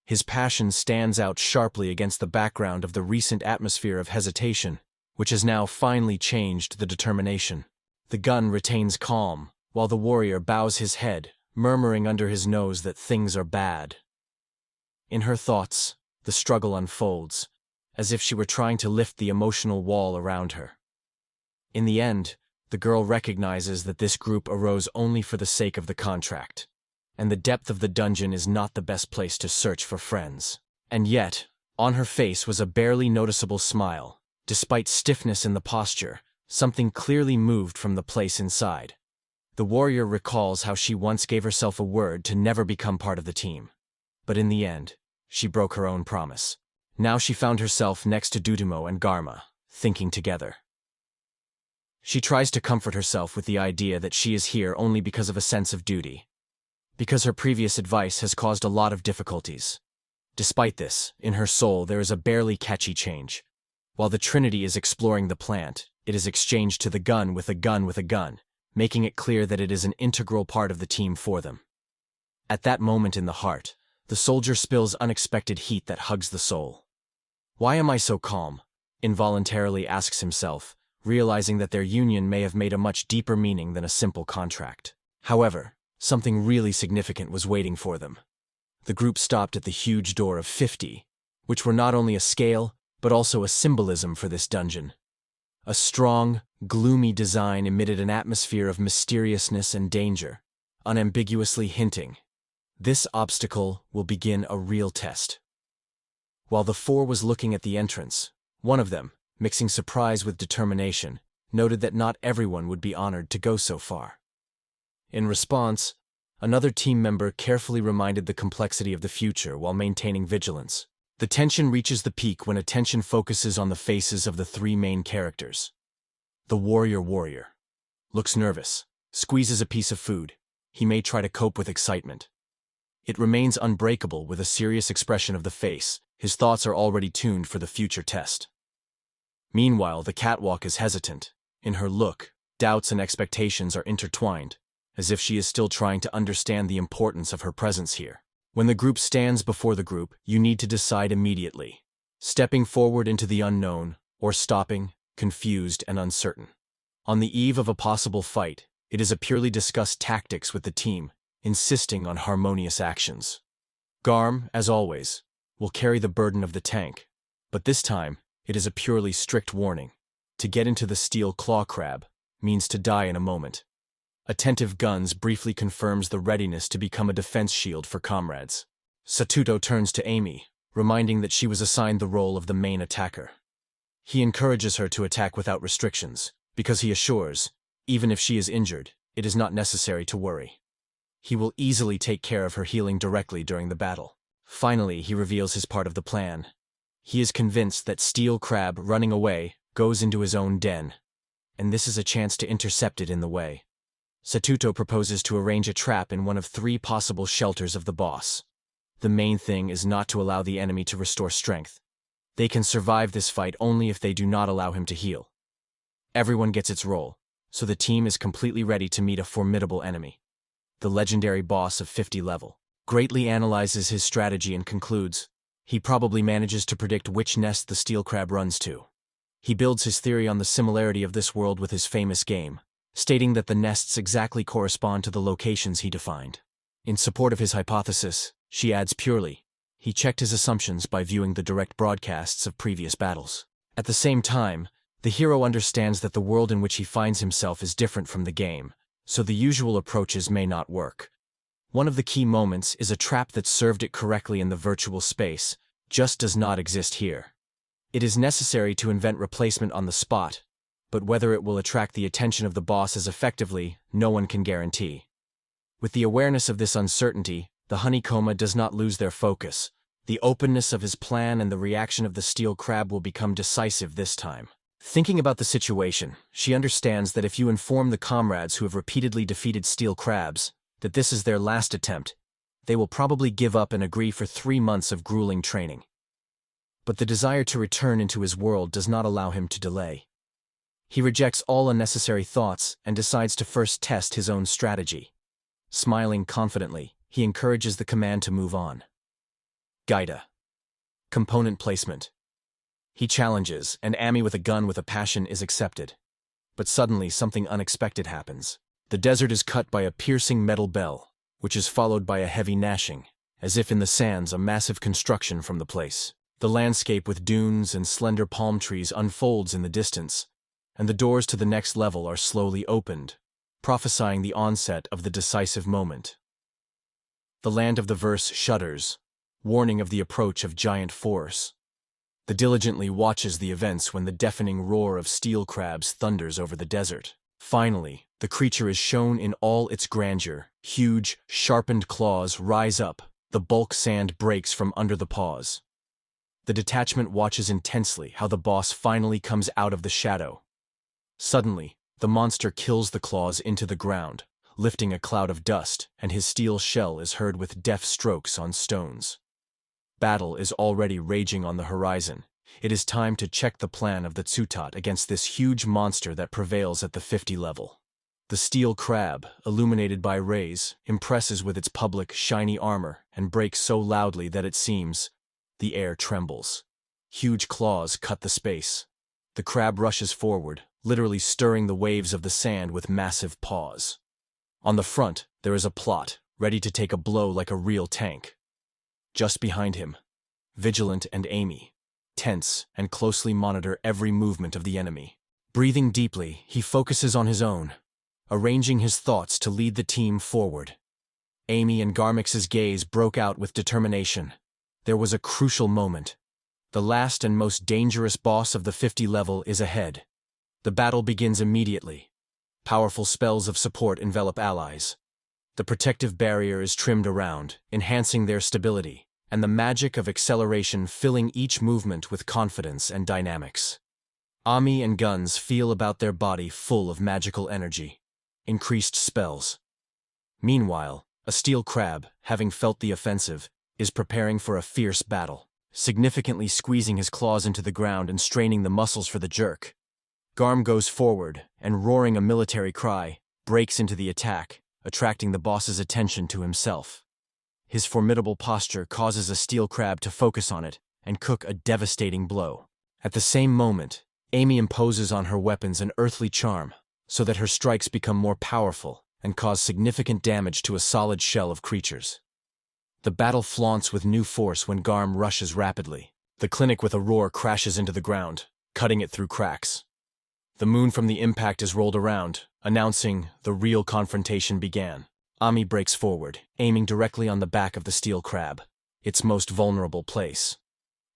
His passion stands out sharply against the background of the recent atmosphere of hesitation, which has now finally changed the determination. The gun retains calm, while the warrior bows his head, murmuring under his nose that things are bad. In her thoughts, the struggle unfolds, as if she were trying to lift the emotional wall around her. In the end, the girl recognizes that this group arose only for the sake of the contract, and the depth of the dungeon is not the best place to search for friends. And yet, on her face was a barely noticeable smile. Despite stiffness in the posture, something clearly moved from the place inside. The warrior recalls how she once gave herself a word to never become part of the team. But in the end, she broke her own promise. Now she found herself next to Dudumo and Garma, thinking together. She tries to comfort herself with the idea that she is here only because of a sense of duty. Because her previous advice has caused a lot of difficulties. Despite this, in her soul there is a barely catchy change. While the Trinity is exploring the plant, it is exchanged to the gun with a gun with a gun, making it clear that it is an integral part of the team for them. At that moment in the heart, the soldier spills unexpected heat that hugs the soul. "Why am I so calm?" involuntarily asks himself, realizing that their union may have made a much deeper meaning than a simple contract. However, something really significant was waiting for them. The group stopped at the huge door of 50, which were not only a scale, but also a symbolism for this dungeon. A strong, gloomy design emitted an atmosphere of mysteriousness and danger, unambiguously hinting, "This obstacle will begin a real test." While the four was looking at the entrance, one of them, mixing surprise with determination, noted that not everyone would be honored to go so far. In response, another team member carefully reminded the complexity of the future while maintaining vigilance. The tension reaches the peak when attention focuses on the faces of the three main characters. The warrior looks nervous, squeezes a piece of food. He may try to cope with excitement. It remains unbreakable with a serious expression of the face. His thoughts are already tuned for the future test. Meanwhile, the catwalk is hesitant. In her look, doubts and expectations are intertwined, as if she is still trying to understand the importance of her presence here. When the group stands before the group, you need to decide immediately. Stepping forward into the unknown, or stopping, confused and uncertain. On the eve of a possible fight, it is a purely discussed tactics with the team, insisting on harmonious actions. Garm, as always, will carry the burden of the tank, but this time, it is a purely strict warning. To get into the steel claw crab means to die in a moment. Attentive Guns briefly confirms the readiness to become a defense shield for comrades. Satuto turns to Amy, reminding that she was assigned the role of the main attacker. He encourages her to attack without restrictions, because he assures, even if she is injured, it is not necessary to worry. He will easily take care of her healing directly during the battle. Finally, he reveals his part of the plan. He is convinced that Steel Crab, running away, goes into his own den, and this is a chance to intercept it in the way. Satuto proposes to arrange a trap in one of 3 possible shelters of the boss. The main thing is not to allow the enemy to restore strength. They can survive this fight only if they do not allow him to heal. Everyone gets its role, so the team is completely ready to meet a formidable enemy. The legendary boss of 50 level greatly analyzes his strategy and concludes, he probably manages to predict which nest the steel crab runs to. He builds his theory on the similarity of this world with his famous game, stating that the nests exactly correspond to the locations he defined. In support of his hypothesis, she adds purely, he checked his assumptions by viewing the direct broadcasts of previous battles. At the same time, the hero understands that the world in which he finds himself is different from the game, so the usual approaches may not work. One of the key moments is a trap that served it correctly in the virtual space, just does not exist here. It is necessary to invent replacement on the spot, but whether it will attract the attention of the boss as effectively, no one can guarantee. With the awareness of this uncertainty, the honeycomb does not lose their focus. The openness of his plan and the reaction of the steel crab will become decisive this time. Thinking about the situation, she understands that if you inform the comrades who have repeatedly defeated steel crabs that this is their last attempt, they will probably give up and agree for 3 months of grueling training. But the desire to return into his world does not allow him to delay. He rejects all unnecessary thoughts and decides to first test his own strategy. Smiling confidently, he encourages the command to move on. Gaida. Component placement. He challenges, and Amy with a gun with a passion is accepted. But suddenly something unexpected happens. The desert is cut by a piercing metal bell, which is followed by a heavy gnashing, as if in the sands a massive construction from the place. The landscape with dunes and slender palm trees unfolds in the distance, and the doors to the next level are slowly opened, prophesying the onset of the decisive moment. The land of the verse shudders, warning of the approach of giant force. The diligently watches the events when the deafening roar of steel crabs thunders over the desert. Finally, the creature is shown in all its grandeur. Huge, sharpened claws rise up, the bulk sand breaks from under the paws. The detachment watches intensely how the boss finally comes out of the shadow. Suddenly, the monster kills the claws into the ground, lifting a cloud of dust, and his steel shell is heard with deft strokes on stones. Battle is already raging on the horizon. It is time to check the plan of the Tsutat against this huge monster that prevails at the 50 level. The steel crab, illuminated by rays, impresses with its public, shiny armor and breaks so loudly that it seems the air trembles. Huge claws cut the space. The crab rushes forward, literally stirring the waves of the sand with massive paws. On the front, there is a plot, ready to take a blow like a real tank. Just behind him, Vigilant and Amy, tense and closely monitor every movement of the enemy. Breathing deeply, he focuses on his own, arranging his thoughts to lead the team forward. Amy and Garmix's gaze broke out with determination. There was a crucial moment. The last and most dangerous boss of the 50 level is ahead. The battle begins immediately. Powerful spells of support envelop allies. The protective barrier is trimmed around, enhancing their stability, and the magic of acceleration filling each movement with confidence and dynamics. Ami and Guns feel about their body full of magical energy. Increased spells. Meanwhile, a steel crab, having felt the offensive, is preparing for a fierce battle, significantly squeezing his claws into the ground and straining the muscles for the jerk. Garm goes forward and, roaring a military cry, breaks into the attack, attracting the boss's attention to himself. His formidable posture causes a steel crab to focus on it and cook a devastating blow. At the same moment, Amy imposes on her weapons an earthly charm, so that her strikes become more powerful and cause significant damage to a solid shell of creatures. The battle flaunts with new force when Garm rushes rapidly. The clinic with a roar crashes into the ground, cutting it through cracks. The moon from the impact is rolled around, announcing the real confrontation began. Ami breaks forward, aiming directly on the back of the steel crab, its most vulnerable place.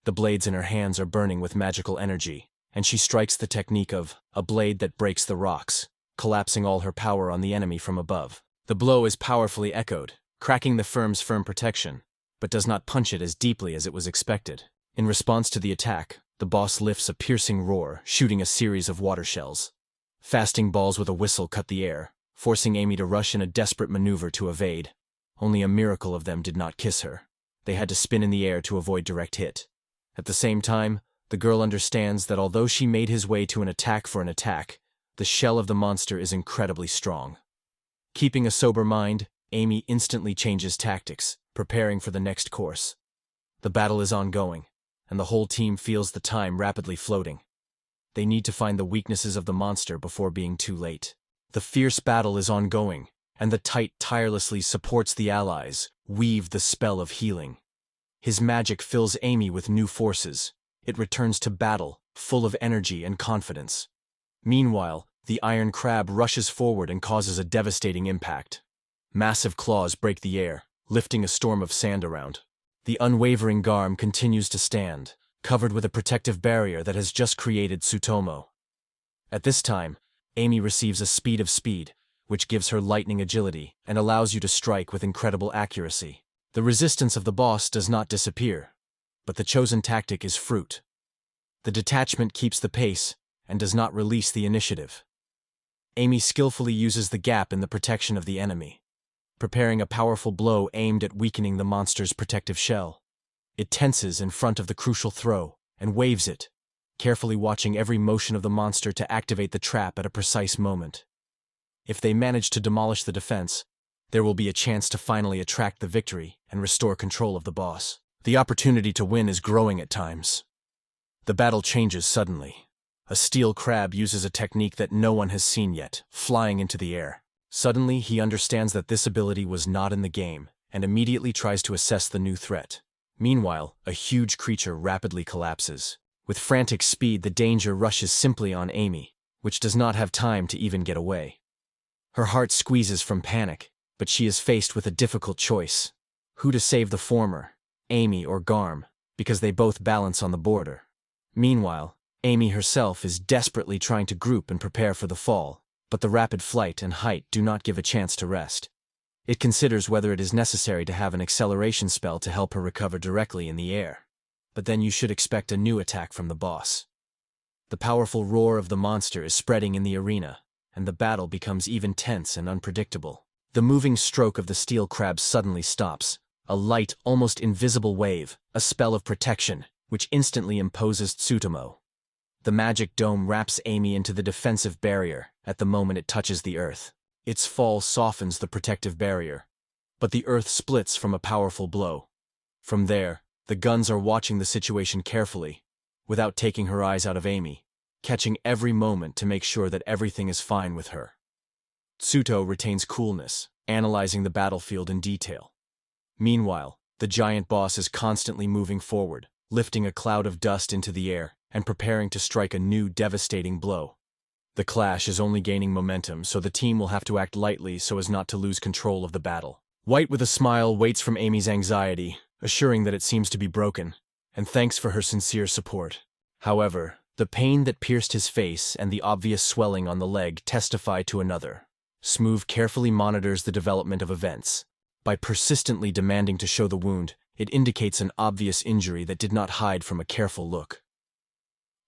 The blades in her hands are burning with magical energy, and she strikes the technique of a blade that breaks the rocks, collapsing all her power on the enemy from above. The blow is powerfully echoed, cracking the firm's firm protection, but does not punch it as deeply as it was expected. In response to the attack, the boss lifts a piercing roar, shooting a series of water shells. Fasting balls with a whistle cut the air, forcing Amy to rush in a desperate maneuver to evade. Only a miracle of them did not kiss her. They had to spin in the air to avoid direct hit. At the same time, the girl understands that although she made his way to an attack for an attack, the shell of the monster is incredibly strong. Keeping a sober mind, Amy instantly changes tactics, preparing for the next course. The battle is ongoing, and the whole team feels the time rapidly floating. They need to find the weaknesses of the monster before being too late. The fierce battle is ongoing, and the Tight tirelessly supports the allies, weave the spell of healing. His magic fills Amy with new forces. It returns to battle, full of energy and confidence. Meanwhile, the iron crab rushes forward and causes a devastating impact. Massive claws break the air, lifting a storm of sand around. The unwavering Garm continues to stand, covered with a protective barrier that has just created Tsutomu. At this time, Amy receives a speed of speed, which gives her lightning agility and allows you to strike with incredible accuracy. The resistance of the boss does not disappear, but the chosen tactic is fruit. The detachment keeps the pace and does not release the initiative. Amy skillfully uses the gap in the protection of the enemy, preparing a powerful blow aimed at weakening the monster's protective shell. It tenses in front of the crucial throw and waves it, carefully watching every motion of the monster to activate the trap at a precise moment. If they manage to demolish the defense, there will be a chance to finally attract the victory and restore control of the boss. The opportunity to win is growing at times. The battle changes suddenly. A steel crab uses a technique that no one has seen yet, flying into the air. Suddenly, he understands that this ability was not in the game, and immediately tries to assess the new threat. Meanwhile, a huge creature rapidly collapses. With frantic speed, the danger rushes simply on Amy, which does not have time to even get away. Her heart squeezes from panic, but she is faced with a difficult choice. Who to save the former, Amy or Garm, because they both balance on the border. Meanwhile, Amy herself is desperately trying to group and prepare for the fall, but the rapid flight and height do not give a chance to rest. It considers whether it is necessary to have an acceleration spell to help her recover directly in the air. But then you should expect a new attack from the boss. The powerful roar of the monster is spreading in the arena, and the battle becomes even tense and unpredictable. The moving stroke of the steel crab suddenly stops, a light, almost invisible wave, a spell of protection, which instantly imposes Tsutomu. The magic dome wraps Amy into the defensive barrier at the moment it touches the earth. Its fall softens the protective barrier, but the earth splits from a powerful blow. From there, the guns are watching the situation carefully, without taking her eyes out of Amy, catching every moment to make sure that everything is fine with her. Tsuto retains coolness, analyzing the battlefield in detail. Meanwhile, the giant boss is constantly moving forward, lifting a cloud of dust into the air and preparing to strike a new devastating blow. The clash is only gaining momentum, so the team will have to act lightly so as not to lose control of the battle. White with a smile waits from Amy's anxiety, assuring that it seems to be broken, and thanks for her sincere support. However, the pain that pierced his face and the obvious swelling on the leg testify to another. Smooth carefully monitors the development of events. By persistently demanding to show the wound, it indicates an obvious injury that did not hide from a careful look.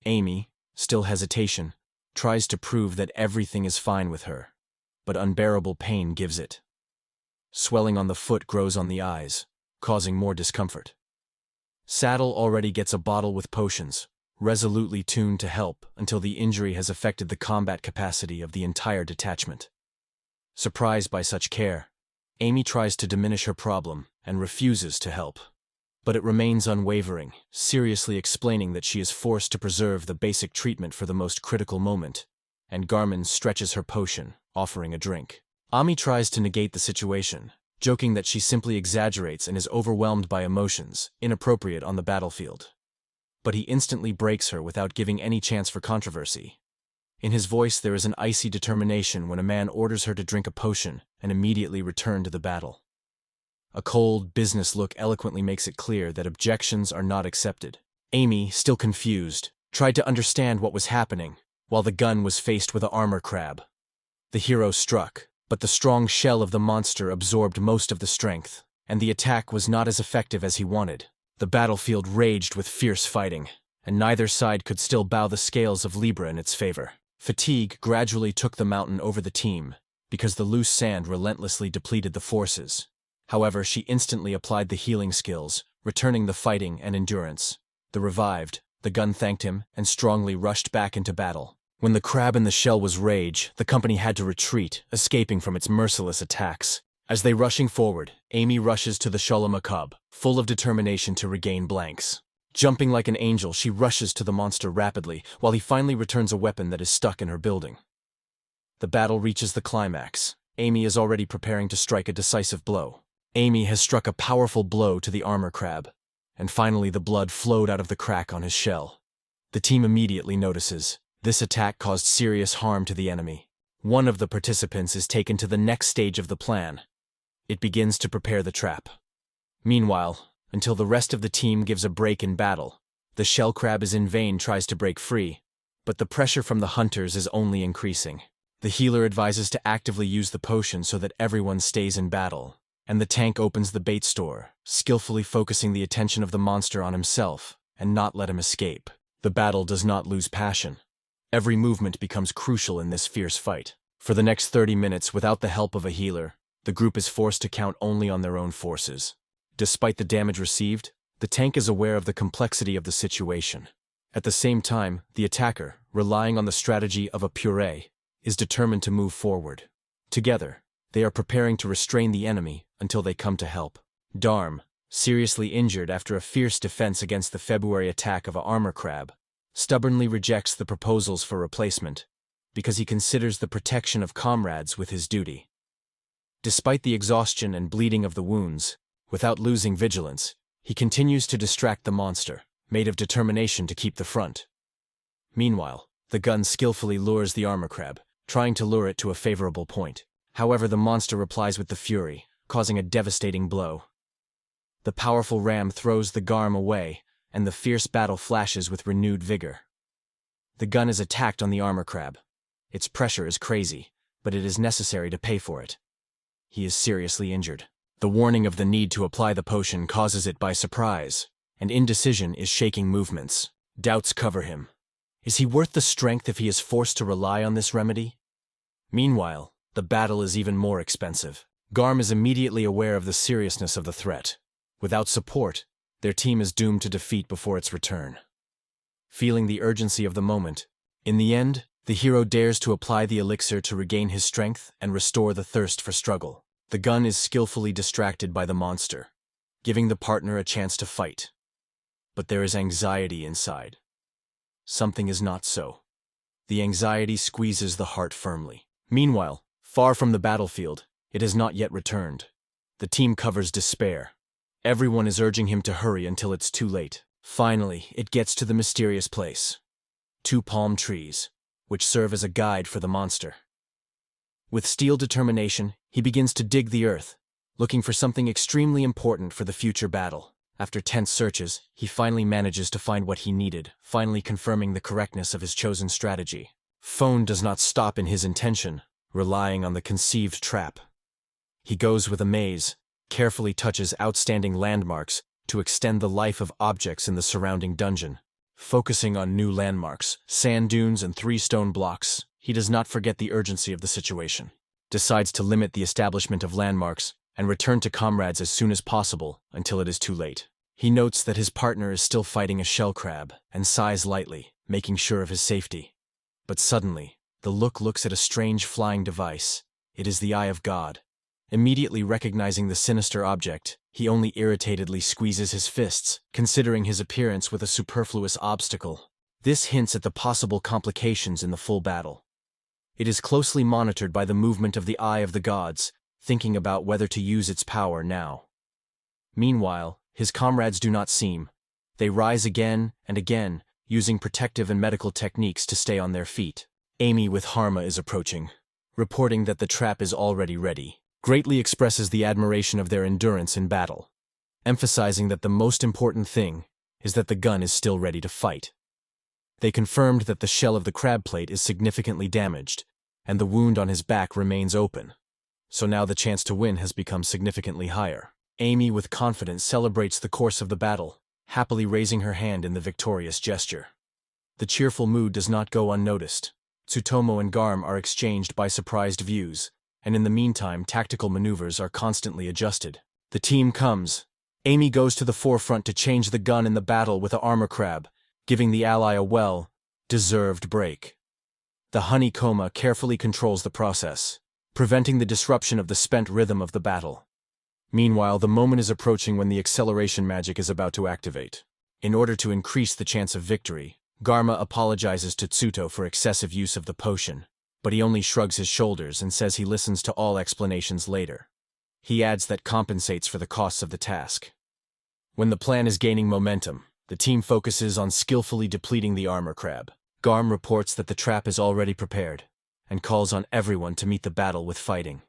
Amy, still hesitation, tries to prove that everything is fine with her, but unbearable pain gives it. Swelling on the foot grows on the eyes, causing more discomfort. Saddle already gets a bottle with potions, resolutely tuned to help until the injury has affected the combat capacity of the entire detachment. Surprised by such care, Amy tries to diminish her problem and refuses to help. But it remains unwavering, seriously explaining that she is forced to preserve the basic treatment for the most critical moment, and Garmin stretches her potion, offering a drink. Ami tries to negate the situation, joking that she simply exaggerates and is overwhelmed by emotions, inappropriate on the battlefield. But he instantly breaks her without giving any chance for controversy. In his voice there is an icy determination when a man orders her to drink a potion and immediately return to the battle. A cold, business look eloquently makes it clear that objections are not accepted. Amy, still confused, tried to understand what was happening, while the gun was faced with an armor crab. The hero struck, but the strong shell of the monster absorbed most of the strength, and the attack was not as effective as he wanted. The battlefield raged with fierce fighting, and neither side could still bow the scales of Libra in its favor. Fatigue gradually took the mountain over the team, because the loose sand relentlessly depleted the forces. However, she instantly applied the healing skills, returning the fighting and endurance. The revived, the gun thanked him, and strongly rushed back into battle. When the crab in the shell was rage, the company had to retreat, escaping from its merciless attacks. As they rushing forward, Amy rushes to the Sholamacabre, full of determination to regain blanks. Jumping like an angel, she rushes to the monster rapidly, while he finally returns a weapon that is stuck in her building. The battle reaches the climax. Amy is already preparing to strike a decisive blow. Amy has struck a powerful blow to the armor crab, and finally the blood flowed out of the crack on his shell. The team immediately notices. This attack caused serious harm to the enemy. One of the participants is taken to the next stage of the plan. It begins to prepare the trap. Meanwhile, until the rest of the team gives a break in battle, the shell crab in vain tries to break free, but the pressure from the hunters is only increasing. The healer advises to actively use the potion so that everyone stays in battle, and the tank opens the bait store, skillfully focusing the attention of the monster on himself, and not let him escape. The battle does not lose passion. Every movement becomes crucial in this fierce fight. For the next 30 minutes, without the help of a healer, the group is forced to count only on their own forces. Despite the damage received, the tank is aware of the complexity of the situation. At the same time, the attacker, relying on the strategy of a puree, is determined to move forward. Together, they are preparing to restrain the enemy until they come to help. Darm, seriously injured after a fierce defense against the February attack of an armor crab, stubbornly rejects the proposals for replacement because he considers the protection of comrades with his duty. Despite the exhaustion and bleeding of the wounds, without losing vigilance, he continues to distract the monster, made of determination to keep the front. Meanwhile, the gun skillfully lures the armor crab, trying to lure it to a favorable point. However, the monster replies with the fury, causing a devastating blow. The powerful ram throws the garm away, and the fierce battle flashes with renewed vigor. The gun is attacked on the armor crab. Its pressure is crazy, but it is necessary to pay for it. He is seriously injured. The warning of the need to apply the potion causes it by surprise, and indecision is shaking movements. Doubts cover him. Is he worth the strength if he is forced to rely on this remedy? Meanwhile, the battle is even more expensive. Garm is immediately aware of the seriousness of the threat. Without support, their team is doomed to defeat before its return. Feeling the urgency of the moment, in the end, the hero dares to apply the elixir to regain his strength and restore the thirst for struggle. The gun is skillfully distracted by the monster, giving the partner a chance to fight. But there is anxiety inside. Something is not so. The anxiety squeezes the heart firmly. Meanwhile, far from the battlefield, it has not yet returned. The team covers despair. Everyone is urging him to hurry until it's too late. Finally, it gets to the mysterious place. 2 palm trees, which serve as a guide for the monster. With steel determination, he begins to dig the earth, looking for something extremely important for the future battle. After tense searches, he finally manages to find what he needed, finally confirming the correctness of his chosen strategy. Phone does not stop in his intention, relying on the conceived trap. He goes with a maze, carefully touches outstanding landmarks to extend the life of objects in the surrounding dungeon. Focusing on new landmarks, sand dunes and 3 stone blocks, he does not forget the urgency of the situation. Decides to limit the establishment of landmarks and return to comrades as soon as possible until it is too late. He notes that his partner is still fighting a shell crab and sighs lightly, making sure of his safety. But suddenly, the looks at a strange flying device. It is the Eye of God. Immediately recognizing the sinister object, he only irritatedly squeezes his fists, considering his appearance with a superfluous obstacle. This hints at the possible complications in the full battle. It is closely monitored by the movement of the Eye of the Gods, thinking about whether to use its power now. Meanwhile, his comrades do not seem. They rise again and again, using protective and medical techniques to stay on their feet. Amy with Harma is approaching, reporting that the trap is already ready. Greatly expresses the admiration of their endurance in battle, emphasizing that the most important thing is that the gun is still ready to fight. They confirmed that the shell of the crab plate is significantly damaged, and the wound on his back remains open. So now the chance to win has become significantly higher. Amy with confidence celebrates the course of the battle, happily raising her hand in the victorious gesture. The cheerful mood does not go unnoticed. Tsutomu and Garm are exchanged by surprised views, and in the meantime tactical maneuvers are constantly adjusted. The team comes. Amy goes to the forefront to change the gun in the battle with the armor crab, giving the ally a well-deserved break. The honey coma carefully controls the process, preventing the disruption of the spent rhythm of the battle. Meanwhile, the moment is approaching when the acceleration magic is about to activate. In order to increase the chance of victory, Garma apologizes to Tsuto for excessive use of the potion, but he only shrugs his shoulders and says he listens to all explanations later. He adds that compensates for the costs of the task. When the plan is gaining momentum, the team focuses on skillfully depleting the armor crab. Garm reports that the trap is already prepared, and calls on everyone to meet the battle with fighting.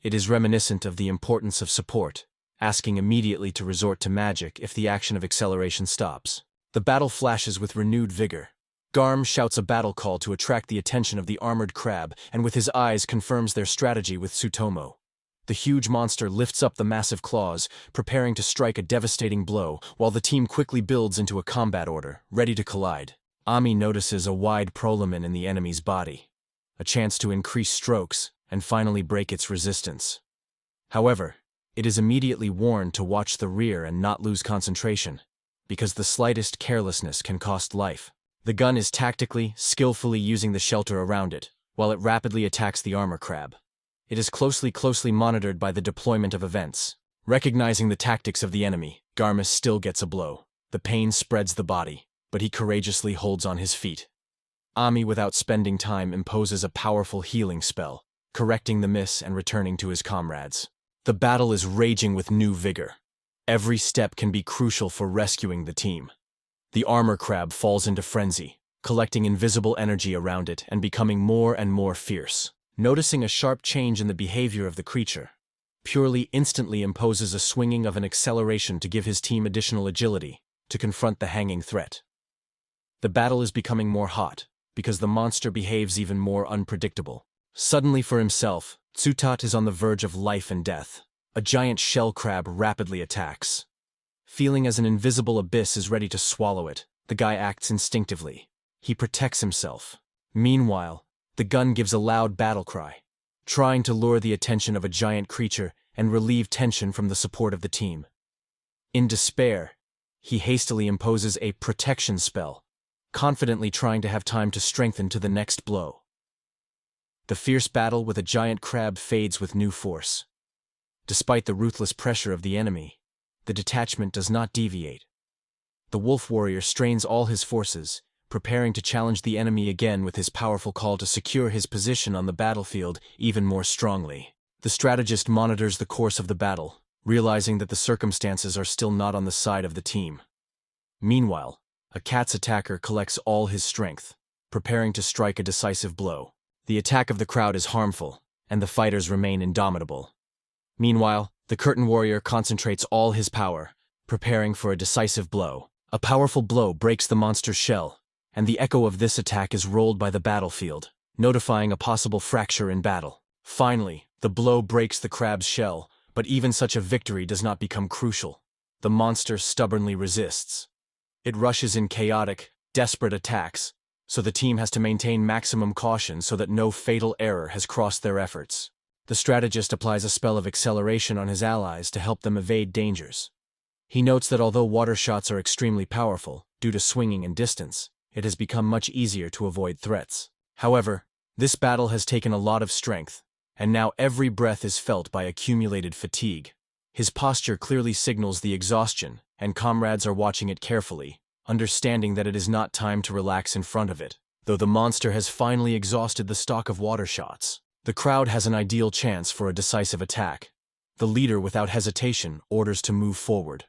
It is reminiscent of the importance of support, asking immediately to resort to magic if the action of acceleration stops. The battle flashes with renewed vigor. Garm shouts a battle call to attract the attention of the armored crab and with his eyes confirms their strategy with Tsutomu. The huge monster lifts up the massive claws, preparing to strike a devastating blow, while the team quickly builds into a combat order, ready to collide. Ami notices a wide prolamen in the enemy's body, a chance to increase strokes and finally break its resistance. However, it is immediately warned to watch the rear and not lose concentration, because the slightest carelessness can cost life. The gun is tactically, skillfully using the shelter around it, while it rapidly attacks the armor crab. It is closely monitored by the deployment of events. Recognizing the tactics of the enemy, Garmus still gets a blow. The pain spreads the body, but he courageously holds on his feet. Ami, without spending time, imposes a powerful healing spell, correcting the miss and returning to his comrades. The battle is raging with new vigor. Every step can be crucial for rescuing the team. The armor crab falls into frenzy, collecting invisible energy around it and becoming more and more fierce. Noticing a sharp change in the behavior of the creature, Purely instantly imposes a swinging of an acceleration to give his team additional agility to confront the hanging threat. The battle is becoming more hot, because the monster behaves even more unpredictable. Suddenly for himself, Tsutat is on the verge of life and death. A giant shell crab rapidly attacks. Feeling as an invisible abyss is ready to swallow it, the guy acts instinctively. He protects himself. Meanwhile, the gun gives a loud battle cry, trying to lure the attention of a giant creature and relieve tension from the support of the team. In despair, he hastily imposes a protection spell, confidently trying to have time to strengthen to the next blow. The fierce battle with a giant crab fades with new force. Despite the ruthless pressure of the enemy, the detachment does not deviate. The wolf warrior strains all his forces, preparing to challenge the enemy again with his powerful call to secure his position on the battlefield even more strongly. The strategist monitors the course of the battle, realizing that the circumstances are still not on the side of the team. Meanwhile, a cat's attacker collects all his strength, preparing to strike a decisive blow. The attack of the crowd is harmful, and the fighters remain indomitable. Meanwhile, the curtain warrior concentrates all his power, preparing for a decisive blow. A powerful blow breaks the monster's shell, and the echo of this attack is rolled by the battlefield, notifying a possible fracture in battle. Finally, the blow breaks the crab's shell, but even such a victory does not become crucial. The monster stubbornly resists. It rushes in chaotic, desperate attacks, so the team has to maintain maximum caution so that no fatal error has crossed their efforts. The strategist applies a spell of acceleration on his allies to help them evade dangers. He notes that although water shots are extremely powerful, due to swinging and distance, it has become much easier to avoid threats. However, this battle has taken a lot of strength, and now every breath is felt by accumulated fatigue. His posture clearly signals the exhaustion, and comrades are watching it carefully, understanding that it is not time to relax in front of it. Though the monster has finally exhausted the stock of water shots, the crowd has an ideal chance for a decisive attack. The leader, without hesitation, orders to move forward.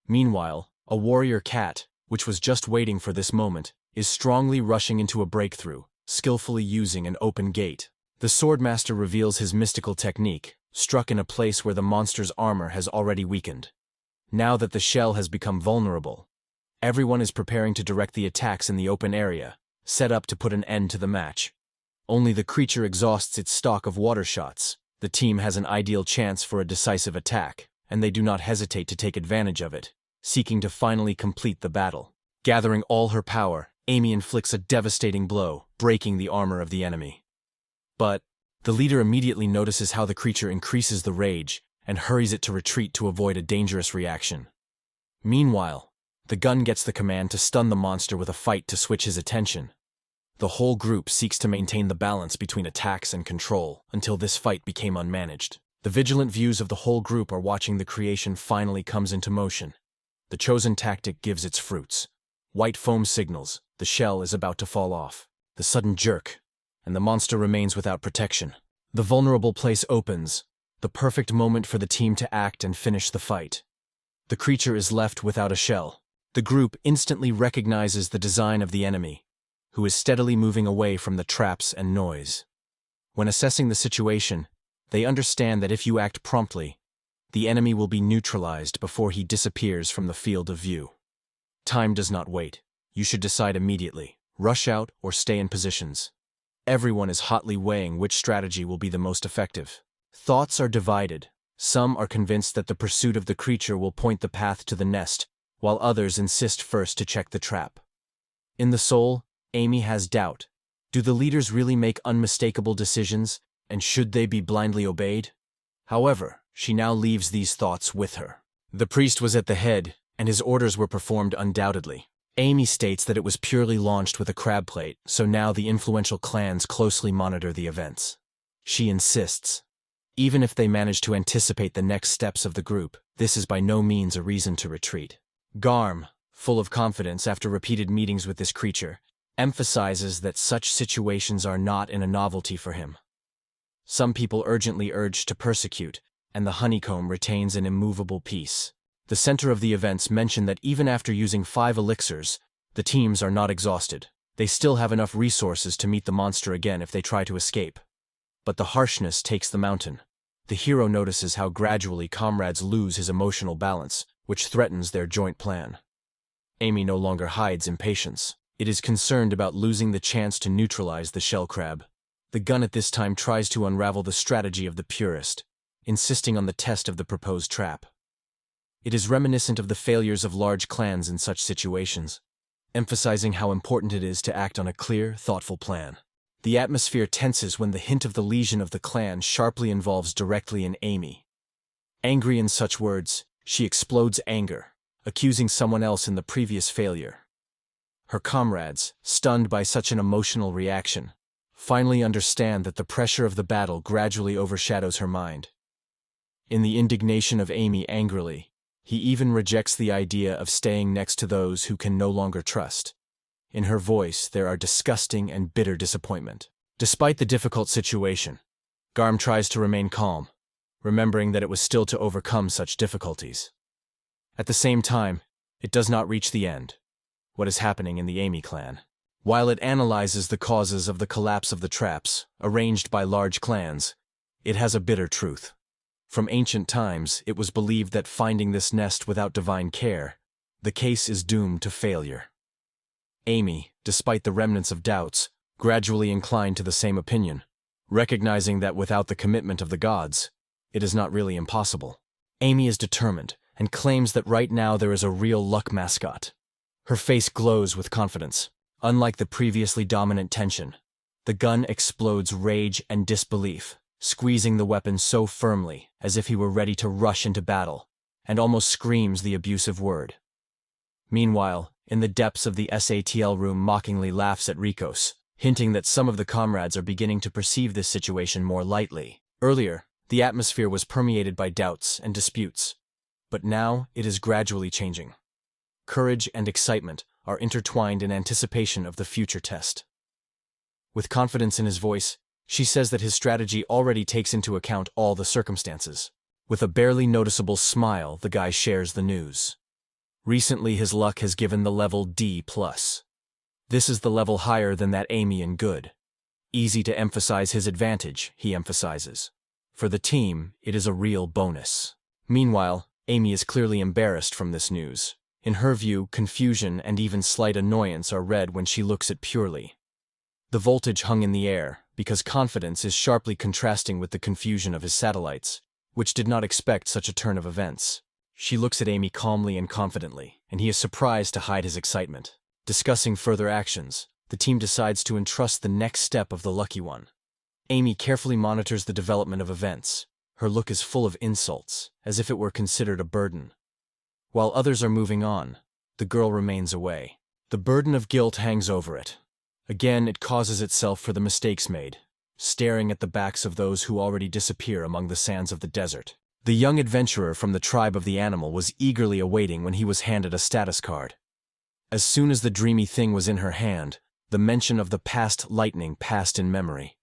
Meanwhile, a warrior cat, which was just waiting for this moment, is strongly rushing into a breakthrough, skillfully using an open gate. The swordmaster reveals his mystical technique, struck in a place where the monster's armor has already weakened. Now that the shell has become vulnerable, everyone is preparing to direct the attacks in the open area, set up to put an end to the match. Only the creature exhausts its stock of water shots. The team has an ideal chance for a decisive attack, and they do not hesitate to take advantage of it, seeking to finally complete the battle. Gathering all her power, Amy inflicts a devastating blow, breaking the armor of the enemy. But the leader immediately notices how the creature increases the rage and hurries it to retreat to avoid a dangerous reaction. Meanwhile, the gun gets the command to stun the monster with a fight to switch his attention. The whole group seeks to maintain the balance between attacks and control until this fight became unmanaged. The vigilant views of the whole group are watching the creation finally comes into motion. The chosen tactic gives its fruits. White foam signals, the shell is about to fall off. The sudden jerk, and the monster remains without protection. The vulnerable place opens, the perfect moment for the team to act and finish the fight. The creature is left without a shell. The group instantly recognizes the design of the enemy, who is steadily moving away from the traps and noise. When assessing the situation, they understand that if you act promptly, the enemy will be neutralized before he disappears from the field of view. Time does not wait. You should decide immediately. Rush out or stay in positions. Everyone is hotly weighing which strategy will be the most effective. Thoughts are divided. Some are convinced that the pursuit of the creature will point the path to the nest, while others insist first to check the trap. In the soul, Amy has doubt. Do the leaders really make unmistakable decisions, and should they be blindly obeyed? However, she now leaves these thoughts with her. The priest was at the head, and his orders were performed undoubtedly. Amy states that it was purely launched with a crab plate, so now the influential clans closely monitor the events. She insists. Even if they manage to anticipate the next steps of the group, this is by no means a reason to retreat. Garm, full of confidence after repeated meetings with this creature, emphasizes that such situations are not a novelty for him. Some people urgently urge to persecute, and the honeycomb retains an immovable peace. The center of the events mention that even after using 5 elixirs, the teams are not exhausted. They still have enough resources to meet the monster again if they try to escape. But the harshness takes the mountain. The hero notices how gradually comrades lose his emotional balance, which threatens their joint plan. Amy no longer hides impatience. It is concerned about losing the chance to neutralize the shell crab. The gun at this time tries to unravel the strategy of the purist, insisting on the test of the proposed trap. It is reminiscent of the failures of large clans in such situations, emphasizing how important it is to act on a clear, thoughtful plan. The atmosphere tenses when the hint of the lesion of the clan sharply involves directly in Amy. Angry in such words, she explodes anger, accusing someone else in the previous failure. Her comrades, stunned by such an emotional reaction, finally understand that the pressure of the battle gradually overshadows her mind. In the indignation of Amy angrily, he even rejects the idea of staying next to those who can no longer trust. In her voice there are disgusting and bitter disappointment. Despite the difficult situation, Garm tries to remain calm, remembering that it was still to overcome such difficulties. At the same time, it does not reach the end, what is happening in the Amy clan. While it analyzes the causes of the collapse of the traps, arranged by large clans, it has a bitter truth. From ancient times, it was believed that finding this nest without divine care, the case is doomed to failure. Amy, despite the remnants of doubts, gradually inclined to the same opinion, recognizing that without the commitment of the gods, it is not really impossible. Amy is determined and claims that right now there is a real luck mascot. Her face glows with confidence. Unlike the previously dominant tension, the gun explodes rage and disbelief, squeezing the weapon so firmly as if he were ready to rush into battle, and almost screams the abusive word. Meanwhile, in the depths of the SATL room mockingly laughs at Rikos, hinting that some of the comrades are beginning to perceive this situation more lightly. Earlier, the atmosphere was permeated by doubts and disputes, but now it is gradually changing. Courage and excitement are intertwined in anticipation of the future test. With confidence in his voice, she says that his strategy already takes into account all the circumstances. With a barely noticeable smile, the guy shares the news. Recently his luck has given the level D+. This is the level higher than that Amy in good. Easy to emphasize his advantage, he emphasizes. For the team, it is a real bonus. Meanwhile, Amy is clearly embarrassed from this news. In her view, confusion and even slight annoyance are read when she looks at Purely. The voltage hung in the air, because confidence is sharply contrasting with the confusion of his satellites, which did not expect such a turn of events. She looks at Amy calmly and confidently, and he is surprised to hide his excitement. Discussing further actions, the team decides to entrust the next step of the lucky one. Amy carefully monitors the development of events. Her look is full of insults, as if it were considered a burden. While others are moving on, the girl remains away. The burden of guilt hangs over it. Again, it causes itself for the mistakes made, staring at the backs of those who already disappear among the sands of the desert. The young adventurer from the tribe of the animal was eagerly awaiting when he was handed a status card. As soon as the dreamy thing was in her hand, the mention of the past lightning passed in memory.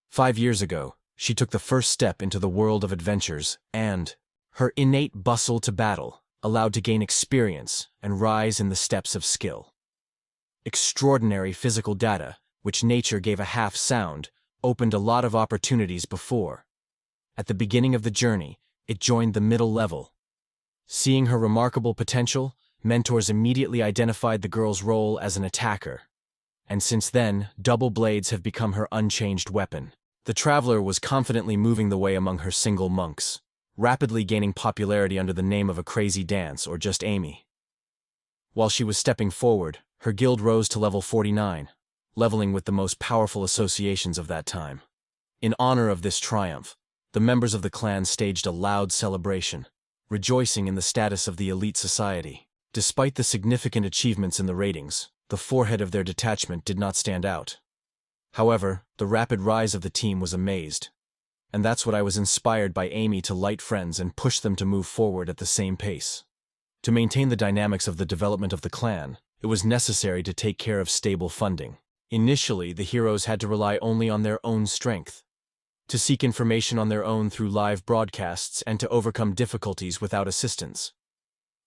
5 years ago, she took the first step into the world of adventures, and her innate bustle to battle allowed to gain experience and rise in the steps of skill. Extraordinary physical data, which nature gave a half sound, opened a lot of opportunities before. At the beginning of the journey, it joined the middle level. Seeing her remarkable potential, mentors immediately identified the girl's role as an attacker. And since then, double blades have become her unchanged weapon. The traveler was confidently moving the way among her single monks, rapidly gaining popularity under the name of a crazy dance or just Amy. While she was stepping forward, her guild rose to level 49, leveling with the most powerful associations of that time. In honor of this triumph, the members of the clan staged a loud celebration, rejoicing in the status of the elite society. Despite the significant achievements in the ratings, the forehead of their detachment did not stand out. However, the rapid rise of the team was amazed. And that's what I was inspired by Amy to light friends and push them to move forward at the same pace. To maintain the dynamics of the development of the clan, it was necessary to take care of stable funding. Initially, the heroes had to rely only on their own strength, to seek information on their own through live broadcasts and to overcome difficulties without assistance.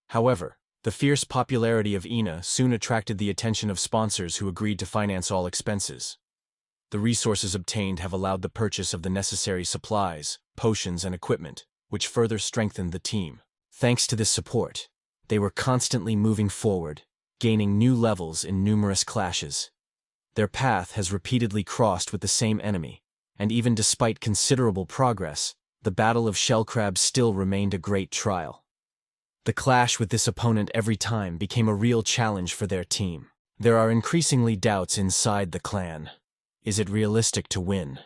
However, the fierce popularity of Ina soon attracted the attention of sponsors who agreed to finance all expenses. The resources obtained have allowed the purchase of the necessary supplies, potions, and equipment, which further strengthened the team. Thanks to this support, they were constantly moving forward, gaining new levels in numerous clashes. Their path has repeatedly crossed with the same enemy, and even despite considerable progress, the Battle of Shellcrab still remained a great trial. The clash with this opponent every time became a real challenge for their team. There are increasingly doubts inside the clan. Is it realistic to win?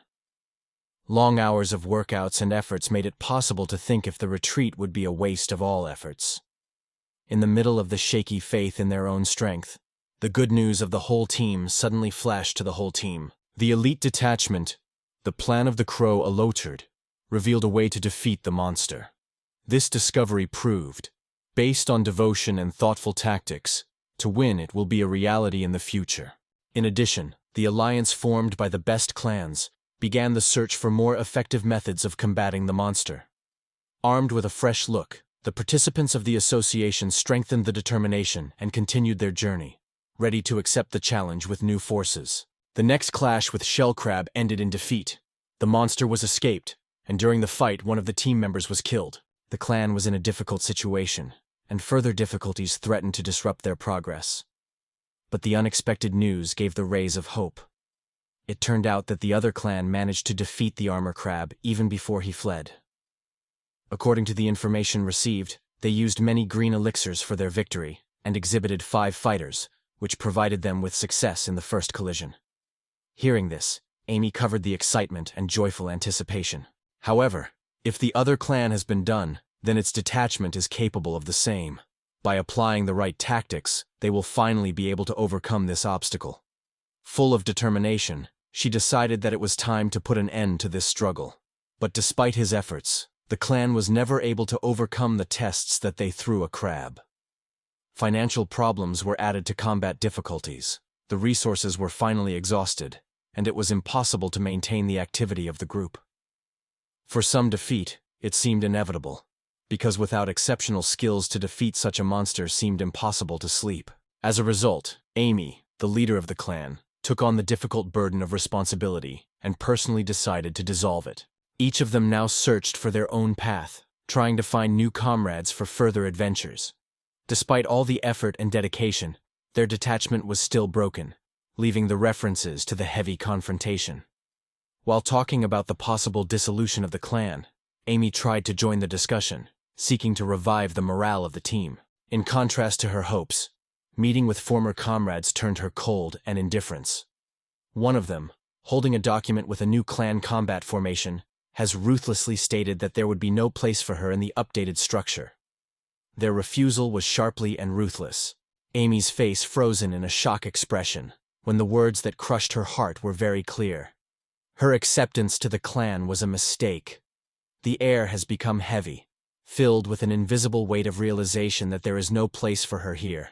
Long hours of workouts and efforts made it possible to think if the retreat would be a waste of all efforts. In the middle of the shaky faith in their own strength, the good news of the whole team suddenly flashed to the whole team. The elite detachment, the plan of the Crow Alotard, revealed a way to defeat the monster. This discovery proved, based on devotion and thoughtful tactics, to win it will be a reality in the future. In addition, the alliance formed by the best clans began the search for more effective methods of combating the monster. Armed with a fresh look, the participants of the association strengthened the determination and continued their journey, ready to accept the challenge with new forces. The next clash with Shellcrab ended in defeat. The monster was escaped, and during the fight one of the team members was killed. The clan was in a difficult situation, and further difficulties threatened to disrupt their progress. But the unexpected news gave the rays of hope. It turned out that the other clan managed to defeat the armor crab even before he fled. According to the information received, they used many green elixirs for their victory and exhibited 5 fighters, which provided them with success in the first collision. Hearing this, Amy covered the excitement and joyful anticipation. However, if the other clan has been done, then its detachment is capable of the same. By applying the right tactics, they will finally be able to overcome this obstacle. Full of determination, she decided that it was time to put an end to this struggle. But despite his efforts, the clan was never able to overcome the tests that they threw a crab. Financial problems were added to combat difficulties, the resources were finally exhausted, and it was impossible to maintain the activity of the group. For some defeat, it seemed inevitable, because without exceptional skills to defeat such a monster seemed impossible to sleep. As a result, Amy, the leader of the clan, took on the difficult burden of responsibility and personally decided to dissolve it. Each of them now searched for their own path, trying to find new comrades for further adventures. Despite all the effort and dedication, their detachment was still broken, leaving the references to the heavy confrontation. While talking about the possible dissolution of the clan, Amy tried to join the discussion, seeking to revive the morale of the team. In contrast to her hopes, meeting with former comrades turned her cold and indifference. One of them, holding a document with a new clan combat formation, has ruthlessly stated that there would be no place for her in the updated structure. Their refusal was sharply and ruthless, Amy's face frozen in a shock expression, when the words that crushed her heart were very clear. Her acceptance to the clan was a mistake. The air has become heavy, filled with an invisible weight of realization that there is no place for her here.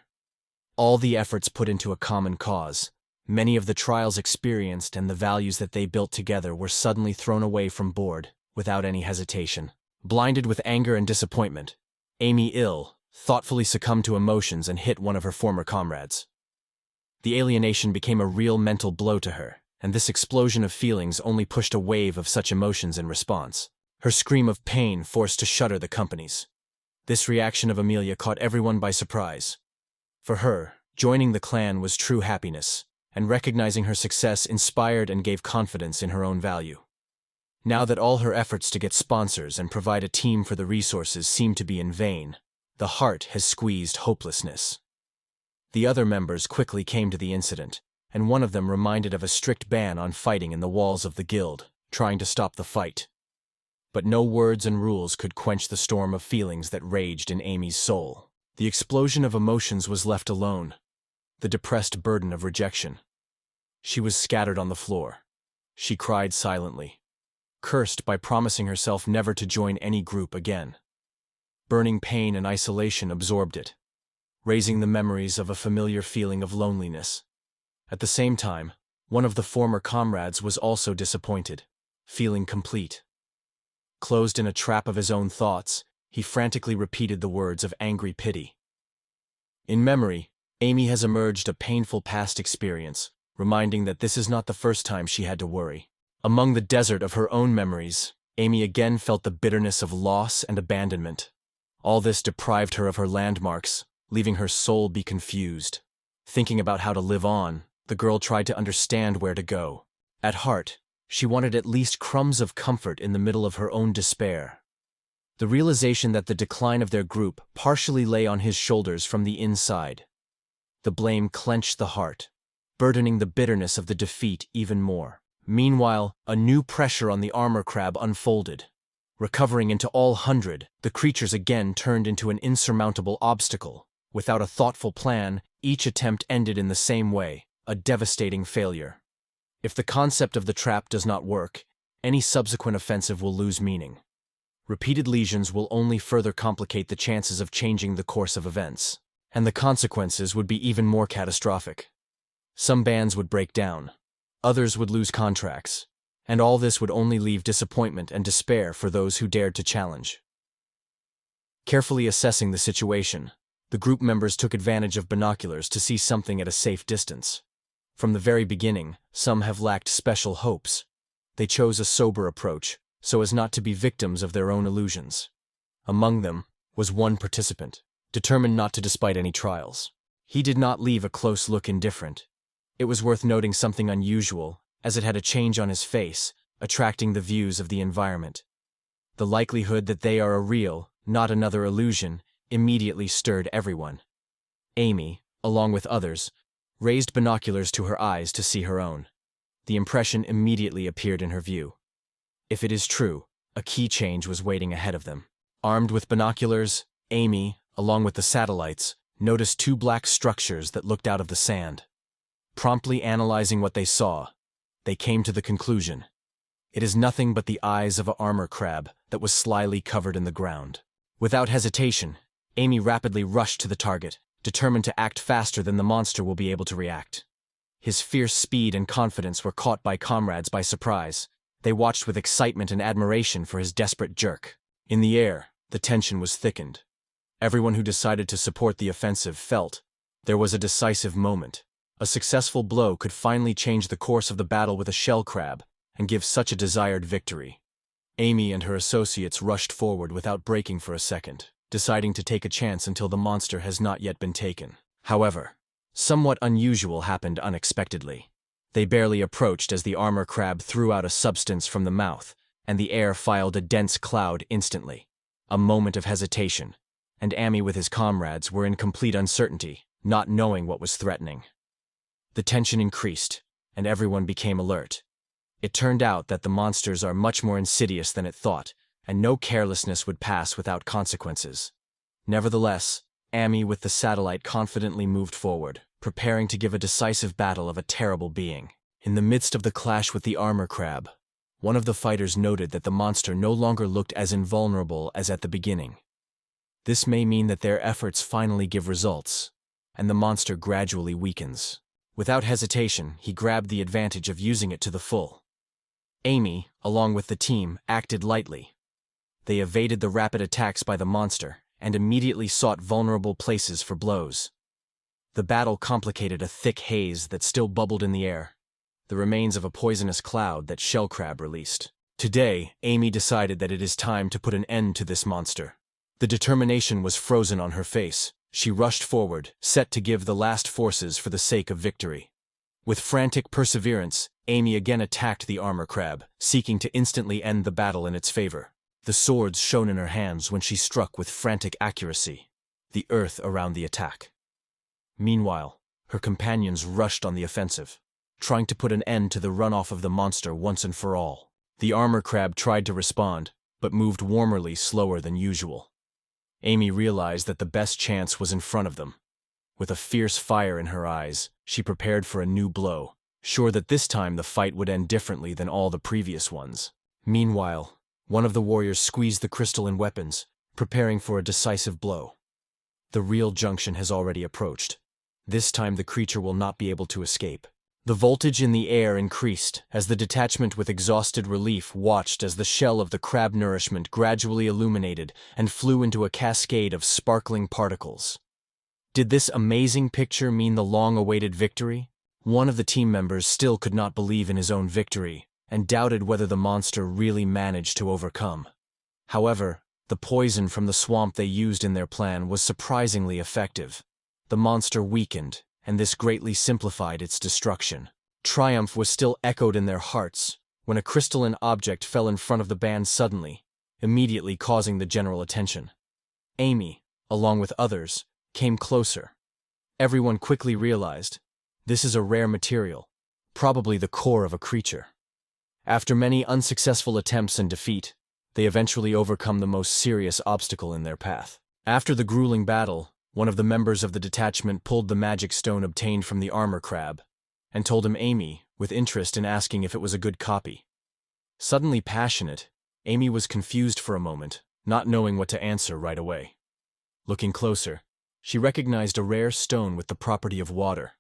All the efforts put into a common cause, many of the trials experienced and the values that they built together were suddenly thrown away from board, without any hesitation. Blinded with anger and disappointment, Amy thoughtfully succumbed to emotions and hit one of her former comrades. The alienation became a real mental blow to her, and this explosion of feelings only pushed a wave of such emotions in response. Her scream of pain forced to shudder the companies. This reaction of Amelia caught everyone by surprise. For her, joining the clan was true happiness, and recognizing her success inspired and gave confidence in her own value. Now that all her efforts to get sponsors and provide a team for the resources seemed to be in vain, the heart has squeezed hopelessness. The other members quickly came to the incident, and one of them reminded of a strict ban on fighting in the walls of the guild, trying to stop the fight. But no words and rules could quench the storm of feelings that raged in Amy's soul. The explosion of emotions was left alone, the depressed burden of rejection. She was scattered on the floor. She cried silently, cursed by promising herself never to join any group again. Burning pain and isolation absorbed it, raising the memories of a familiar feeling of loneliness. At the same time, one of the former comrades was also disappointed, feeling complete. Closed in a trap of his own thoughts, he frantically repeated the words of angry pity. In memory, Amy has emerged a painful past experience, reminding that this is not the first time she had to worry. Among the desert of her own memories, Amy again felt the bitterness of loss and abandonment. All this deprived her of her landmarks, leaving her soul be confused. Thinking about how to live on, the girl tried to understand where to go. At heart, she wanted at least crumbs of comfort in the middle of her own despair. The realization that the decline of their group partially lay on his shoulders from the inside. The blame clenched the heart, burdening the bitterness of the defeat even more. Meanwhile, a new pressure on the armor crab unfolded. Recovering into all 100, the creatures again turned into an insurmountable obstacle. Without a thoughtful plan, each attempt ended in the same way, a devastating failure. If the concept of the trap does not work, any subsequent offensive will lose meaning. Repeated lesions will only further complicate the chances of changing the course of events, and the consequences would be even more catastrophic. Some bands would break down, others would lose contracts, and all this would only leave disappointment and despair for those who dared to challenge. Carefully assessing the situation, the group members took advantage of binoculars to see something at a safe distance. From the very beginning, some have lacked special hopes. They chose a sober approach, so as not to be victims of their own illusions. Among them was one participant, determined not to despite any trials. He did not leave a close look indifferent. It was worth noting something unusual, as it had a change on his face, attracting the views of the environment. The likelihood that they are a real, not another illusion, immediately stirred everyone. Amy, along with others, raised binoculars to her eyes to see her own. The impression immediately appeared in her view. If it is true, a key change was waiting ahead of them. Armed with binoculars, Amy, along with the satellites, noticed two black structures that looked out of the sand. Promptly analyzing what they saw, they came to the conclusion. It is nothing but the eyes of an armor crab that was slyly covered in the ground. Without hesitation, Amy rapidly rushed to the target, determined to act faster than the monster will be able to react. His fierce speed and confidence were caught by comrades by surprise. They watched with excitement and admiration for his desperate jerk. In the air, the tension was thickened. Everyone who decided to support the offensive felt there was a decisive moment. A successful blow could finally change the course of the battle with a shell crab and give such a desired victory. Amy and her associates rushed forward without breaking for a second, deciding to take a chance until the monster has not yet been taken. However, somewhat unusual happened unexpectedly. They barely approached as the armor crab threw out a substance from the mouth, and the air filed a dense cloud instantly. A moment of hesitation, and Amy with his comrades were in complete uncertainty, not knowing what was threatening. The tension increased, and everyone became alert. It turned out that the monsters are much more insidious than it thought, and no carelessness would pass without consequences. Nevertheless, Amy with the satellite confidently moved forward, preparing to give a decisive battle of a terrible being. In the midst of the clash with the armor crab, one of the fighters noted that the monster no longer looked as invulnerable as at the beginning. This may mean that their efforts finally give results, and the monster gradually weakens. Without hesitation, he grabbed the advantage of using it to the full. Amy, along with the team, acted lightly. They evaded the rapid attacks by the monster and immediately sought vulnerable places for blows. The battle complicated a thick haze that still bubbled in the air, the remains of a poisonous cloud that Shellcrab released. Today, Amy decided that it is time to put an end to this monster. The determination was frozen on her face. She rushed forward, set to give the last forces for the sake of victory. With frantic perseverance, Amy again attacked the armor crab, seeking to instantly end the battle in its favor. The swords shone in her hands when she struck with frantic accuracy, the earth around the attack. Meanwhile, her companions rushed on the offensive, trying to put an end to the runoff of the monster once and for all. The armor crab tried to respond, but moved warmerly slower than usual. Amy realized that the best chance was in front of them. With a fierce fire in her eyes, she prepared for a new blow, sure that this time the fight would end differently than all the previous ones. Meanwhile, one of the warriors squeezed the crystalline weapons, preparing for a decisive blow. The real junction has already approached. This time the creature will not be able to escape. The voltage in the air increased as the detachment with exhausted relief watched as the shell of the crab nourishment gradually illuminated and flew into a cascade of sparkling particles. Did this amazing picture mean the long-awaited victory? One of the team members still could not believe in his own victory and doubted whether the monster really managed to overcome. However, the poison from the swamp they used in their plan was surprisingly effective. The monster weakened, and this greatly simplified its destruction. Triumph was still echoed in their hearts when a crystalline object fell in front of the band suddenly, immediately causing the general attention. Amy, along with others, came closer. Everyone quickly realized, this is a rare material, probably the core of a creature. After many unsuccessful attempts and defeat, they eventually overcome the most serious obstacle in their path. After the grueling battle, one of the members of the detachment pulled the magic stone obtained from the armor crab and told him Amy, with interest in asking if it was a good copy. Suddenly passionate, Amy was confused for a moment, not knowing what to answer right away. Looking closer, she recognized a rare stone with the property of water,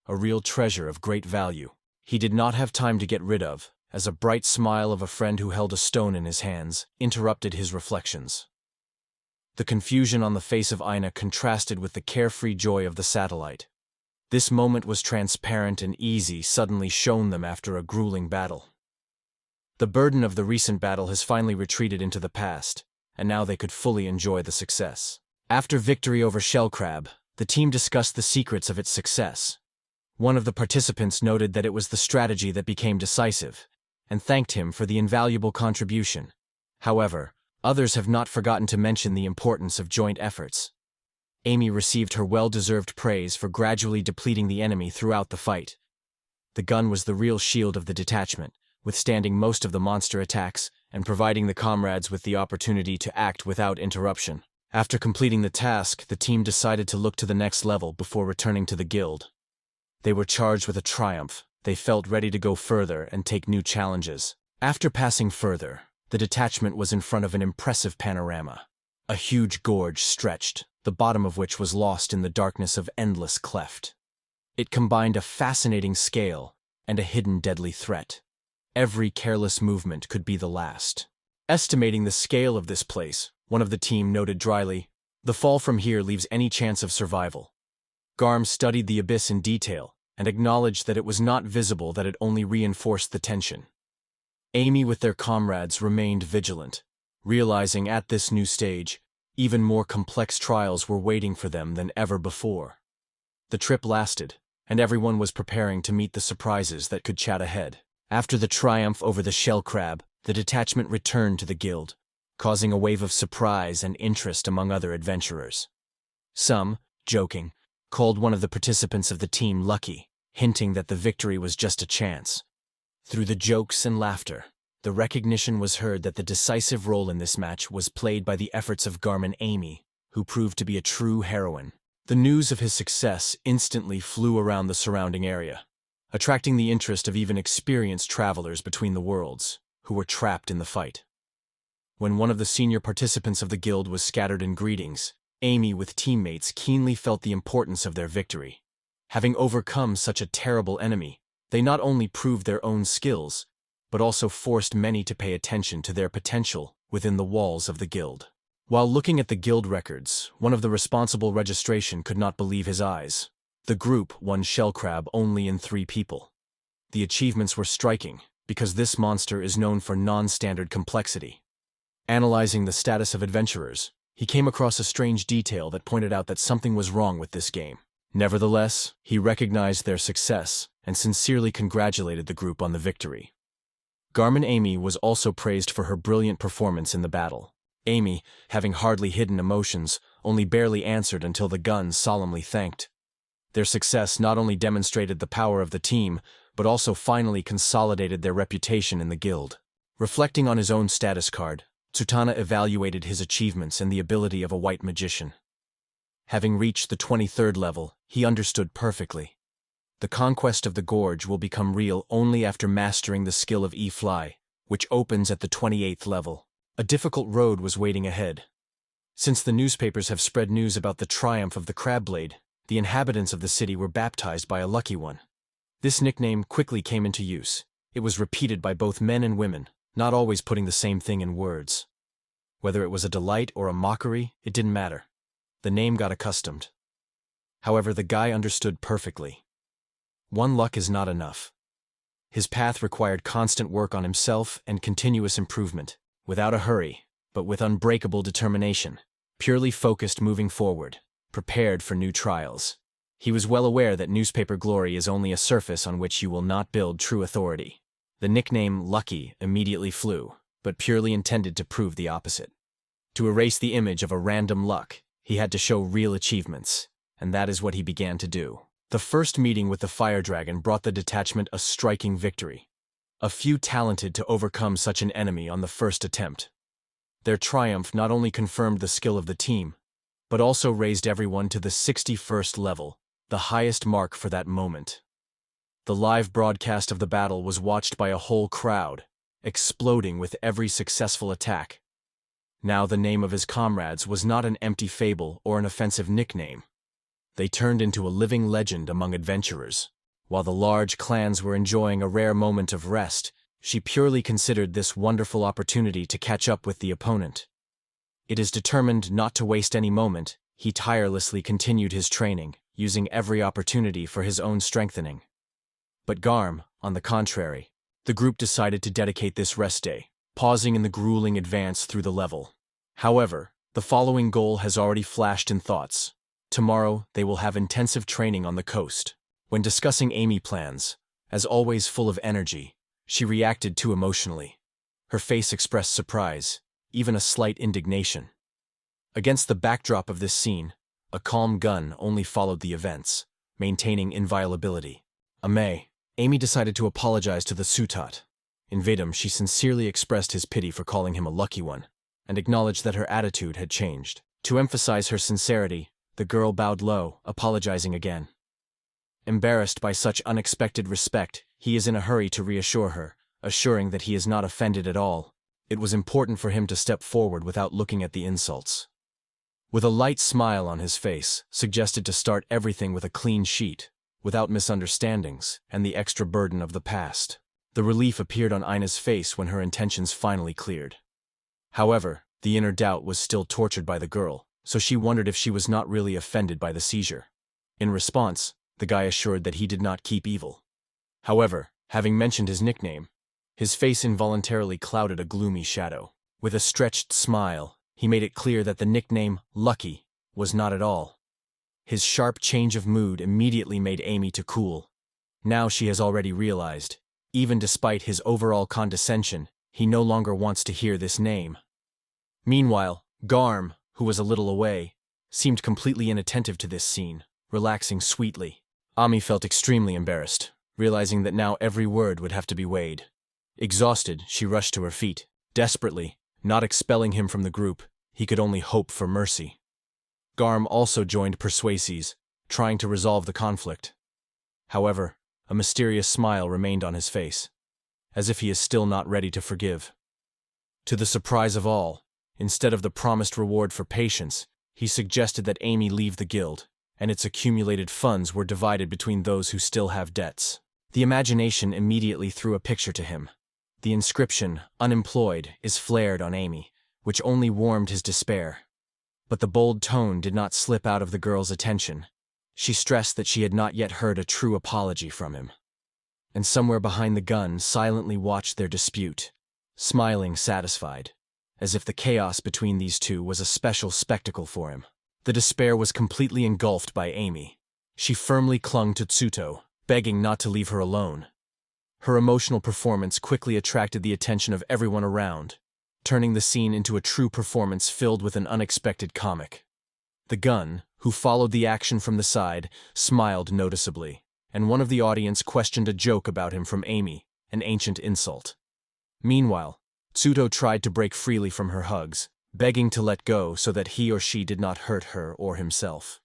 a real treasure of great value. He did not have time to get rid of, as a bright smile of a friend who held a stone in his hands interrupted his reflections. The confusion on the face of Ina contrasted with the carefree joy of the satellite. This moment was transparent and easy, suddenly shown them after a grueling battle. The burden of the recent battle has finally retreated into the past, and now they could fully enjoy the success. After victory over Shellcrab, the team discussed the secrets of its success. One of the participants noted that it was the strategy that became decisive, and thanked him for the invaluable contribution. However, others have not forgotten to mention the importance of joint efforts. Amy received her well-deserved praise for gradually depleting the enemy throughout the fight. The gun was the real shield of the detachment, withstanding most of the monster attacks and providing the comrades with the opportunity to act without interruption. After completing the task, the team decided to look to the next level before returning to the guild. They were charged with a triumph. They felt ready to go further and take new challenges. After passing further, the detachment was in front of an impressive panorama. A huge gorge stretched, the bottom of which was lost in the darkness of endless cleft. It combined a fascinating scale and a hidden deadly threat. Every careless movement could be the last. Estimating the scale of this place, one of the team noted dryly, "The fall from here leaves any chance of survival." Garm studied the abyss in detail and acknowledged that it was not visible, that it only reinforced the tension. Amy with their comrades remained vigilant, realizing at this new stage, even more complex trials were waiting for them than ever before. The trip lasted, and everyone was preparing to meet the surprises that could chat ahead. After the triumph over the shell crab, the detachment returned to the guild, causing a wave of surprise and interest among other adventurers. Some, joking, called one of the participants of the team lucky, hinting that the victory was just a chance. Through the jokes and laughter, the recognition was heard that the decisive role in this match was played by the efforts of Garmin Amy, who proved to be a true heroine. The news of his success instantly flew around the surrounding area, attracting the interest of even experienced travelers between the worlds, who were trapped in the fight. When one of the senior participants of the guild was scattered in greetings, Amy with teammates keenly felt the importance of their victory. Having overcome such a terrible enemy, they not only proved their own skills, but also forced many to pay attention to their potential within the walls of the guild. While looking at the guild records, one of the responsible registration could not believe his eyes. The group won Shellcrab only in 3 people. The achievements were striking, because this monster is known for non-standard complexity. Analyzing the status of adventurers, he came across a strange detail that pointed out that something was wrong with this game. Nevertheless, he recognized their success and sincerely congratulated the group on the victory. Garmin Amy was also praised for her brilliant performance in the battle. Amy, having hardly hidden emotions, only barely answered until the gun solemnly thanked. Their success not only demonstrated the power of the team, but also finally consolidated their reputation in the guild. Reflecting on his own status card, Sutan evaluated his achievements and the ability of a white magician. Having reached the 23rd level, he understood perfectly. The conquest of the gorge will become real only after mastering the skill of E-Fly, which opens at the 28th level. A difficult road was waiting ahead. Since the newspapers have spread news about the triumph of the Crabblade, the inhabitants of the city were baptized by a lucky one. This nickname quickly came into use. It was repeated by both men and women, not always putting the same thing in words. Whether it was a delight or a mockery, it didn't matter. The name got accustomed. However, the guy understood perfectly. One luck is not enough. His path required constant work on himself and continuous improvement, without a hurry, but with unbreakable determination, purely focused moving forward, prepared for new trials. He was well aware that newspaper glory is only a surface on which you will not build true authority. The nickname Lucky immediately flew, but purely intended to prove the opposite. To erase the image of a random luck, he had to show real achievements, and that is what he began to do. The first meeting with the Fire Dragon brought the detachment a striking victory. A few talented to overcome such an enemy on the first attempt. Their triumph not only confirmed the skill of the team, but also raised everyone to the 61st level, the highest mark for that moment. The live broadcast of the battle was watched by a whole crowd, exploding with every successful attack. Now the name of his comrades was not an empty fable or an offensive nickname. They turned into a living legend among adventurers. While the large clans were enjoying a rare moment of rest, she purely considered this wonderful opportunity to catch up with the opponent. It is determined not to waste any moment, he tirelessly continued his training, using every opportunity for his own strengthening. But Garm, on the contrary, the group decided to dedicate this rest day, pausing in the grueling advance through the level. However, the following goal has already flashed in thoughts. Tomorrow, they will have intensive training on the coast. When discussing Amy plans, as always full of energy, she reacted too emotionally. Her face expressed surprise, even a slight indignation. Against the backdrop of this scene, a calm gun only followed the events, maintaining inviolability. Amy decided to apologize to the Sutat. In Vedam, she sincerely expressed his pity for calling him a lucky one, and acknowledged that her attitude had changed. To emphasize her sincerity, the girl bowed low, apologizing again. Embarrassed by such unexpected respect, he is in a hurry to reassure her, assuring that he is not offended at all. It was important for him to step forward without looking at the insults. With a light smile on his face, suggested to start everything with a clean sheet, without misunderstandings and the extra burden of the past. The relief appeared on Ina's face when her intentions finally cleared. However, the inner doubt was still tortured by the girl, so she wondered if she was not really offended by the seizure. In response, the guy assured that he did not keep evil. However, having mentioned his nickname, his face involuntarily clouded a gloomy shadow. With a stretched smile, he made it clear that the nickname, Lucky, was not at all. His sharp change of mood immediately made Amy to cool. Now she has already realized, even despite his overall condescension, he no longer wants to hear this name. Meanwhile, Garm, who was a little away, seemed completely inattentive to this scene, relaxing sweetly. Ami felt extremely embarrassed, realizing that now every word would have to be weighed. Exhausted, she rushed to her feet. Desperately, not expelling him from the group, he could only hope for mercy. Garm also joined Persuases, trying to resolve the conflict. However, a mysterious smile remained on his face, as if he is still not ready to forgive. To the surprise of all, instead of the promised reward for patience, he suggested that Amy leave the guild, and its accumulated funds were divided between those who still have debts. The imagination immediately threw a picture to him. The inscription, "Unemployed," is flared on Amy, which only warmed his despair. But the bold tone did not slip out of the girl's attention. She stressed that she had not yet heard a true apology from him. And somewhere behind the gun silently watched their dispute, smiling satisfied, as if the chaos between these two was a special spectacle for him. The despair was completely engulfed by Amy. She firmly clung to Tsuto, begging not to leave her alone. Her emotional performance quickly attracted the attention of everyone around, turning the scene into a true performance filled with an unexpected comic. The gun, who followed the action from the side, smiled noticeably, and one of the audience questioned a joke about him from Amy, an ancient insult. Meanwhile, Tsuto tried to break freely from her hugs, begging to let go so that he or she did not hurt her or himself.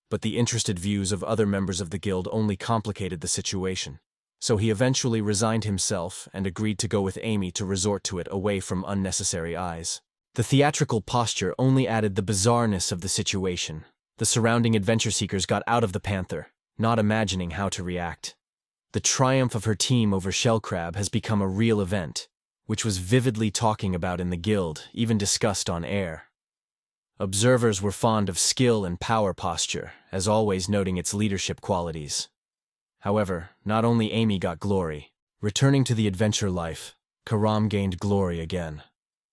But the interested views of other members of the guild only complicated the situation, so he eventually resigned himself and agreed to go with Amy to resort to it away from unnecessary eyes. The theatrical posture only added the bizarreness of the situation. The surrounding adventure seekers got out of the panther, not imagining how to react. The triumph of her team over Shellcrab has become a real event, which was vividly talking about in the guild, even discussed on air. Observers were fond of skill and power posture, as always noting its leadership qualities. However, not only Amy got glory. Returning to the adventure life, Karam gained glory again.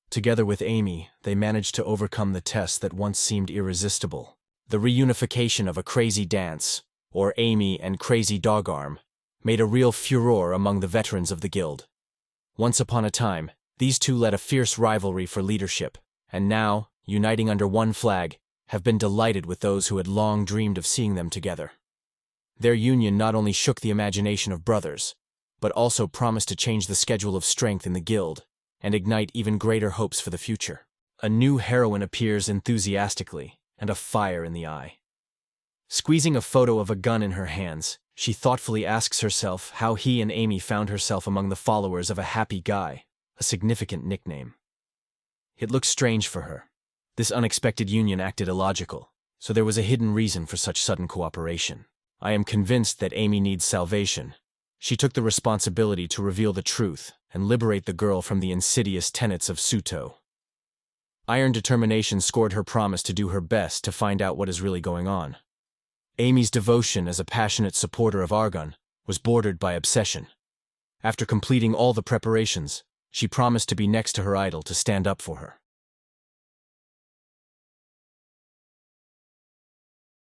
Together with Amy, they managed to overcome the test that once seemed irresistible. The reunification of a crazy dance, or Amy and Crazy Dogarm, made a real furore among the veterans of the guild. Once upon a time, these two led a fierce rivalry for leadership, and now, uniting under one flag, have been delighted with those who had long dreamed of seeing them together. Their union not only shook the imagination of brothers, but also promised to change the schedule of strength in the guild and ignite even greater hopes for the future. A new heroine appears enthusiastically, and a fire in the eye. Squeezing a photo of a gun in her hands, she thoughtfully asks herself how he and Amy found herself among the followers of a happy guy, a significant nickname. It looks strange for her. This unexpected union acted illogical, so there was a hidden reason for such sudden cooperation. I am convinced that Amy needs salvation. She took the responsibility to reveal the truth and liberate the girl from the insidious tenets of Suto. Iron determination scored her promise to do her best to find out what is really going on. Amy's devotion as a passionate supporter of Argon was bordered by obsession. After completing all the preparations, she promised to be next to her idol to stand up for her.